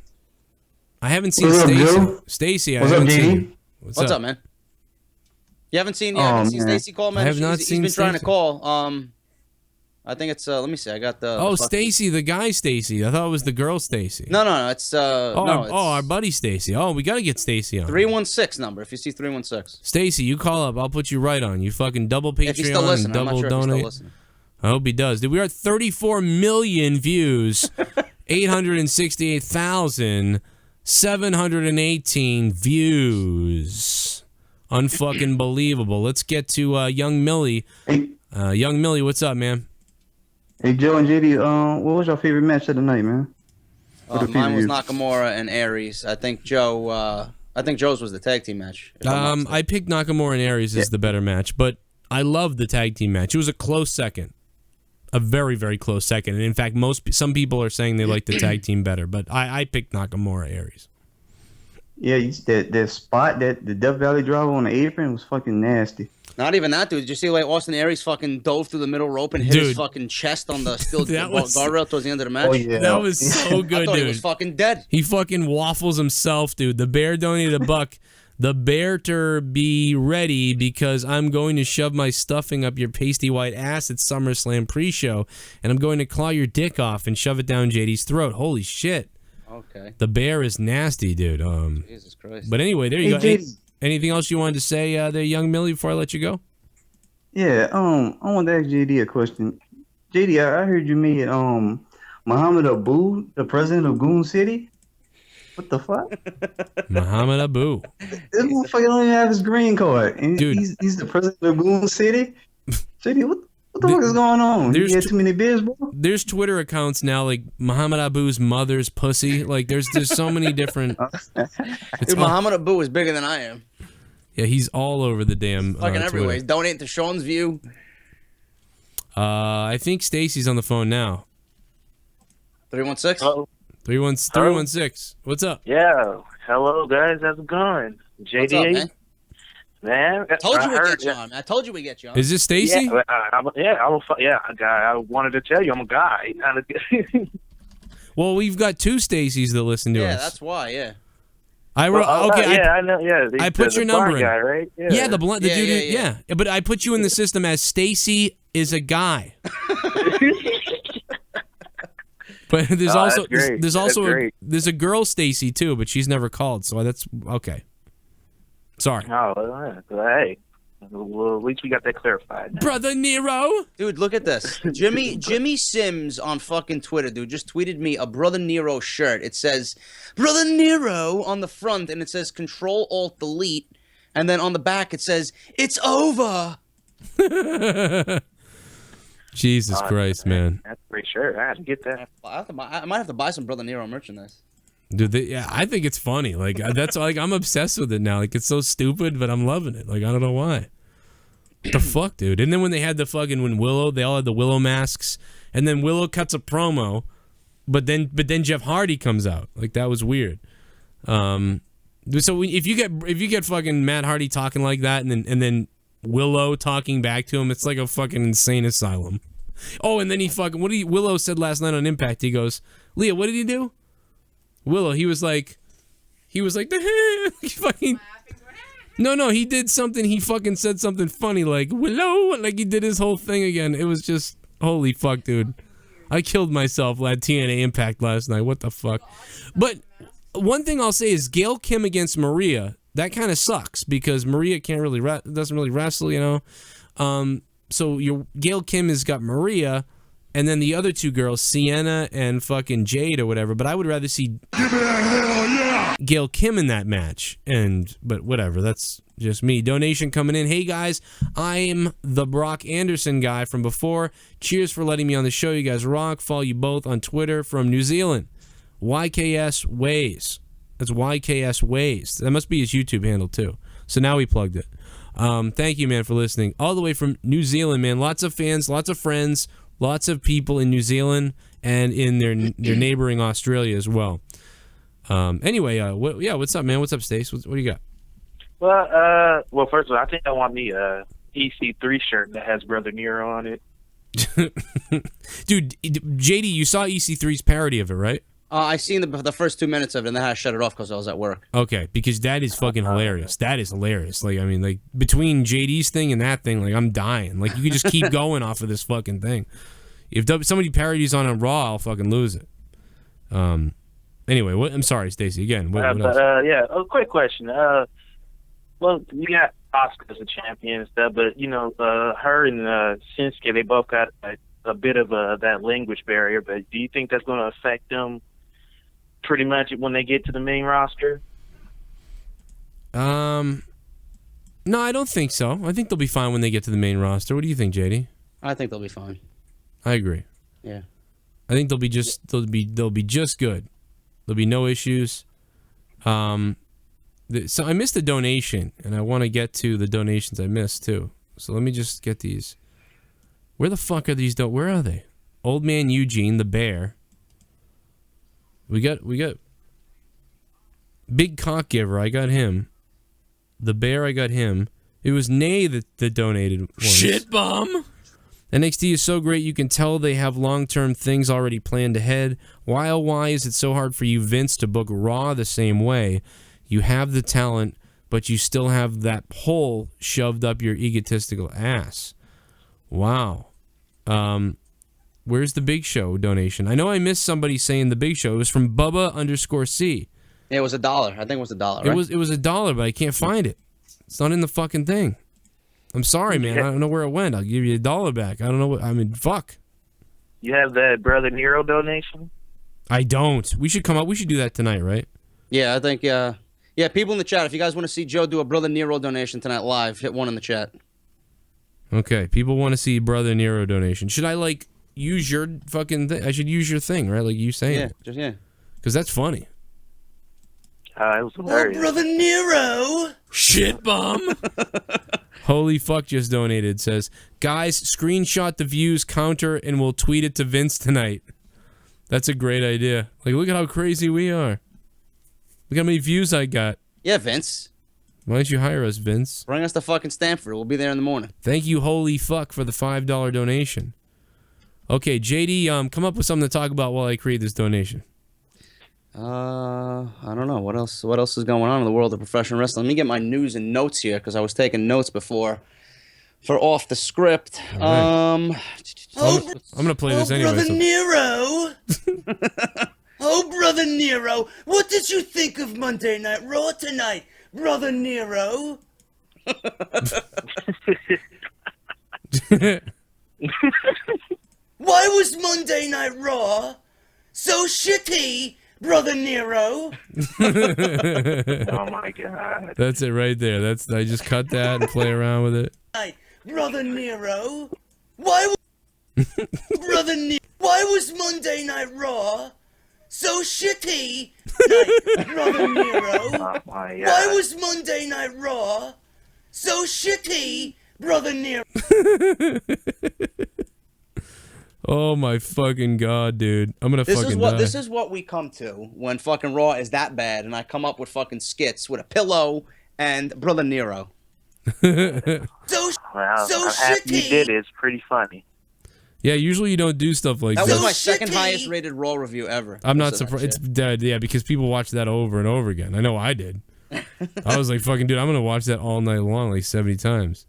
I haven't seen What's up, Stacy. Joe? Stacy, I What's up, haven't JD? seen. What's up, man? You haven't seen Stacy call, man? I have not seen He's been trying to Stacey. call. I think it's let me see. I got the Oh, Stacy, the guy Stacy. I thought it was the girl Stacy. No, it's our buddy Stacy. Oh, we gotta get Stacy on. 316 number. If you see 316. Stacy, you call up. I'll put you right on. You fucking double Patreon If he's still listening, and I'm not double sure if he's still donate. listening. I hope he does. Dude, we are at 34 million views, 868,718 views. Unfucking believable. Let's get to Young Millie. Young Millie, what's up, man? Hey, Joe and JD, what was your favorite match of the night, man? Mine was Nakamura and Aries. I think Joe's was the tag team match. I picked Nakamura and Aries as the better match, but I loved the tag team match. It was a close second. A very, very close second. And in fact, some people are saying they like the tag team better, but I picked Nakamura Aries. Yeah, that spot that the Death Valley driver on the apron was fucking nasty. Not even that, dude. Did you see the way Austin Aries fucking dove through the middle rope and hit his Dude. fucking chest on the steel That was- guardrail towards the end of the match? Oh, yeah. That was so good, I thought dude. he was fucking dead. He fucking waffles himself, dude. The bear donated $1. The bear be ready because I'm going to shove my stuffing up your pasty white ass at SummerSlam pre-show, and I'm going to claw your dick off and shove it down JD's throat. Holy shit. Okay. The bear is nasty, dude. Jesus Christ. But anyway, there you go. Hey, JD. Anything else you wanted to say there, young Millie, before I let you go? Yeah, I want to ask JD a question. JD, I heard you made Muhammad Abu the president of Goon City. What the fuck? Muhammad Abu. This motherfucker don't even have his green card, and Dude. he's the president of Goon City. JD, what the fuck is going on? You had too many beers, bro. There's Twitter accounts now like Muhammad Abu's mother's pussy. Like there's so many different. Dude, Muhammad Abu is bigger than I am. Yeah, he's all over the damn. Fucking everywhere. He's donating to Sean's View. I think Stacy's on the phone now. 316? 316. What's up? Yeah. Hello, guys. How's it going? JD? What's up, man? Man, I told you we'd heard get you on. I told you we'd get you on. Is this Stacy? Yeah, a guy. I wanted to tell you I'm a guy. Well, we've got two Stacys that listen to Yeah, us. that's why, yeah. I wrote. Okay, I know. Yeah, I put your number in. Guy, right? Yeah, the dude. Yeah, but I put you in the system as Stacy is a guy. But there's also there's a girl Stacy too, but she's never called, so that's okay. Sorry. Oh, hey. Well, at least we got that clarified now. Brother Nero. Dude, look at this. Jimmy Sims on fucking Twitter, dude, just tweeted me a Brother Nero shirt. It says Brother Nero on the front, and it says Control Alt Delete, and then on the back it says it's over. Jesus Christ, man. That's a great shirt. I had to get that. I might have to buy some Brother Nero merchandise. Dude, yeah, I think it's funny. Like that's like I'm obsessed with it now. Like it's so stupid, but I'm loving it. Like I don't know why. What the fuck, dude? And then when they had when Willow, they all had the Willow masks, and then Willow cuts a promo, but then Jeff Hardy comes out. Like that was weird. So if you get fucking Matt Hardy talking like that, and then Willow talking back to him, it's like a fucking insane asylum. Oh, and then Willow said last night on Impact, he goes, Leah, what did he do? Willow, he was like he fucking No, he did something, he fucking said something funny like Willow, like he did his whole thing again. It was just holy fuck, dude. I killed myself at TNA Impact last night. What the fuck? But one thing I'll say is Gail Kim against Maria, that kind of sucks because Maria doesn't really wrestle, you know. So Gail Kim has got Maria, and then the other two girls, Sienna and fucking Jade or whatever. But I would rather see Gail Kim in that match. But whatever, that's just me. Donation coming in. Hey guys, I'm the Brock Anderson guy from before. Cheers for letting me on the show. You guys rock. Follow you both on Twitter from New Zealand. YKS Ways. That's YKS Ways. That must be his YouTube handle too. So now we plugged it. Thank you, man, for listening. All the way from New Zealand, man. Lots of fans, lots of friends, lots of people in New Zealand and in their neighboring Australia as well. Anyway, what's up, man? What's up, Stace? What do you got? Well, first of all, I think I want the EC3 shirt that has Brother Nero on it. Dude, JD, you saw EC3's parody of it, right? I seen the first 2 minutes of it, and then I had to shut it off because I was at work. Okay, because that is fucking hilarious. That is hilarious. Like, I mean, like, between JD's thing and that thing, like, I'm dying. Like, you could just keep going off of this fucking thing. If somebody parodies on a Raw, I'll fucking lose it. Anyway, I'm sorry, Stacey. Again, what else? A quick question. Well, you got Asuka as a champion and stuff, but, you know, her and Shinsuke, they both got a bit of that language barrier, but do you think that's going to affect them pretty much when they get to the main roster? No, I don't think so. I think they'll be fine when they get to the main roster. What do you think, JD? I think they'll be fine. I agree. Yeah. I think they'll be just good. There'll be no issues. So I missed the donation, and I want to get to the donations I missed too. So let me just get these. Where the fuck are these? Where are they? Old Man Eugene, the bear. We got. Big Cock Giver, I got him. The Bear, I got him. It was Nay that donated once. Shit bomb. NXT is so great you can tell they have long-term things already planned ahead. Why is it so hard for you, Vince, to book Raw the same way? You have the talent, but you still have that hole shoved up your egotistical ass. Wow. Where's the Big Show donation? I know I missed somebody saying the Big Show. It was from Bubba_C. Yeah, it was $1. I think it was $1, right? It was $1, but I can't find it. It's not in the fucking thing. I'm sorry, man. I don't know where it went. I'll give you $1 back. I don't know what. I mean, fuck. You have that Brother Nero donation? I don't. We should come up. We should do that tonight, right? Yeah, I think. Yeah, people in the chat. If you guys want to see Joe do a Brother Nero donation tonight live, hit 1 in the chat. Okay. People want to see Brother Nero donation. Should I like use your fucking thing? I should use your thing, right? Like you saying. Yeah. Because that's funny. It was hilarious. Oh, Brother Nero! Shit bomb. Holy fuck just donated. Says, guys, screenshot the views counter and we'll tweet it to Vince tonight. That's a great idea. Like, look at how crazy we are. Look how many views I got. Yeah, Vince. Why don't you hire us, Vince? Bring us to fucking Stanford. We'll be there in the morning. Thank you, holy fuck, for the $5 donation. Okay, JD, come up with something to talk about while I create this donation. I don't know. What else is going on in the world of professional wrestling? Let me get my news and notes here, because I was taking notes before for off the script. Right. I'm gonna play this anyway. Brother Nero! Oh, Brother Nero, what did you think of Monday Night Raw tonight, Brother Nero? Why was Monday Night Raw so shitty, Brother Nero? Oh my god. That's it right there. I just cut that and play around with it. Brother Nero? Why was Monday Night Raw so shitty, Brother Nero? Oh my god. Why was Monday Night Raw so shitty, Brother Nero? Oh my fucking god, dude. I'm gonna fucking die. This is what we come to when fucking Raw is that bad, and I come up with fucking skits with a pillow and Brother Nero. I'm happy you did it. It's pretty funny. Yeah, usually you don't do stuff like that. That was my second highest rated Raw review ever. I'm not surprised. It's dead, yeah, because people watch that over and over again. I know I did. I was like, fucking dude, I'm gonna watch that all night long, like 70 times.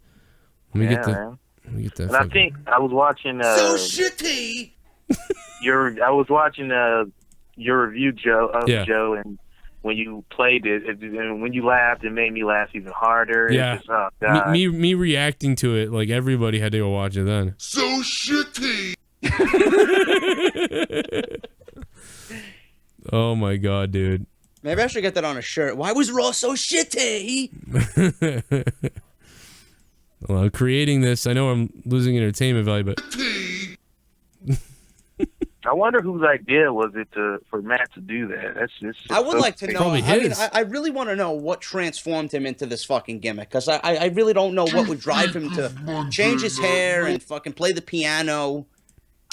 Let me get that. And I think I was watching. So shitty. I was watching your review, Joe. Yeah. Joe, and when you played it, and when you laughed, it made me laugh even harder. Yeah. It's just, oh, God. Me reacting to it, like everybody had to go watch it then. So shitty. Oh my god, dude. Maybe I should get that on a shirt. Why was Raw so shitty? Well, I'm creating this. I know I'm losing entertainment value, but I wonder whose idea was it for Matt to do that. That's just. I would like to know. Probably his. I really want to know what transformed him into this fucking gimmick, because I really don't know what would drive him to change his hair and fucking play the piano.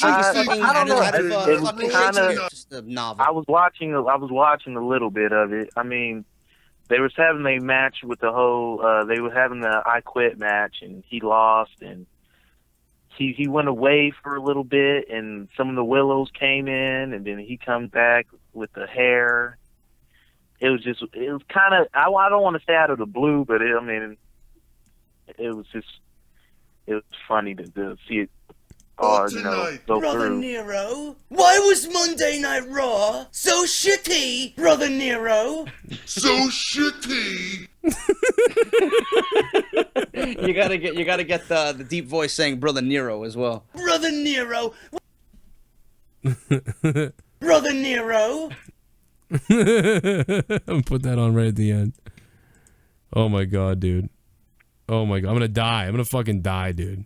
I don't know. It was kind of just a novel. I was watching a little bit of it. I mean, they was having a match with the whole. They were having the I Quit match, and he lost, and he went away for a little bit, and some of the Willows came in, and then he comes back with the hair. It was kind of. I don't want to say out of the blue, but it was funny to see it. Go Brother through. Nero? Why was Monday Night Raw so shitty, Brother Nero? So shitty. You gotta get the deep voice saying Brother Nero as well. Brother Nero. Brother Nero. I'm gonna put that on right at the end. Oh my god, dude. Oh my god, I'm gonna die. I'm gonna fucking die, dude.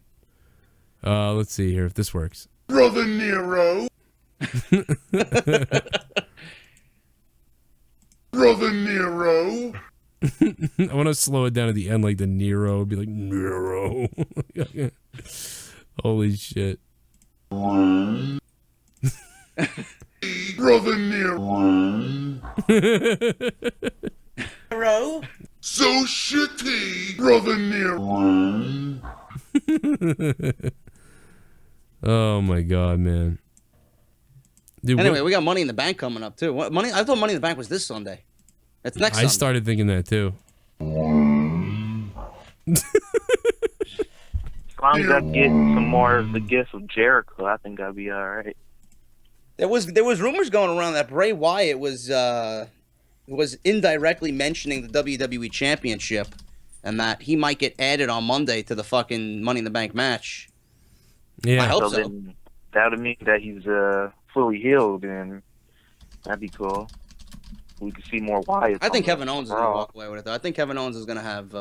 Let's see here if this works. Brother Nero. Brother Nero. I want to slow it down at the end like the Nero. Be like, Nero. Holy shit. Brother Nero. Nero. So shitty, Brother Nero. Oh my god, man. Dude, Anyway, we got Money in the Bank coming up too. What, I thought Money in the Bank was this Sunday. It's next I Sunday. started thinking that too. As long as I get some more of the gifts of Jericho, I think I'll be all right. There was rumors going around that Bray Wyatt was indirectly mentioning the WWE Championship, and that he might get added on Monday to the fucking Money in the Bank match. Yeah, I hope so. Then that would mean that he's fully healed, and that'd be cool. We could see more Wyatt. I think Kevin Owens is gonna walk away with it though. I think Kevin Owens is gonna have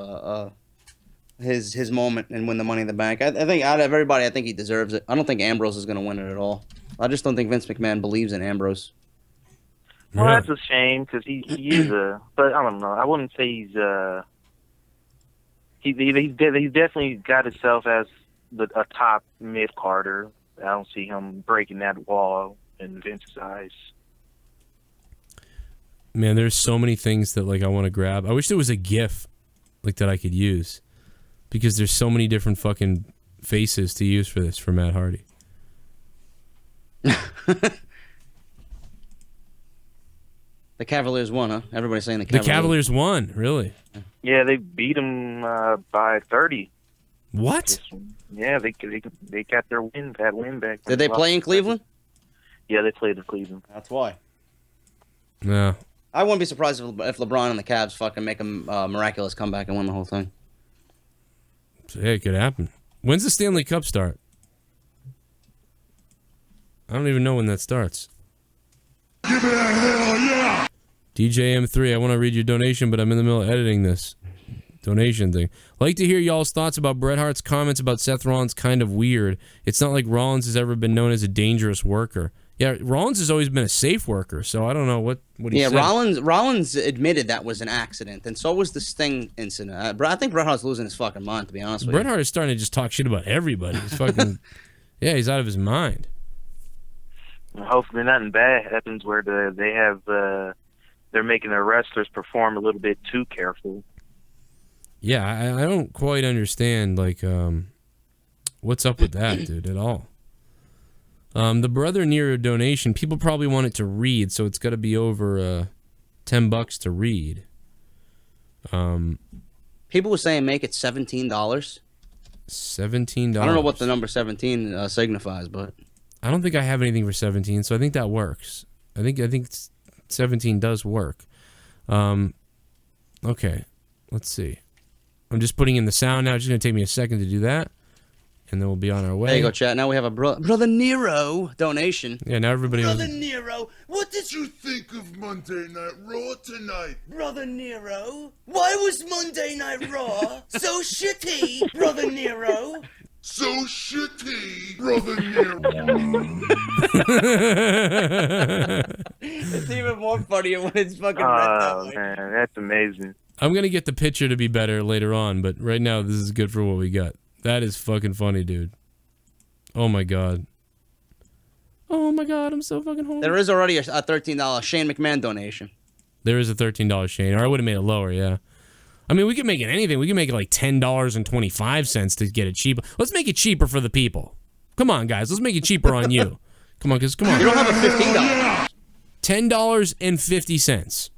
his moment and win the Money in the Bank. I think out of everybody, I think he deserves it. I don't think Ambrose is gonna win it at all. I just don't think Vince McMahon believes in Ambrose. Well, that's a shame because he is but I don't know. I wouldn't say he's he's definitely got himself as a top mid Carter. I don't see him breaking that wall in Vince's eyes. Man, there's so many things that like I want to grab. I wish there was a GIF like that I could use, because there's so many different fucking faces to use for this for Matt Hardy. The Cavaliers won, huh? Everybody's saying the The Cavaliers. Cavaliers won, really? Yeah, they beat him by 30. What? Yeah, they got their win back. Did they play in Cleveland? Yeah, they played in Cleveland. That's why. Yeah. I wouldn't be surprised if LeBron and the Cavs fucking make a miraculous comeback and win the whole thing. Hey, it could happen. When's the Stanley Cup start? I don't even know when that starts. Give it a hell yeah! DJ M3, I want to read your donation, but I'm in the middle of editing this donation thing. Like to hear y'all's thoughts about Bret Hart's comments about Seth Rollins kind of weird. It's not like Rollins has ever been known as a dangerous worker. Yeah, Rollins has always been a safe worker, so I don't know what he said. Yeah, Rollins admitted that was an accident, and so was the Sting incident. I think Bret Hart's losing his fucking mind, to be honest with you. Bret Hart is starting to just talk shit about everybody. He's fucking... yeah, he's out of his mind. Hopefully nothing bad happens where they're making their wrestlers perform a little bit too careful. Yeah, I don't quite understand, like, what's up with that, dude, at all. The Brother Nero donation, people probably want it to read, so it's got to be over $10 to read. People were saying make it $17. $17? I don't know what the number 17 signifies, but... I don't think I have anything for 17, so I think that works. I think 17 does work. Okay, let's see. I'm just putting in the sound now. It's just going to take me a second to do that, and then we'll be on our way. There you go, chat. Now we have a Brother Nero donation. Yeah, now everybody Brother Nero, what did you think of Monday Night Raw tonight? Brother Nero, why was Monday Night Raw so shitty? Brother Nero. So shitty, Brother Nero. It's even more funnier when it's fucking red that way. Man, that's amazing. I'm going to get the picture to be better later on, but right now this is good for what we got. That is fucking funny, dude. Oh my god. Oh my god, I'm so fucking horny. There is already a $13 Shane McMahon donation. There is a $13 Shane, or I would have made it lower, yeah. I mean, we could make it anything. We could make it like $10.25 to get it cheaper. Let's make it cheaper for the people. Come on, guys. Let's make it cheaper on you. Come on, come on. You don't have a $15. $10.50.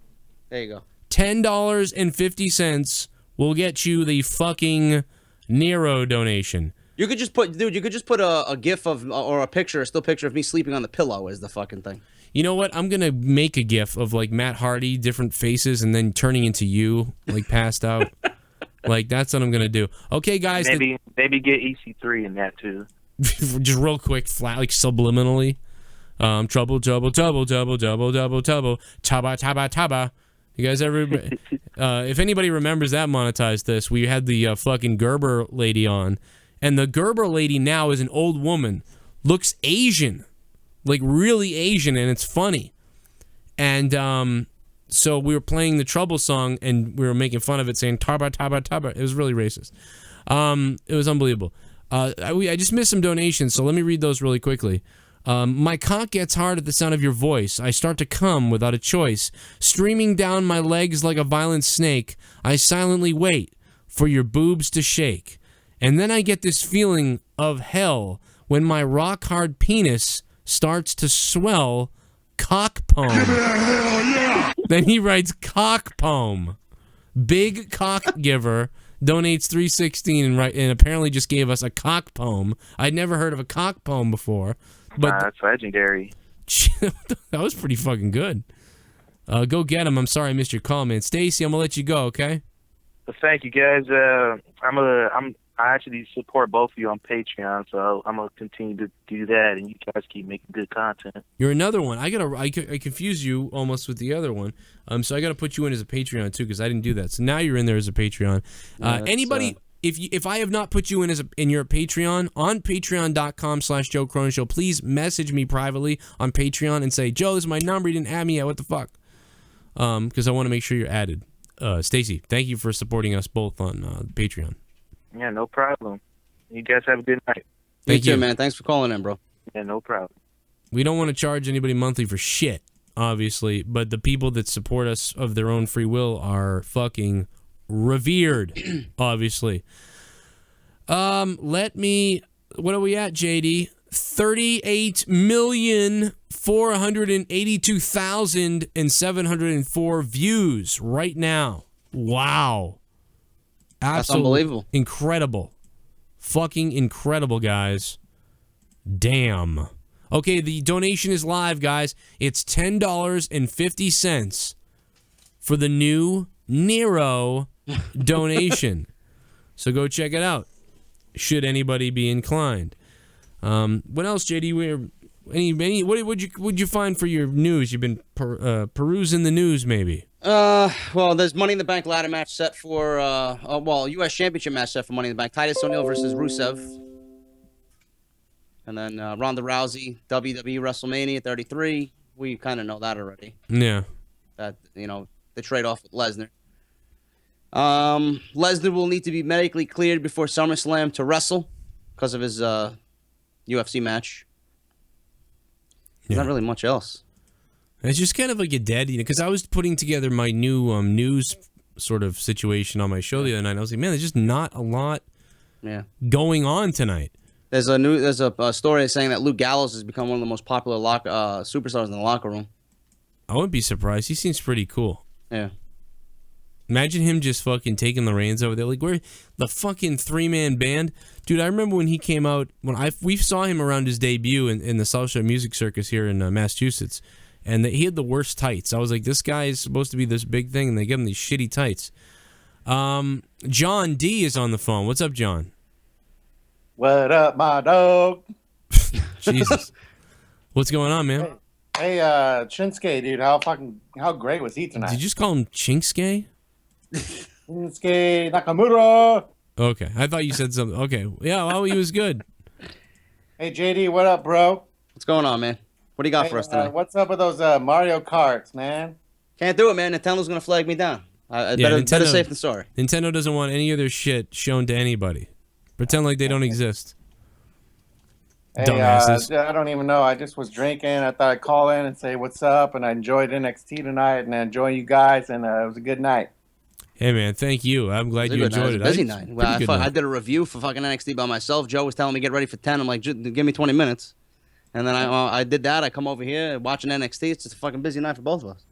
There you go. $10.50 will get you the fucking Nero donation. You could just put, dude, a GIF of, or a picture, a still picture of me sleeping on the pillow as the fucking thing. You know what? I'm going to make a GIF of, like, Matt Hardy, different faces, and then turning into you, like, passed out. Like, that's what I'm going to do. Okay, guys. Maybe get EC3 in that, too. Just real quick, flat, like, subliminally. Trouble, trouble, trouble, trouble, trouble, trouble, trouble, taba, taba, taba. You guys ever... if anybody remembers that monetized this, we had the fucking Gerber lady on, and the Gerber lady now is an old woman. Looks Asian. Like, really Asian, and it's funny. And so we were playing the Trouble song, and we were making fun of it, saying taba, taba, taba. It was really racist. It was unbelievable. I just missed some donations, so let me read those really quickly. My cock gets hard at the sound of your voice. I start to come without a choice. Streaming down my legs like a violent snake, I silently wait for your boobs to shake. And then I get this feeling of hell when my rock-hard penis starts to swell. Cock poem. Then he writes cock poem. Big cock giver donates $3.16 and apparently just gave us a cock poem. I'd never heard of a cock poem before. But that's legendary. That was pretty fucking good. Go get him. I'm sorry I missed your call, man. Stacy, I'm gonna let you go, okay? Well, thank you, guys. I actually support both of you on Patreon, so I'm gonna continue to do that, and you guys keep making good content. You're another one. I confused you almost with the other one. So I gotta put you in as a Patreon too, because I didn't do that. So now you're in there as a Patreon. Anybody, if I have not put you in your Patreon on Patreon.com/Joe Cronin Show, please message me privately on Patreon and say, Joe, this is my number. You didn't add me yet. What the fuck? Because I want to make sure you're added. Stacy, thank you for supporting us both on Patreon. Yeah, no problem. You guys have a good night. Thank you, man. Thanks for calling in, bro. Yeah, no problem. We don't want to charge anybody monthly for shit, obviously, but the people that support us of their own free will are fucking revered, obviously. What are we at, JD? 38,482,704 views right now. Wow. That's unbelievable. Incredible. Fucking incredible, guys. Damn. Okay, the donation is live, guys. It's $10.50 for the new Nero donation. So go check it out, should anybody be inclined. What else, JD? What would you find for your news? You've been perusing the news, maybe. Well, there's Money in the Bank ladder match set for U.S. Championship match set for Money in the Bank. Titus O'Neil versus Rusev, and then Ronda Rousey, WWE WrestleMania 33. We kind of know that already. Yeah. That the trade off with Lesnar. Lesnar will need to be medically cleared before SummerSlam to wrestle because of his UFC match. There's not really much else. It's just kind of like a dead, because I was putting together my new news sort of situation on my show the other night. And I was like, man, there's just not a lot going on tonight. There's a story saying that Luke Gallows has become one of the most popular superstars in the locker room. I wouldn't be surprised. He seems pretty cool. Yeah. Imagine him just fucking taking the reins over there. Like, we're the fucking three-man band. Dude, I remember when he came out, we saw him around his debut in the South Shore Music Circus here in Massachusetts, and he had the worst tights. I was like, this guy is supposed to be this big thing, and they give him these shitty tights. John D is on the phone. What's up, John? What up, my dog? Jesus. What's going on, man? Hey, Shinsuke, dude, how great was he tonight? Did you just call him Chinsuke? Shinsuke Nakamura. Okay, I thought you said something. Okay, yeah, well, he was good. Hey, JD, what up, bro? What's going on, man? What do you got for us tonight? What's up with those Mario Karts, man? Can't do it, man. Nintendo's gonna flag me down. Better safe than sorry. Nintendo doesn't want any of their shit shown to anybody. Pretend like they don't exist. Hey, Dumbasses. I don't even know. I just was drinking. I thought I'd call in and say what's up, and I enjoyed NXT tonight, and I enjoy you guys, and it was a good night. Hey, man, thank you. I'm glad you enjoyed it. It was a busy night. Well, I did a review for fucking NXT by myself. Joe was telling me get ready for 10. I'm like, give me 20 minutes. And then I did that. I come over here watching NXT. It's just a fucking busy night for both of us.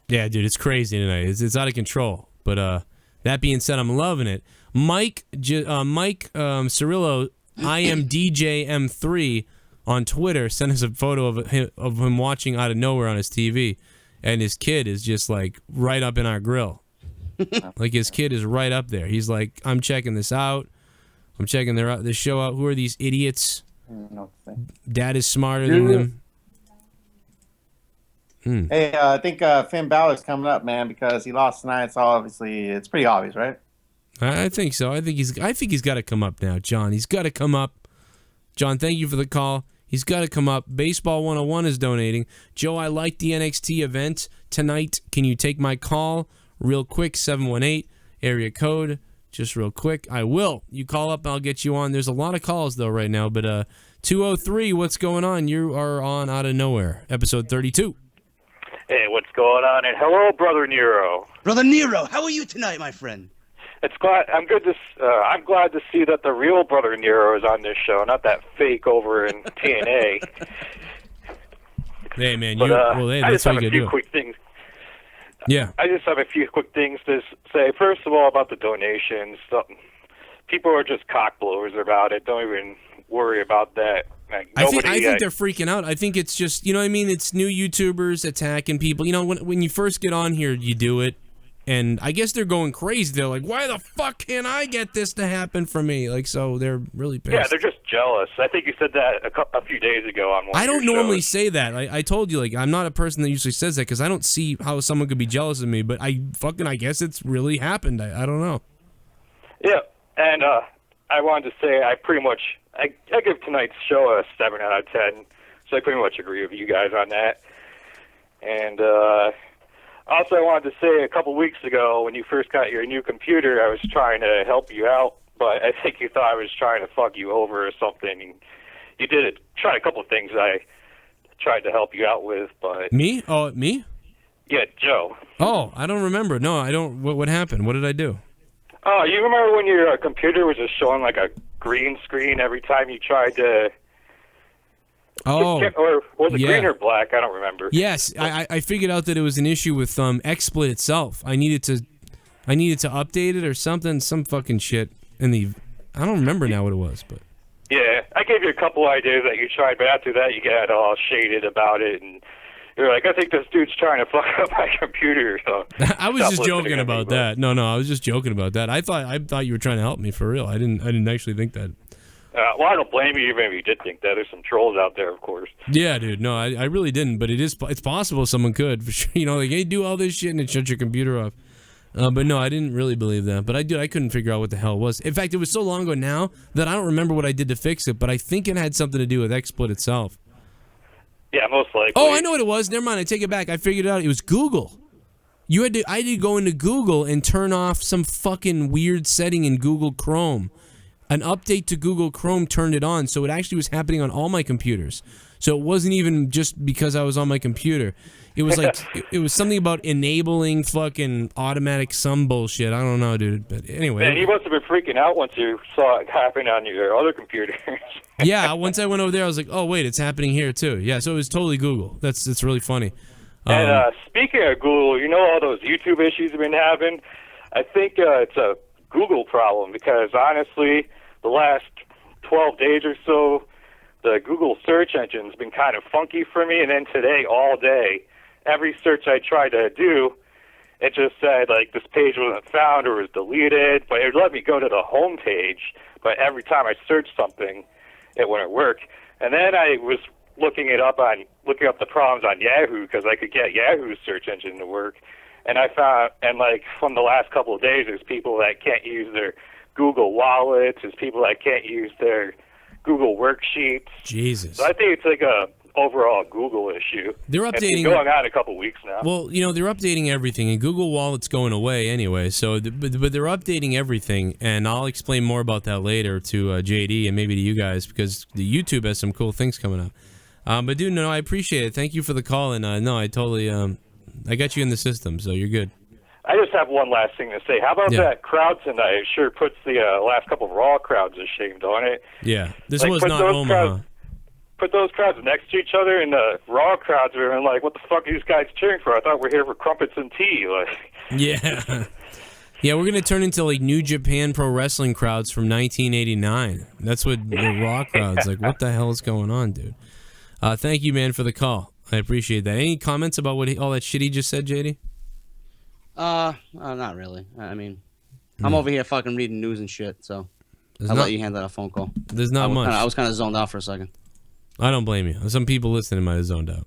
Yeah, dude, it's crazy tonight. It's out of control. But that being said, I'm loving it. Mike Cirillo, IMDJM3 on Twitter sent us a photo of him watching Out of Nowhere on his TV, and his kid is just like right up in our grill. Like his kid is right up there. He's like, I'm checking this out. I'm checking this show out. Who are these idiots? Dad is smarter than them. Hey, I think Finn Balor's coming up, man, because he lost tonight. So obviously, it's pretty obvious, right? I think so. I think he's got to come up now, John. He's got to come up. John, thank you for the call. He's got to come up. Baseball 101 is donating. Joe, I like the NXT event tonight. Can you take my call real quick? 718 area code just real quick. I will. You call up and I'll get you on. There's a lot of calls, though, right now. But 203, what's going on? You are on Out of Nowhere, episode 32. Hey, what's going on? And hello, Brother Nero. Brother Nero, how are you tonight, my friend? I'm good to. I'm glad to see that the real Brother Nero is on this show, not that fake over in TNA. Hey, man, But, hey, I that's just how have you a few do it. quick things. Yeah. I just have a few quick things to say. First of all, about the donations. People are just cock blowers about it. Don't even worry about that. Like, I think they're freaking out. I think it's just, you know what I mean? It's new YouTubers attacking people. You know, when you first get on here, you do it. And I guess they're going crazy. They're like, why the fuck can't I get this to happen for me? Like, so they're really pissed. Yeah, they're just jealous. I think you said that a few days ago on one I of your don't normally shows. say that. I told you, like, I'm not a person that usually says that because I don't see how someone could be jealous of me. But I guess it's really happened. I don't know. Yeah, and I wanted to say I give tonight's show a 7 out of 10. So I pretty much agree with you guys on that. And also I wanted to say a couple weeks ago when you first got your new computer, I was trying to help you out, but I think you thought I was trying to fuck you over or something. You tried a couple of things I tried to help you out with, but... Me? Oh, me? Yeah, Joe. Oh, I don't remember. No, I don't. What happened? What did I do? Oh, you remember when your computer was just showing like a green screen every time you tried to... Oh, or was it yeah. green or black? I don't remember. Yes, I figured out that it was an issue with XSplit itself. I needed to update it or something, some fucking shit. I don't remember now what it was, but Yeah, I gave you a couple ideas that you tried, but after that you got all shaded about it, and you're like, I think this dude's trying to fuck up my computer. So I was just joking about that. No, I was just joking about that. I thought you were trying to help me for real. I didn't actually think that. Well, I don't blame you even if you did think that. There's some trolls out there, of course. Yeah, dude. No, I really didn't, but it's possible someone could. For sure. You know, like, hey, do all this shit and then shut your computer off. But no, I didn't really believe that. But I couldn't figure out what the hell it was. In fact, it was so long ago now that I don't remember what I did to fix it, but I think it had something to do with XSplit itself. Yeah, most likely. Oh, I know what it was. Never mind. I take it back. I figured it out. It was Google. I had to go into Google and turn off some fucking weird setting in Google Chrome. An update to Google Chrome turned it on, so it actually was happening on all my computers. So it wasn't even just because I was on my computer. It was like it was something about enabling fucking automatic some bullshit. I don't know, dude. But anyway. Man, you must have been freaking out once you saw it happen on your other computers. Yeah, once I went over there, I was like, oh wait, it's happening here too. Yeah, so it was totally Google. That's really funny. And speaking of Google, you know all those YouTube issues you've been having? I think it's a Google problem because honestly, the last 12 days or so, the Google search engine's been kind of funky for me. And then today, all day, every search I tried to do, it just said like this page wasn't found or was deleted. But it let me go to the home page. But every time I searched something, it wouldn't work. And then I was looking up the problems on Yahoo because I could get Yahoo's search engine to work. And I found, and like from the last couple of days, there's people that can't use their Google wallets. There's people that can't use their Google worksheets. Jesus. So I think it's like a overall Google issue. They're updating. It's been going on a couple weeks now. Well, you know, they're updating everything, and Google Wallet's going away anyway. So, but they're updating everything, and I'll explain more about that later to JD and maybe to you guys because the YouTube has some cool things coming up. But dude, no, I appreciate it. Thank you for the call, and no, I totally I got you in the system, so you're good. I just have one last thing to say. How about that crowd tonight? It sure puts the last couple of Raw crowds to shame, don't it? Yeah, this Like, was put not those Omaha. Put those crowds next to each other, and the Raw crowds are like, what the fuck are these guys cheering for? I thought we're here for crumpets and tea. Like, Yeah. Yeah, we're going to turn into like New Japan Pro Wrestling crowds from 1989. That's what the Raw crowds, like, what the hell is going on, dude? Thank you, man, for the call. I appreciate that. Any comments about all that shit he just said, JD? Not really. I mean, I'm over here fucking reading news and shit, so I'll let you handle that phone call. There's not much. I was kind of zoned out for a second. I don't blame you. Some people listening might have zoned out.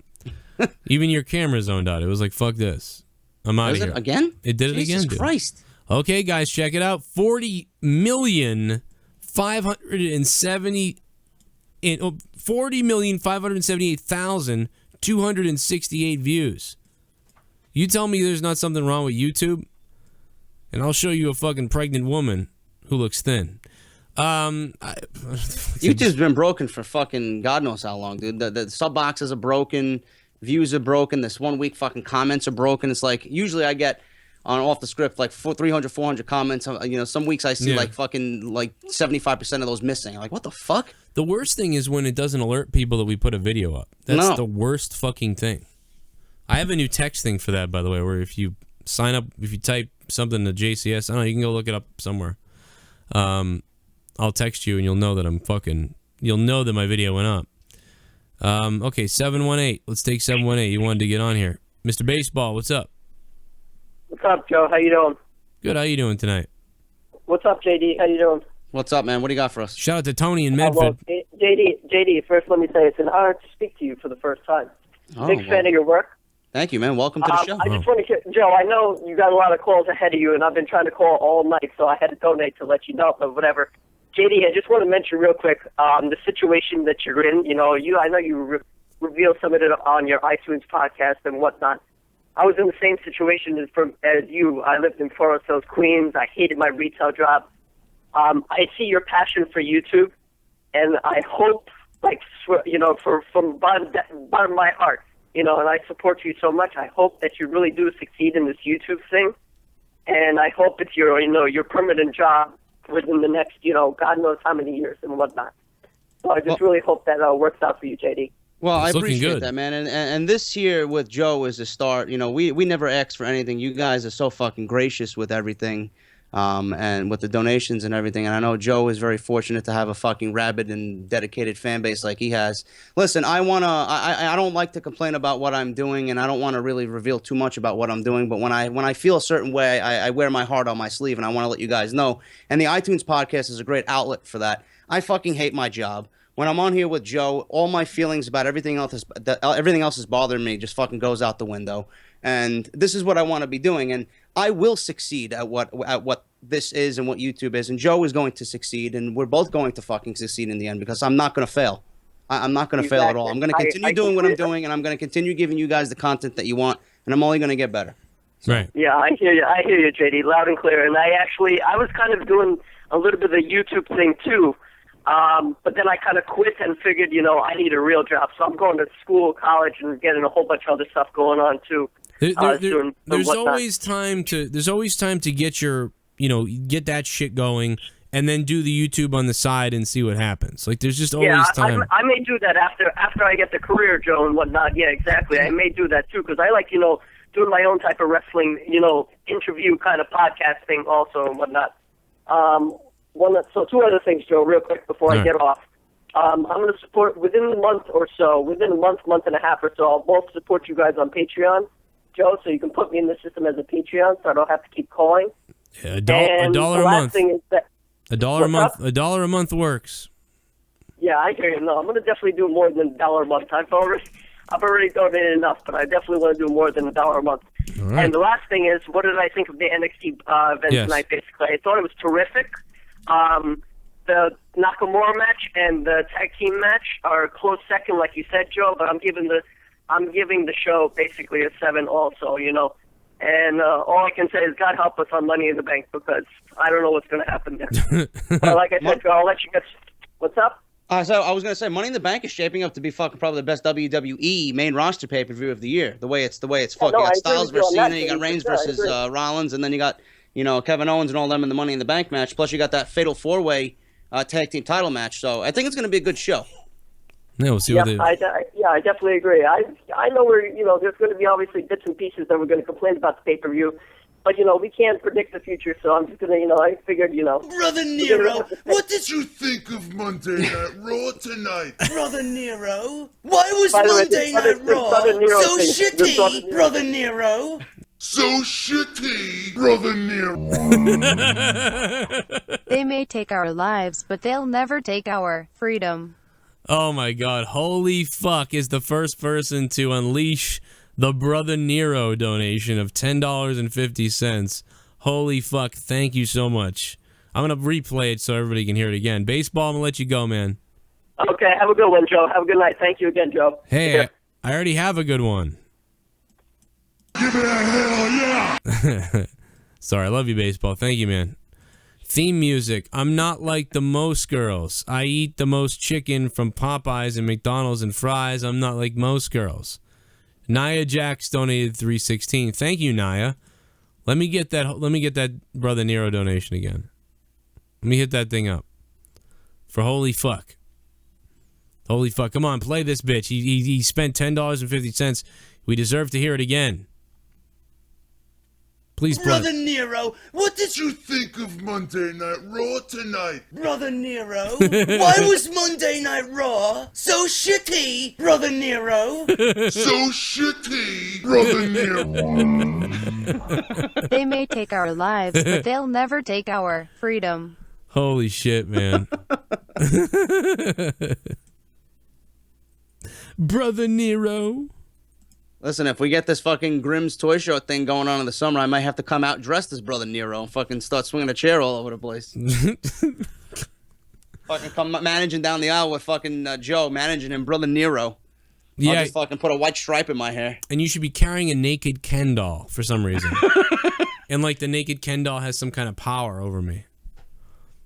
Even your camera zoned out. It was like, fuck this. I'm out of here. Again? It did it Jesus again, dude. Christ. Okay, guys, check it out. 40,578,268 views. You tell me there's not something wrong with YouTube, and I'll show you a fucking pregnant woman who looks thin. YouTube's been broken for fucking God knows how long, dude. The sub boxes are broken, views are broken. This 1 week fucking comments are broken. It's like usually I get on off the script like 300, 400 comments. You know, some weeks I see like fucking like 75% of those missing. I'm like, what the fuck? The worst thing is when it doesn't alert people that we put a video up. That's the worst fucking thing. I have a new text thing for that, by the way, where if you sign up, if you type something to JCS, I don't know, you can go look it up somewhere. I'll text you and you'll know that you'll know that my video went up. Okay, 718. Let's take 718. You wanted to get on here. Mr. Baseball, what's up? What's up, Joe? How you doing? Good. How you doing tonight? What's up, JD? How you doing? What's up, man? What do you got for us? Shout out to Tony in Medford. Well, JD, first let me say it's an honor to speak to you for the first time. Big fan of your work. Thank you, man. Welcome to the show. I just want to Joe, I know you got a lot of calls ahead of you, and I've been trying to call all night, so I had to donate to let you know, but whatever. JD, I just want to mention real quick the situation that you're in. You know, I know you revealed some of it on your iTunes podcast and whatnot. I was in the same situation as you. I lived in Forest Hills, Queens. I hated my retail job. I see your passion for YouTube, and I hope, from bottom of my heart, and I support you so much. I hope that you really do succeed in this YouTube thing, and I hope it's your permanent job within the next, God knows how many years and whatnot. So I just really hope that works out for you, JD. Well, I appreciate that, man. And this here with Joe is a start. We never asked for anything. You guys are so fucking gracious with everything, and with the donations and everything. And I know Joe is very fortunate to have a fucking rabid and dedicated fan base like he has. Listen, I don't like to complain about what I'm doing, and I don't want to really reveal too much about what I'm doing. But when I feel a certain way, I wear my heart on my sleeve, and I want to let you guys know. And the iTunes podcast is a great outlet for that. I fucking hate my job. When I'm on here with Joe, all my feelings about everything else is bothering me just fucking goes out the window. And this is what I want to be doing, and I will succeed at what this is and what YouTube is, and Joe is going to succeed, and we're both going to fucking succeed in the end because I'm not going to fail. I'm not going to fail at all. I'm going to continue doing what I'm doing, and I'm going to continue giving you guys the content that you want, and I'm only going to get better. Right. Yeah, I hear you, JD, loud and clear. And I was kind of doing a little bit of the YouTube thing too. But then I kind of quit and figured, I need a real job. So I'm going to school, college, and getting a whole bunch of other stuff going on too. There's always time to get your, get that shit going, and then do the YouTube on the side and see what happens. Like there's just always time. I may do that after I get the career, Joe, and whatnot. Yeah, exactly. I may do that too because I like, doing my own type of wrestling, interview kind of podcast thing also and whatnot. So two other things, Joe, real quick before I get off. I'm going to support within a month and a half or so. I'll both support you guys on Patreon, Joe, so you can put me in the system as a Patreon, so I don't have to keep calling. Yeah, a dollar a month. Thing is that, $1 a month works. Yeah, I hear you. No, I'm going to definitely do more than $1 a month. I've already donated enough, but I definitely want to do more than $1 a month. Right. And the last thing is, what did I think of the NXT event tonight? Basically, I thought it was terrific. The Nakamura match and the tag team match are a close second, like you said, Joe. But I'm giving the show basically a 7 also, And all I can say is God help us on Money in the Bank because I don't know what's going to happen there. But like I said, Joe, I'll let you get. What's up? So I was going to say, Money in the Bank is shaping up to be fucking probably the best WWE main roster pay-per-view of the year. The way it's fucked. You got Styles versus Cena, you got Reigns versus Rollins, and then you got Kevin Owens and all them in the Money in the Bank match. Plus you got that fatal 4-way tag team title match. So I think it's going to be a good show. Yeah, we'll see what they. I definitely agree. I know there's going to be obviously bits and pieces that we're going to complain about the pay-per-view. But, we can't predict the future, so I'm just going to, I figured, Brother Nero, what did you think of Monday Night Raw tonight? Brother Nero, why was Monday Night Raw so shitty, Brother Nero? So shitty, Brother Nero. They may take our lives, but they'll never take our freedom. Oh my God, holy fuck is the first person to unleash the Brother Nero donation of $10.50. Holy fuck, thank you so much. I'm going to replay it so everybody can hear it again. Baseball, I'm going to let you go, man. Okay, have a good one, Joe. Have a good night. Thank you again, Joe. Hey, I already have a good one. Give it a hell yeah! Sorry, I love you, Baseball. Thank you, man. Theme music. I'm not like the most girls. I eat the most chicken from Popeyes and McDonald's and fries. I'm not like most girls. Naya Jax donated $3.16. Thank you, Naya. Let me get that Brother Nero donation again. Let me hit that thing up. For holy fuck. Holy fuck. Come on, play this bitch. He spent $10.50. We deserve to hear it again. Please play. Brother Nero, what did you think of Monday Night Raw tonight? Brother Nero, why was Monday Night Raw so shitty, Brother Nero? So shitty, Brother Nero. They may take our lives, but they'll never take our freedom. Holy shit, man. Brother Nero. Listen, if we get this fucking Grimm's Toy Show thing going on in the summer, I might have to come out dressed as Brother Nero and fucking start swinging a chair all over the place. Fucking come managing down the aisle with fucking Joe, managing him, Brother Nero. Yeah. I'll just fucking put a white stripe in my hair. And you should be carrying a naked Ken doll for some reason. And like the naked Ken doll has some kind of power over me.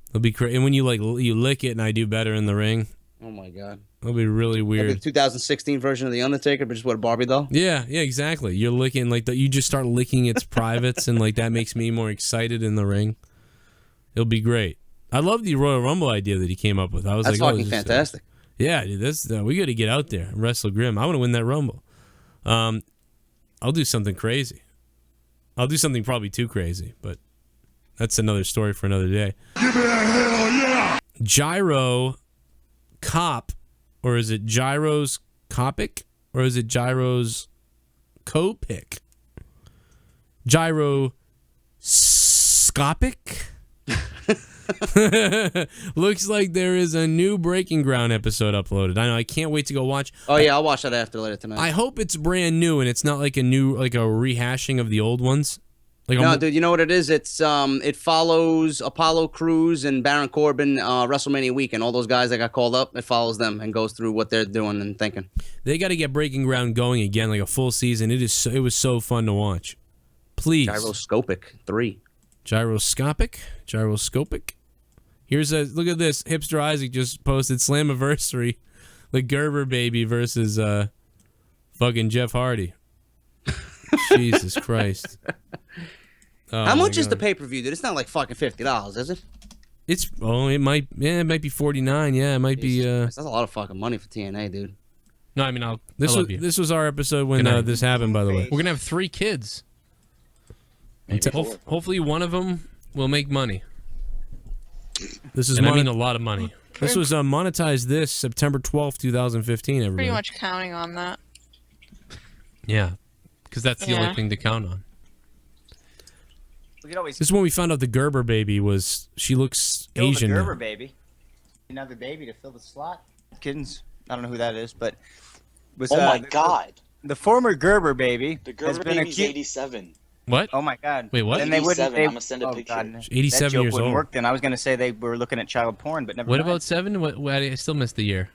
It'll be crazy. And when you you lick it and I do better in the ring. Oh my god. It'll be really weird. Like the 2016 version of The Undertaker, but just with a Barbie doll? Yeah, exactly. You're licking you just start licking its privates and like that makes me more excited in the ring. It'll be great. I love the Royal Rumble idea that he came up with. I was That's like, fucking fantastic. Yeah, dude, we got to get out there and wrestle Grimm. I want to win that Rumble. I'll do something crazy. I'll do something probably too crazy, but that's another story for another day. Give me a hell yeah! Gyro Cop, or is it Gyro's Copic, or is it Gyro's Copic? Gyroscopic? Looks like there is a new Breaking Ground episode uploaded. I know, I can't wait to go watch. Oh yeah, I'll watch that after later tonight. I hope it's brand new and it's not like a rehashing of the old ones. No, dude, you know what it is? It's it follows Apollo Crews and Baron Corbin WrestleMania weekend. All those guys that got called up, it follows them and goes through what they're doing and thinking. They got to get Breaking Ground going again, like a full season. It was so fun to watch. Please. Gyroscopic 3. Gyroscopic. Here's look at this. Hipster Isaac just posted Slammiversary, the Gerber baby versus fucking Jeff Hardy. Jesus Christ. Oh, how much is the pay-per-view, dude? It's not like fucking $50, is it? It might be $49. Yeah, it might be. That's a lot of fucking money for TNA, dude. No, I mean this was our episode when this happened. By the way, we're gonna have 3 kids. Hopefully, one of them will make money. This is I mean a lot of money. This was monetized this September 12th, 2015. Everybody. Pretty much counting on that. Yeah, because that's the only thing to count on. We could always. This is when we found out the Gerber baby was. She looks Fill Asian. the Gerber now. baby. Another baby to fill the slot. Kittens. I don't know who that is, but was. Oh my God. The former Gerber baby. The has Gerber been baby's accused. 87. What? Oh my God. Wait, what? Then they wouldn't. 87. They, I'm gonna send a picture. God, 87 that joke years wouldn't old. work then. I was gonna say they were looking at child porn, but never What mind. about 7? What I still missed the year.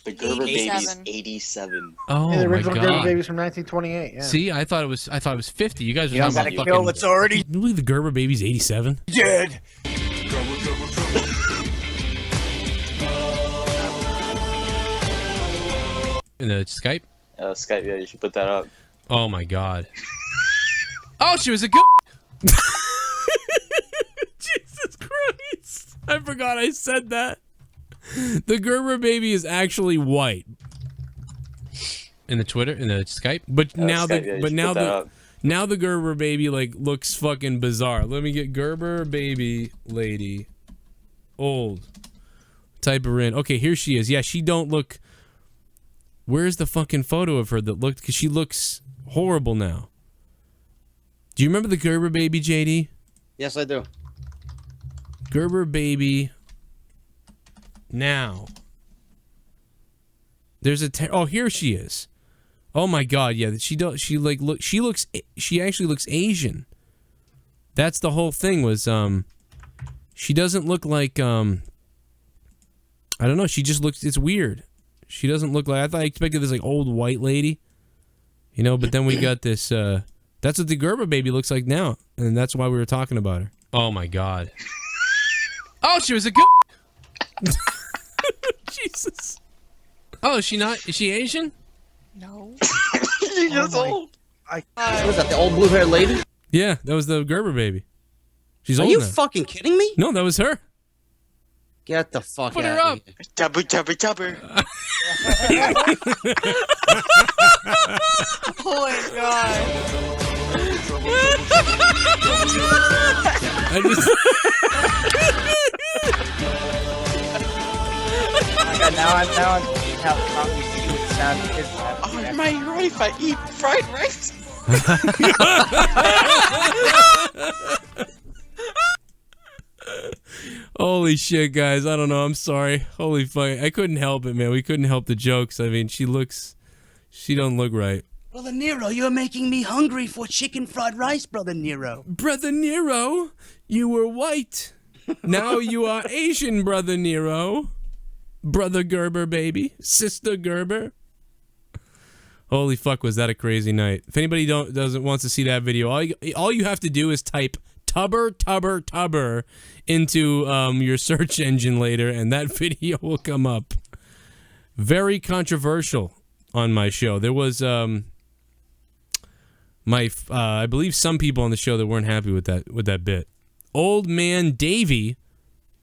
The Gerber 87. baby's 87. Oh Yeah, the my original god. Gerber baby's from 1928. Yeah. See, I thought it was 50. You guys are You talking gotta about kill fucking. what's already You believe the Gerber baby's 87? dead. In the Skype. Skype, yeah, you should put that up. Oh my god. Oh, she was a good. Jesus Christ! I forgot I said that. The Gerber baby is actually white. In the Twitter, in the Skype. But now Skype, yeah, you should put that up. now the Gerber baby looks fucking bizarre. Let me get Gerber baby lady old. Type her in. Okay, here she is. Yeah, she don't look. Where's the fucking photo of her that looked? Because she looks horrible now. Do you remember the Gerber baby, JD? Yes, I do. Gerber baby. Now. There's a oh, here she is. Oh my god, yeah, she actually looks Asian. That's the whole thing was she doesn't look like I don't know, she just looks, it's weird. She doesn't look like, I expected this like old white lady. You know, but then we got this that's what the Gerber baby looks like now, and that's why we were talking about her. Oh my god. Oh, she was a goon. Jesus. Oh, is she not? Is she Asian? No. She's just old. What is that, the old blue-haired lady? Yeah, that was the Gerber baby. She's Are old you now. fucking kidding me? No, that was her. Get the fuck Put out her of up. here. Chubber, chubber, chubber. Oh my god. I just... now I'm how you sound is that. Oh, am I right if I eat fried rice? Holy shit, guys. I don't know. I'm sorry. Holy fuck. I couldn't help it, man. We couldn't help the jokes. I mean, she don't look right. Brother Nero, you're making me hungry for chicken fried rice, Brother Nero. Brother Nero, you were white. Now you are Asian, Brother Nero. Brother Gerber, baby. Sister Gerber. Holy fuck, was that a crazy night. If anybody wants to see that video, all you have to do is type Tubber into your search engine later, and that video will come up. Very controversial on my show. There was I believe some people on the show that weren't happy with that bit. Old Man Davey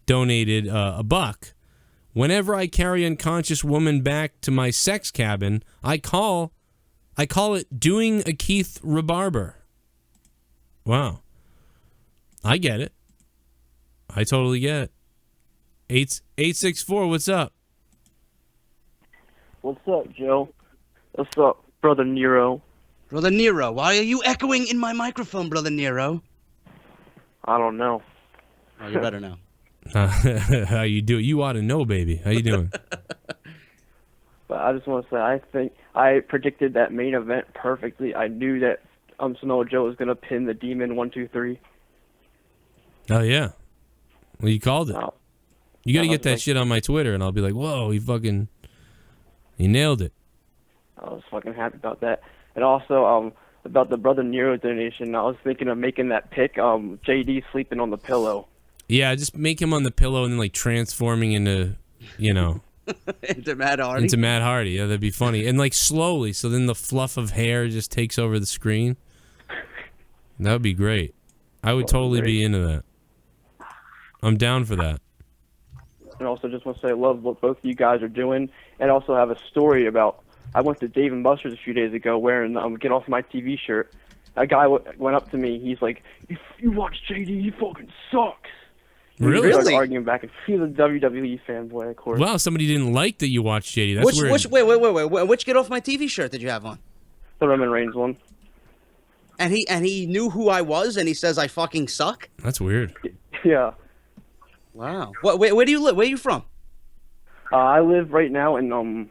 donated $1. Whenever I carry unconscious woman back to my sex cabin, I call it doing a Keith Rebarber. Wow. I get it. I totally get it. 864, what's up? What's up, Joe? What's up, Brother Nero? Brother Nero, why are you echoing in my microphone, Brother Nero? I don't know. Oh, you better know. How you do? You ought to know, baby. How you doing? But I just want to say, I think I predicted that main event perfectly. I knew that Samoa Joe was going to pin the Demon 1-2-3. Oh, yeah. Well, you called it. Oh. You got to get that shit on my Twitter, and I'll be like, whoa, he nailed it. I was fucking happy about that. And also, about the Brother Nero donation, I was thinking of making that pic, JD sleeping on the pillow. Yeah, just make him on the pillow and then, like, transforming into, Into Matt Hardy? Into Matt Hardy. Yeah, that'd be funny. And, like, slowly, so then the fluff of hair just takes over the screen. That would be great. I would totally be into that. I'm down for that. And also just want to say I love what both of you guys are doing. And also have a story about, I went to Dave & Buster's a few days ago wearing Get Off My TV shirt. A guy went up to me. He's like, you watch JD, he fucking sucks. Really? We started arguing back, and he's a WWE fanboy, of course. Wow, somebody didn't like that you watched JD. That's weird. Wait. Which Get Off My TV shirt did you have on? The Roman Reigns one. And he knew who I was, and he says I fucking suck? That's weird. Yeah. Wow. Where do you live? Where are you from? I live right now in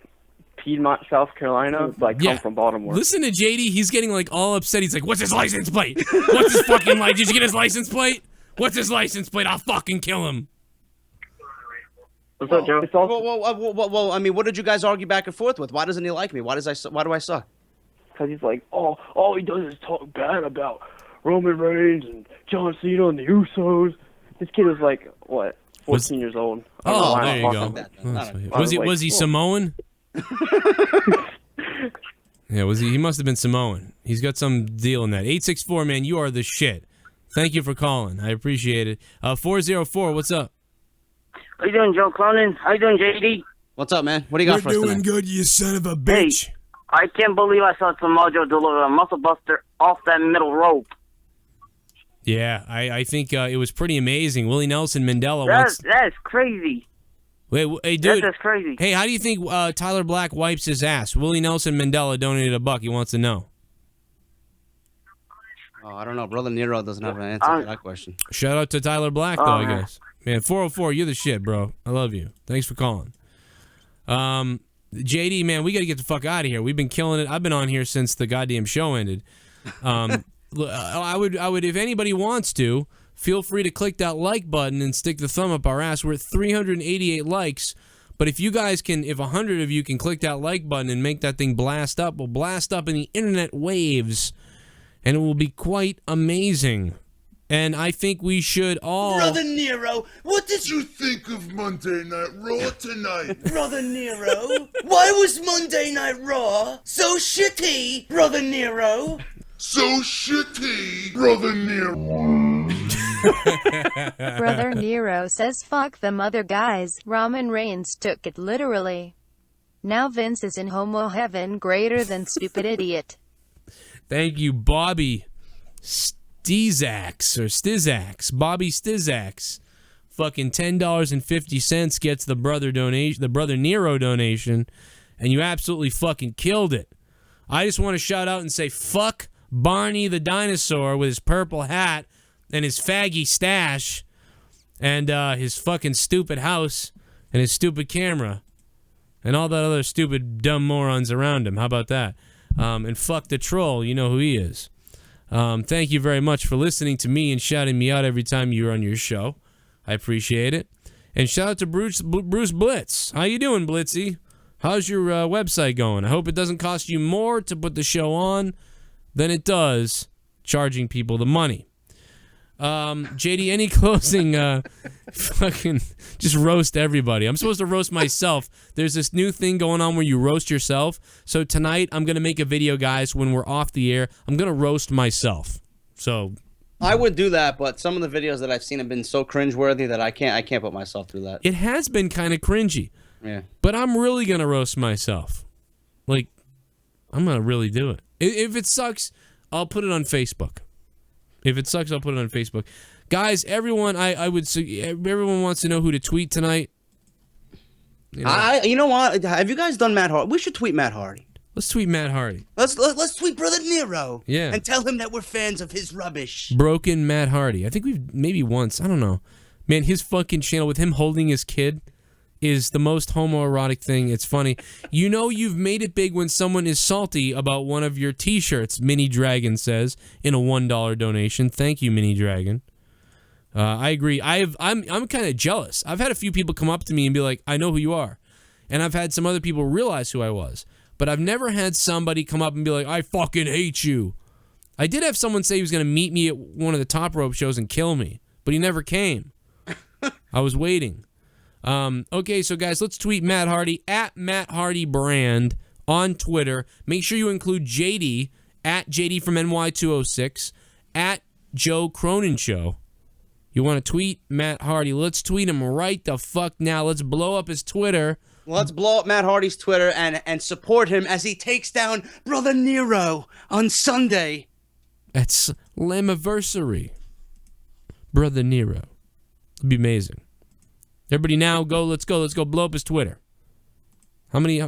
Piedmont, South Carolina, but I come from Baltimore. Listen to JD. He's getting, like, all upset. He's like, what's his license plate? What's his fucking license? Did you get his license plate? What's his license plate? I'll fucking kill him. What's up, Joe? Well, I mean, what did you guys argue back and forth with? Why doesn't he like me? Why do I suck? Because he's like, all he does is talk bad about Roman Reigns and John Cena and the Usos. This kid was like, what, 14 years old. Oh, there you go. Was he Samoan? Yeah, was he? He must have been Samoan. He's got some deal in that. 864, man, you are the shit. Thank you for calling. I appreciate it. 404, what's up? How you doing, Joe Cronin? How you doing, JD? What's up, man? What do you got for us tonight? We're doing good, you son of a bitch. Hey, I can't believe I saw Samoa Joe deliver a muscle buster off that middle rope. Yeah, I think it was pretty amazing. Willie Nelson Mandela That's crazy. Wait, hey, dude. That's crazy. Hey, how do you think Tyler Black wipes his ass? Willie Nelson Mandela donated $1. He wants to know. Oh, I don't know. Brother Nero doesn't have an answer to that question. Shout out to Tyler Black, though, I guess. Man, 404, you're the shit, bro. I love you. Thanks for calling. JD, man, we got to get the fuck out of here. We've been killing it. I've been on here since the goddamn show ended. I would, if anybody wants to, feel free to click that like button and stick the thumb up our ass. We're at 388 likes. But if you guys can, if 100 of you can click that like button and make that thing blast up, we'll blast up in the internet waves. And it will be quite amazing. And I think we should all... Brother Nero, what did you think of Monday Night Raw tonight? Brother Nero, why was Monday Night Raw so shitty, Brother Nero? So shitty, Brother Nero. Brother Nero says fuck them other guys. Roman Reigns took it literally. Now Vince is in homo heaven greater than stupid idiot. Thank you, Bobby Stizax or Stizax. Bobby Stizax. Fucking $10.50 gets the brother donation, the Brother Nero donation, and you absolutely fucking killed it. I just want to shout out and say fuck Barney the dinosaur with his purple hat and his faggy stash and his fucking stupid house and his stupid camera and all that other stupid dumb morons around him. How about that? And fuck the troll. You know who he is. Thank you very much for listening to me and shouting me out every time you're on your show. I appreciate it. And shout out to Bruce Blitz. How you doing, Blitzy? How's your website going? I hope it doesn't cost you more to put the show on than it does charging people the money. JD, any closing fucking just roast everybody? I'm supposed to roast myself. There's this new thing going on where you roast yourself. So tonight I'm going to make a video, guys, when we're off the air. I'm going to roast myself. So I would do that, but some of the videos that I've seen have been so cringeworthy that I can't put myself through that. It has been kind of cringy. Yeah. But I'm really going to roast myself. Like, I'm going to really do it. If it sucks, I'll put it on Facebook. If it sucks, I'll put it on Facebook. Guys, everyone, everyone wants to know who to tweet tonight. You know what? Have you guys done Matt Hardy? We should tweet Matt Hardy. Let's tweet Matt Hardy. Let's tweet Brother Nero. Yeah. And tell him that we're fans of his rubbish. Broken Matt Hardy. I think we've maybe once. I don't know. Man, his fucking channel with him holding his kid is the most homoerotic thing. It's funny. You know you've made it big when someone is salty about one of your t-shirts, Mini Dragon says, in a $1 donation. Thank you, Mini Dragon. I agree. I'm kind of jealous. I've had a few people come up to me and be like, I know who you are. And I've had some other people realize who I was. But I've never had somebody come up and be like, I fucking hate you. I did have someone say he was going to meet me at one of the Top Rope shows and kill me. But he never came. I was waiting. Okay, so guys, let's tweet Matt Hardy at Matt Hardy Brand on Twitter. Make sure you include JD at JD from NY206 at Joe Cronin Show. You want to tweet Matt Hardy? Let's tweet him right the fuck now. Let's blow up his Twitter. Let's blow up Matt Hardy's Twitter and support him as he takes down Brother Nero on Sunday. That's Slammiversary. Brother Nero. It'd be amazing. Everybody now, let's go blow up his Twitter. How many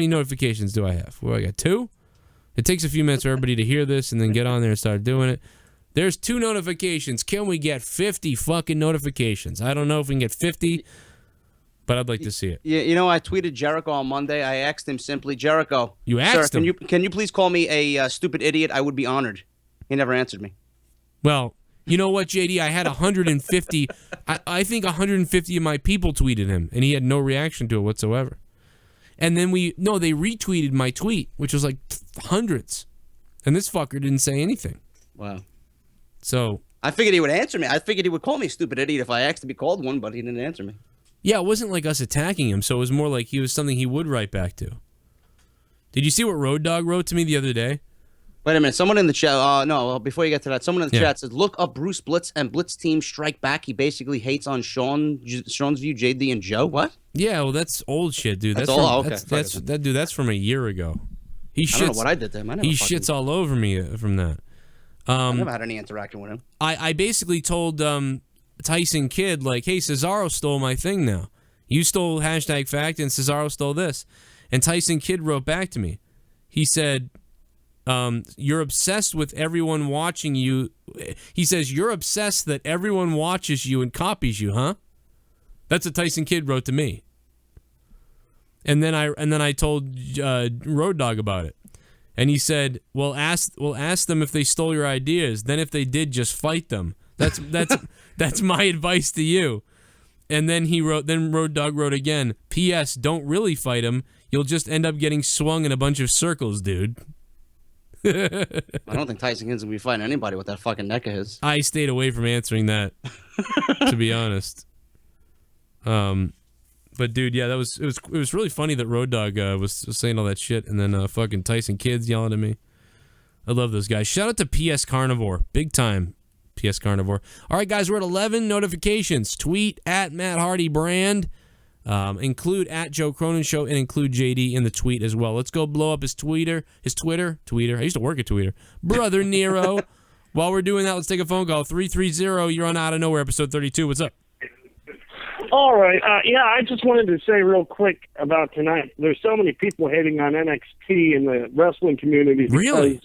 notifications do I have? Well, I got 2. It takes a few minutes for everybody to hear this and then get on there and start doing it. There's 2 notifications. Can we get 50 fucking notifications? I don't know if we can get 50, but I'd like to see it. Yeah, you know, I tweeted Jericho on Monday. I asked him simply, Jericho. You asked him? him? Can you please call me a stupid idiot? I would be honored. He never answered me. Well, you know what, JD? I had 150. I think 150 of my people tweeted him, and he had no reaction to it whatsoever. And then they retweeted my tweet, which was like hundreds. And this fucker didn't say anything. Wow. So I figured he would answer me. I figured he would call me a stupid idiot if I asked to be called one, but he didn't answer me. Yeah, it wasn't like us attacking him, so it was more like he was something he would write back to. Did you see what Road Dogg wrote to me the other day? Wait a minute. Someone in the chat. Before you get to that, someone in the chat says, "Look up Bruce Blitz and Blitz Team Strike Back." He basically hates on Sean's view, JD and Joe. What? Yeah, well, that's old shit, dude. That's old. Okay. That's from a year ago. I don't know what I did to him. He shits all over me from that. I never had any interaction with him. I basically told Tyson Kidd, like, hey, Cesaro stole my thing now. You stole #fact and Cesaro stole this. And Tyson Kidd wrote back to me. He said, you're obsessed with everyone watching you. He says, you're obsessed that everyone watches you and copies you, huh? That's what Tyson Kidd wrote to me. And then I told Road Dogg about it. And he said, "Well, ask them if they stole your ideas. Then if they did, just fight them. That's my advice to you." And then Road Dogg wrote again, "P.S. Don't really fight them. You'll just end up getting swung in a bunch of circles, dude." I don't think Tyson Kidd's gonna be fighting anybody with that fucking neck of his. I stayed away from answering that, to be honest. But dude, yeah, it was really funny that Road Dogg was saying all that shit, and then fucking Tyson Kidd's yelling at me. I love those guys. Shout out to PS Carnivore, big time. PS Carnivore. All right, guys, we're at 11 notifications. Tweet at Matt Hardy Brand. Include at Joe Cronin Show and include JD in the tweet as well. Let's go blow up his Twitter. I used to work at Twitter. Brother Nero. While we're doing that, let's take a phone call. 330, you're on Out of Nowhere, episode 32. What's up? All right. Yeah, I just wanted to say real quick about tonight. There's so many people hating on NXT in the wrestling community. Really?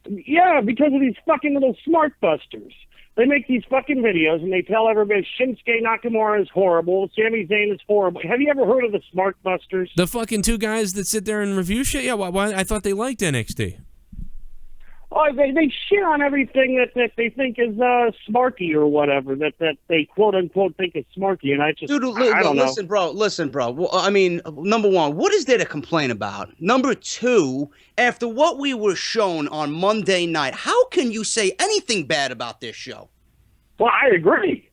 Because of these fucking little smart busters. They make these fucking videos and they tell everybody Shinsuke Nakamura is horrible, Sami Zayn is horrible. Have you ever heard of the smart busters? The fucking two guys that sit there and review shit? Yeah, why? I thought they liked NXT. Oh, they shit on everything that they think is smarty or whatever, that they quote unquote think is smarty, and I just Dude, I don't know. Listen, bro. Well, I mean, number one, what is there to complain about? Number two, after what we were shown on Monday night, how can you say anything bad about this show? Well, I agree.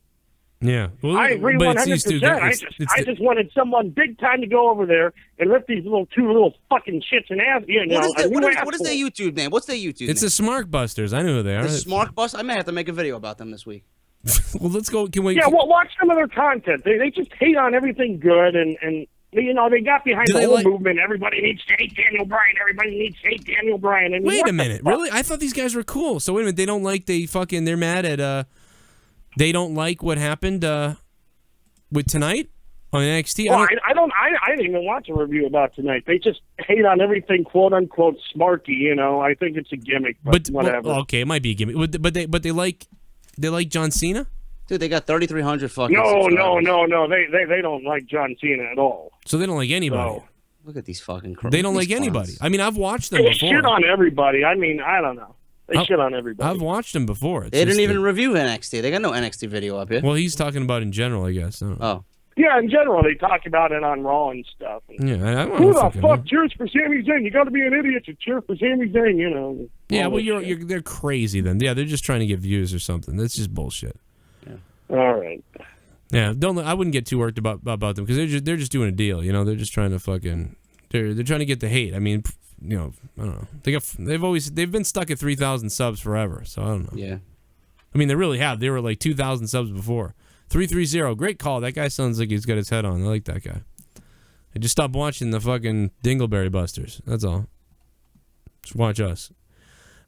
Yeah, well, I agree but 100%. it's these two guys. I just wanted someone big time to go over there and rip these two little fucking shits and ass. You know, What is their YouTube name? What's their YouTube name? It's the Smart Busters. I know who they are. The Smart Bust? I may have to make a video about them this week. Well, let's go. Can we? Yeah, well, watch some of their content. They just hate on everything good, and you know, they got behind the whole movement. Everybody needs to hate Daniel Bryan. Everybody needs to hate Daniel Bryan. And wait a minute, really? I thought these guys were cool. So wait a minute, they don't like they're mad at they don't like what happened with tonight on NXT. Well, I didn't even watch a review about tonight. They just hate on everything quote unquote smarty. You know, I think it's a gimmick, but whatever. Well, okay, it might be a gimmick, but they like John Cena. Dude, they got 3,300 fucking. No. They don't like John Cena at all. So they don't like anybody. So, look at these fucking. They don't like anybody. I mean, I've watched them they before. shit on everybody. I mean, I don't know. They shit on everybody. I've watched them before. They didn't even review NXT. They got no NXT video up here. Well, he's talking about in general, I guess. I don't know. Oh. Yeah, in general, they talk about it on Raw and stuff. Yeah, I don't Who know. the fuck cheers for Sami Zayn? You got to be an idiot to cheer for Sami Zayn, you know. Yeah, well, they're crazy then. Yeah, they're just trying to get views or something. That's just bullshit. All right. Yeah, I wouldn't get too worked about them because they're just doing a deal. You know, they're just trying to fucking they're trying to get the hate. I mean, you know, I don't know. They've been stuck at 3,000 subs forever. So I don't know. Yeah. I mean, they really have. They were like 2,000 subs before. 330, great call. That guy sounds like he's got his head on. I like that guy. I just stopped watching the fucking Dingleberry Busters. That's all. Just watch us.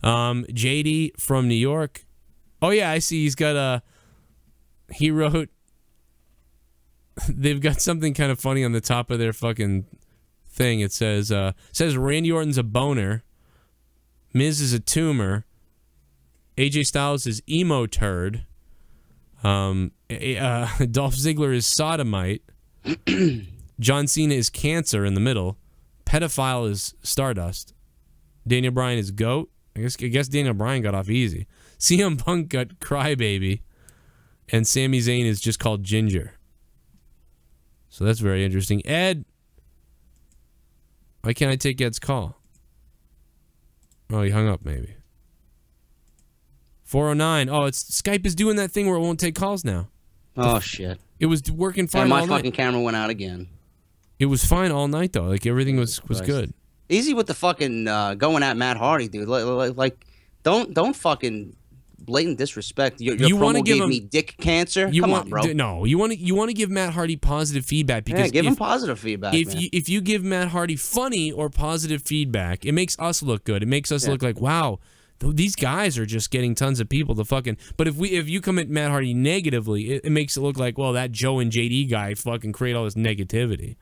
JD from New York. Oh yeah, I see. He's got he wrote. They've got something kind of funny on the top of their fucking thing. It says Randy Orton's a boner. Miz is a tumor. AJ Styles is emo turd. Dolph Ziggler is sodomite. John Cena is cancer in the middle. Pedophile is Stardust. Daniel Bryan is goat. I guess Daniel Bryan got off easy. CM Punk got crybaby. And Sami Zayn is just called Ginger. So that's very interesting. Ed, why can't I take Ed's call? Oh, he hung up maybe. 409. Oh, Skype is doing that thing where it won't take calls now. Oh shit! It was working fine. And my all fucking night. camera went out again. It was fine all night though. Like everything was good. Easy with the fucking going at Matt Hardy, dude. Like don't fucking blatant disrespect. Your promo gave me dick cancer. Come on, bro. No, you want to give Matt Hardy positive feedback because give him positive feedback. If you give Matt Hardy funny or positive feedback, it makes us look good. It makes us look like, wow, these guys are just getting tons of people to fucking. But if you come at Matt Hardy negatively, it makes it look like, well, that Joe and JD guy fucking create all this negativity.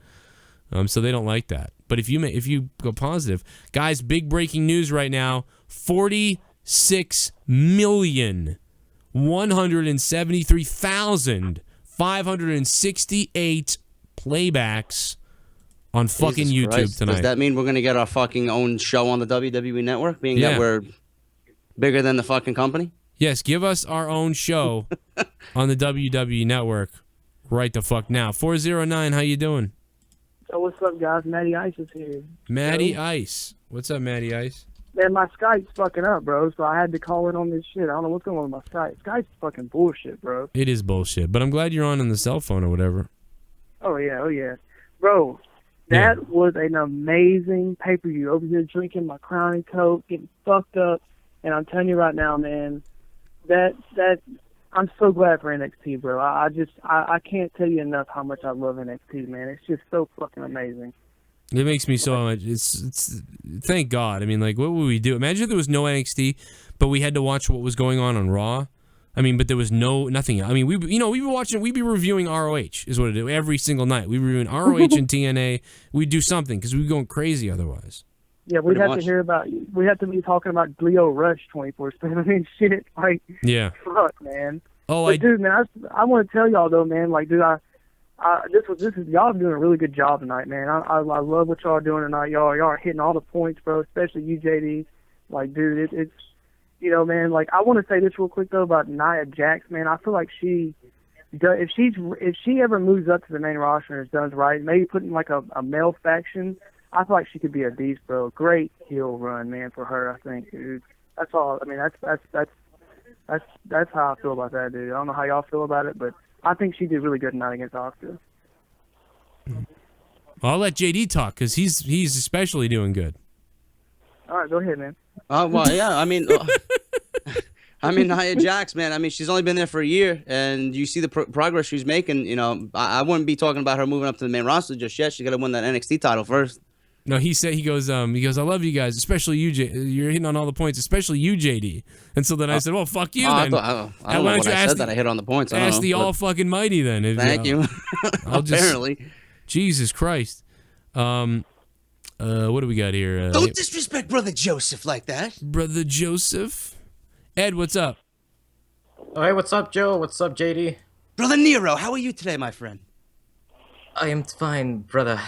So they don't like that. But if you go positive, guys, big breaking news right now: 46,173,568 playbacks on fucking Jesus YouTube Christ. tonight. Does that mean we're gonna get our fucking own show on the WWE Network, being that we're bigger than the fucking company? Yes, give us our own show on the WWE Network right the fuck now. 409, how you doing? So what's up, guys? Matty Ice is here. Matty Ice. What's up, Matty Ice? Man, my Skype's fucking up, bro, so I had to call in on this shit. I don't know what's going on with my Skype. Skype's fucking bullshit, bro. It is bullshit, but I'm glad you're on the cell phone or whatever. Oh, yeah. Bro, that was an amazing pay-per-view. Over here drinking my Crown and Coke, getting fucked up, and I'm telling you right now, man, that I'm so glad for NXT, bro. I can't tell you enough how much I love NXT, man. It's just so fucking amazing. It makes me so much. It's thank God. I mean, like, what would we do? Imagine if there was no NXT, but we had to watch what was going on Raw. I mean, but there was nothing. I mean, we'd be reviewing ROH is what it is every single night. We'd be reviewing ROH and TNA. We'd do something because we'd be going crazy otherwise. Yeah, we'd have to be talking about Leo Rush 24/7. I mean, shit, like, yeah, fuck, man. Oh, dude, man, I want to tell y'all though, man, like, dude, this is y'all doing a really good job tonight, man. I love what y'all are doing tonight. Y'all are hitting all the points, bro. Especially you, JD. Like, dude, it's you know, man. Like, I want to say this real quick though about Nia Jax, man. I feel like if she ever moves up to the main roster and is done right, maybe putting like a male faction, I feel like she could be a beast, bro. Great heel run, man, for her. I think, dude. That's all. I mean, that's how I feel about that, dude. I don't know how y'all feel about it, but I think she did really good tonight against Asuka. Well, I'll let JD talk because he's especially doing good. All right, go ahead, man. Well, yeah, I mean, Nia Jax, man. I mean, she's only been there for a year, and you see the progress she's making. You know, I wouldn't be talking about her moving up to the main roster just yet. She's got to win that NXT title first. No, he goes, I love you guys, especially you, you're hitting on all the points, especially you, JD. And so then I said, well, fuck you then. I don't know when I said that I hit on the points. Ask the all fucking mighty then. Thank you. Apparently. Jesus Christ. What do we got here? Don't disrespect Brother Joseph like that. Brother Joseph? Ed, what's up? Oh, hey, what's up, Joe? What's up, JD? Brother Nero, how are you today, my friend? I am fine, brother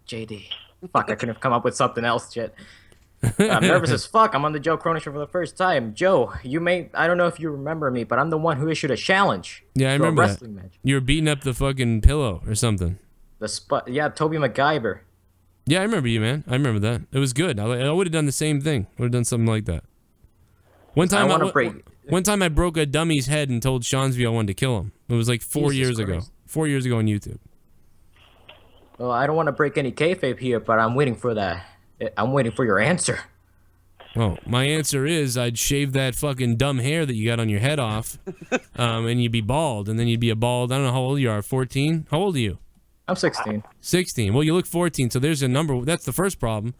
JD. Fuck, I couldn't have come up with something else yet. I'm nervous as fuck. I'm on the Joe Cronin show for the first time. Joe, I don't know if you remember me, but I'm the one who issued a challenge. Yeah, I remember a wrestling match. You were beating up the fucking pillow or something. Yeah, Toby MacGyver. Yeah, I remember you, man. I remember that. It was good. I would have done the same thing. Would have done something like that. One time I broke a dummy's head and told Shawnsville I wanted to kill him. It was like 4 years ago. 4 years ago on YouTube. Well, I don't want to break any kayfabe here, but I'm waiting for that. I'm waiting for your answer. Oh, my answer is I'd shave that fucking dumb hair that you got on your head off, and you'd be bald, and then you'd be a bald. I don't know how old you are. 14? How old are you? I'm 16. 16. Well, you look 14, so there's a number. That's the first problem.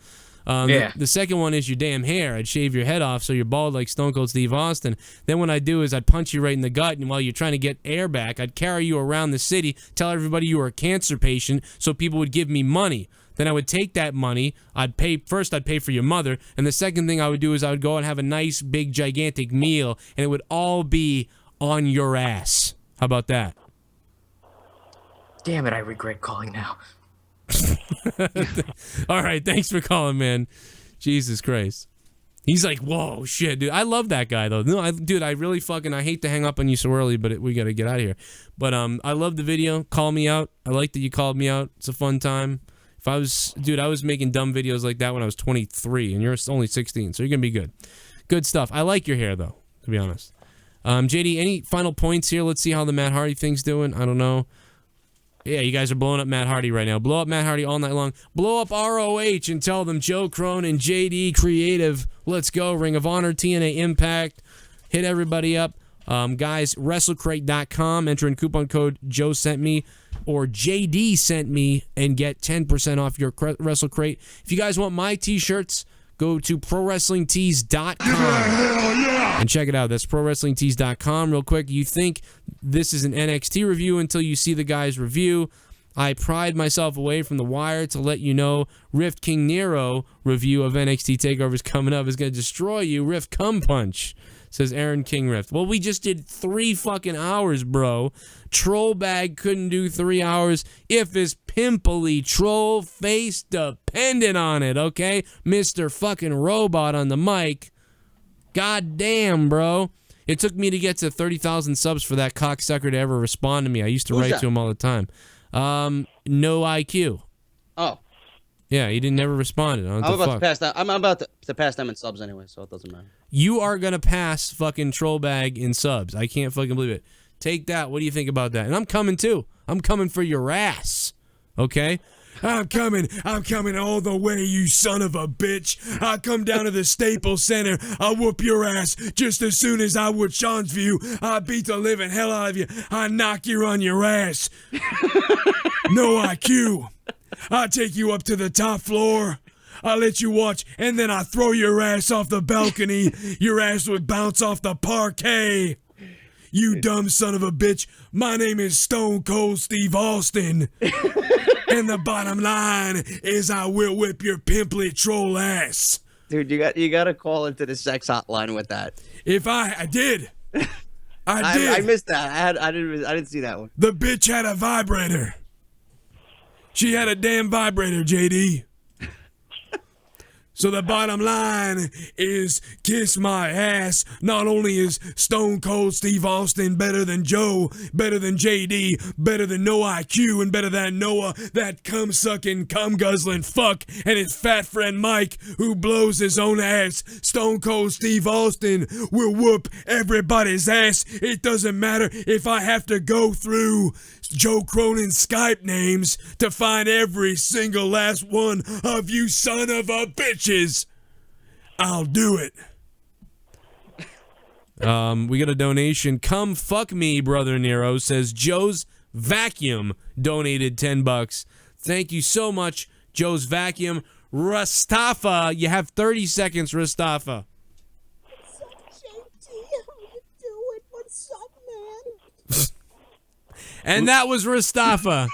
Yeah. The second one is your damn hair. I'd shave your head off so you're bald like Stone Cold Steve Austin. Then what I'd do is I'd punch you right in the gut, and while you're trying to get air back, I'd carry you around the city, tell everybody you were a cancer patient so people would give me money. Then I would take that money, I'd pay for your mother, and the second thing I would do is I would go and have a nice, big, gigantic meal, and it would all be on your ass. How about that? Damn it, I regret calling now. All right, thanks for calling, man. Jesus Christ. He's like, whoa, shit, dude. I love that guy, though. No, dude, I really I hate to hang up on you so early, but we got to get out of here. But I love the video. Call me out. I like that you called me out. It's a fun time. I was making dumb videos like that when I was 23, and you're only 16, so you're going to be good. Good stuff. I like your hair, though, to be honest. JD, any final points here? Let's see how the Matt Hardy thing's doing. I don't know. Yeah, you guys are blowing up Matt Hardy right now. Blow up Matt Hardy all night long. Blow up ROH and tell them Joe Crone and JD Creative. Let's go. Ring of Honor, TNA Impact. Hit everybody up. Guys, WrestleCrate.com. Enter in coupon code Joe Sent Me or JD Sent Me and get 10% off your WrestleCrate. If you guys want my t-shirts, go to ProWrestlingTees.com and check it out. That's ProWrestlingTees.com. Real quick, you think this is an NXT review until you see the guy's review. I pried myself away from the wire to let you know Rift King Nero review of NXT Takeover is coming up. It's going to destroy you. Rift Cum Punch, says Aaron King Rift. Well, we just did 3 fucking hours, bro. Trollbag couldn't do 3 hours if his pimply troll face depended on it, okay? Mr. fucking Robot on the mic. God damn, bro. It took me to get to 30,000 subs for that cocksucker to ever respond to me. I used to write to him all the time. No IQ. Oh. Yeah, he didn't never responded. I don't know I'm what the about fuck. to pass that. I'm about to pass them in subs anyway, so it doesn't matter. You are gonna pass fucking Trollbag in subs. I can't fucking believe it. Take that. What do you think about that? And I'm coming too. I'm coming for your ass. Okay? I'm coming all the way, you son of a bitch. I come down to the Staples Center. I'll whoop your ass just as soon as I would Sean's View. I beat the living hell out of you. I knock you on your ass. No IQ. I take you up to the top floor. I let you watch, and then I throw your ass off the balcony. Your ass would bounce off the parquet. You dumb son of a bitch. My name is Stone Cold Steve Austin. And the bottom line is I will whip your pimply troll ass. Dude, you got to call into the sex hotline with that. If I did. I did. I missed that. I didn't see that one. The bitch had a vibrator. She had a damn vibrator, JD. So the bottom line is kiss my ass. Not only is Stone Cold Steve Austin better than Joe, better than JD, better than No IQ, and better than Noah, that cum-sucking, cum-guzzling fuck, and his fat friend Mike, who blows his own ass. Stone Cold Steve Austin will whoop everybody's ass. It doesn't matter if I have to go through Joe Cronin's Skype names to find every single last one of you son of a bitches. I'll do it. We got a donation. Come fuck me, Brother Nero, says Joe's Vacuum donated $10. Thank you so much, Joe's Vacuum. Rastafa, you have 30 seconds, Rastafa. And that was Rastafa.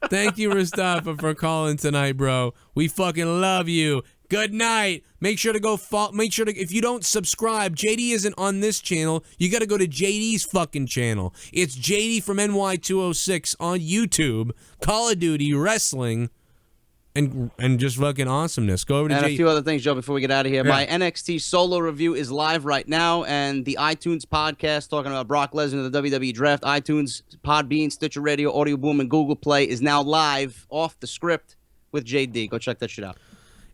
Thank you, Rastafa, for calling tonight, bro. We fucking love you. Good night. Make sure to go if you don't subscribe, JD isn't on this channel. You got to go to JD's fucking channel. It's JD from NY206 on YouTube. Call of Duty, wrestling, and just fucking awesomeness. Go over to And JD. a few other things, Joe, before we get out of here. Yeah. My NXT solo review is live right now, and the iTunes podcast talking about Brock Lesnar and the WWE Draft, iTunes, Podbean, Stitcher Radio, Audio Boom, and Google Play is now live off the script with JD. Go check that shit out.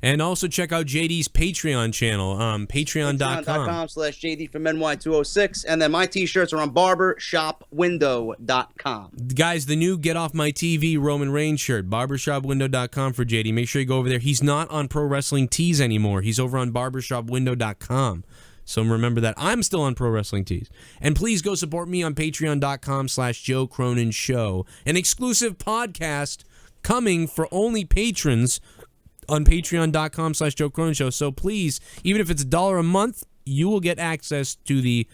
And also check out JD's Patreon channel, patreon.com. Patreon.com/JD from NY206. And then my t-shirts are on barbershopwindow.com. Guys, the new Get Off My TV Roman Reigns shirt, barbershopwindow.com for JD. Make sure you go over there. He's not on Pro Wrestling Tees anymore. He's over on barbershopwindow.com. So remember that. I'm still on Pro Wrestling Tees. And please go support me on patreon.com/Joe Cronin Show. An exclusive podcast coming for only patrons on patreon.com/Joe Cronin Show. So please, even if it's $1 a month, you will get access to the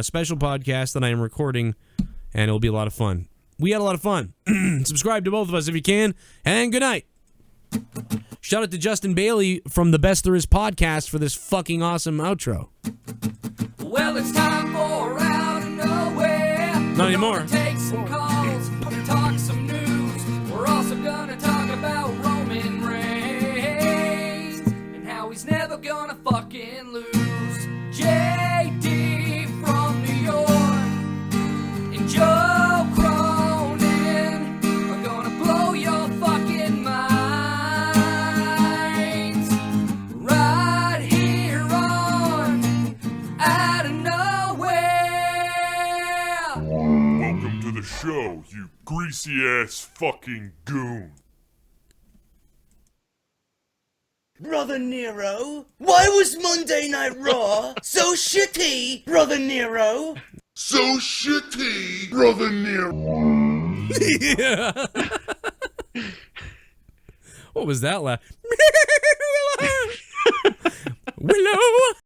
special podcast that I am recording, and it'll be a lot of fun. We had a lot of fun. Subscribe to both of us if you can, and good night. Shout out to Justin Bailey from the Best There Is podcast for this fucking awesome outro. Well, it's time for Out of Nowhere. Not anymore. Take some calls, talk some news. We're also gonna talk about Roman Reigns and how he's never gonna fucking lose. JD from New York and Joe Cronin are gonna blow your fucking minds right here on Out of Nowhere. Welcome to the show, you greasy ass fucking goon. Brother Nero, why was Monday Night Raw so shitty, Brother Nero? So shitty, Brother Nero. Yeah. What was that laugh? Willow.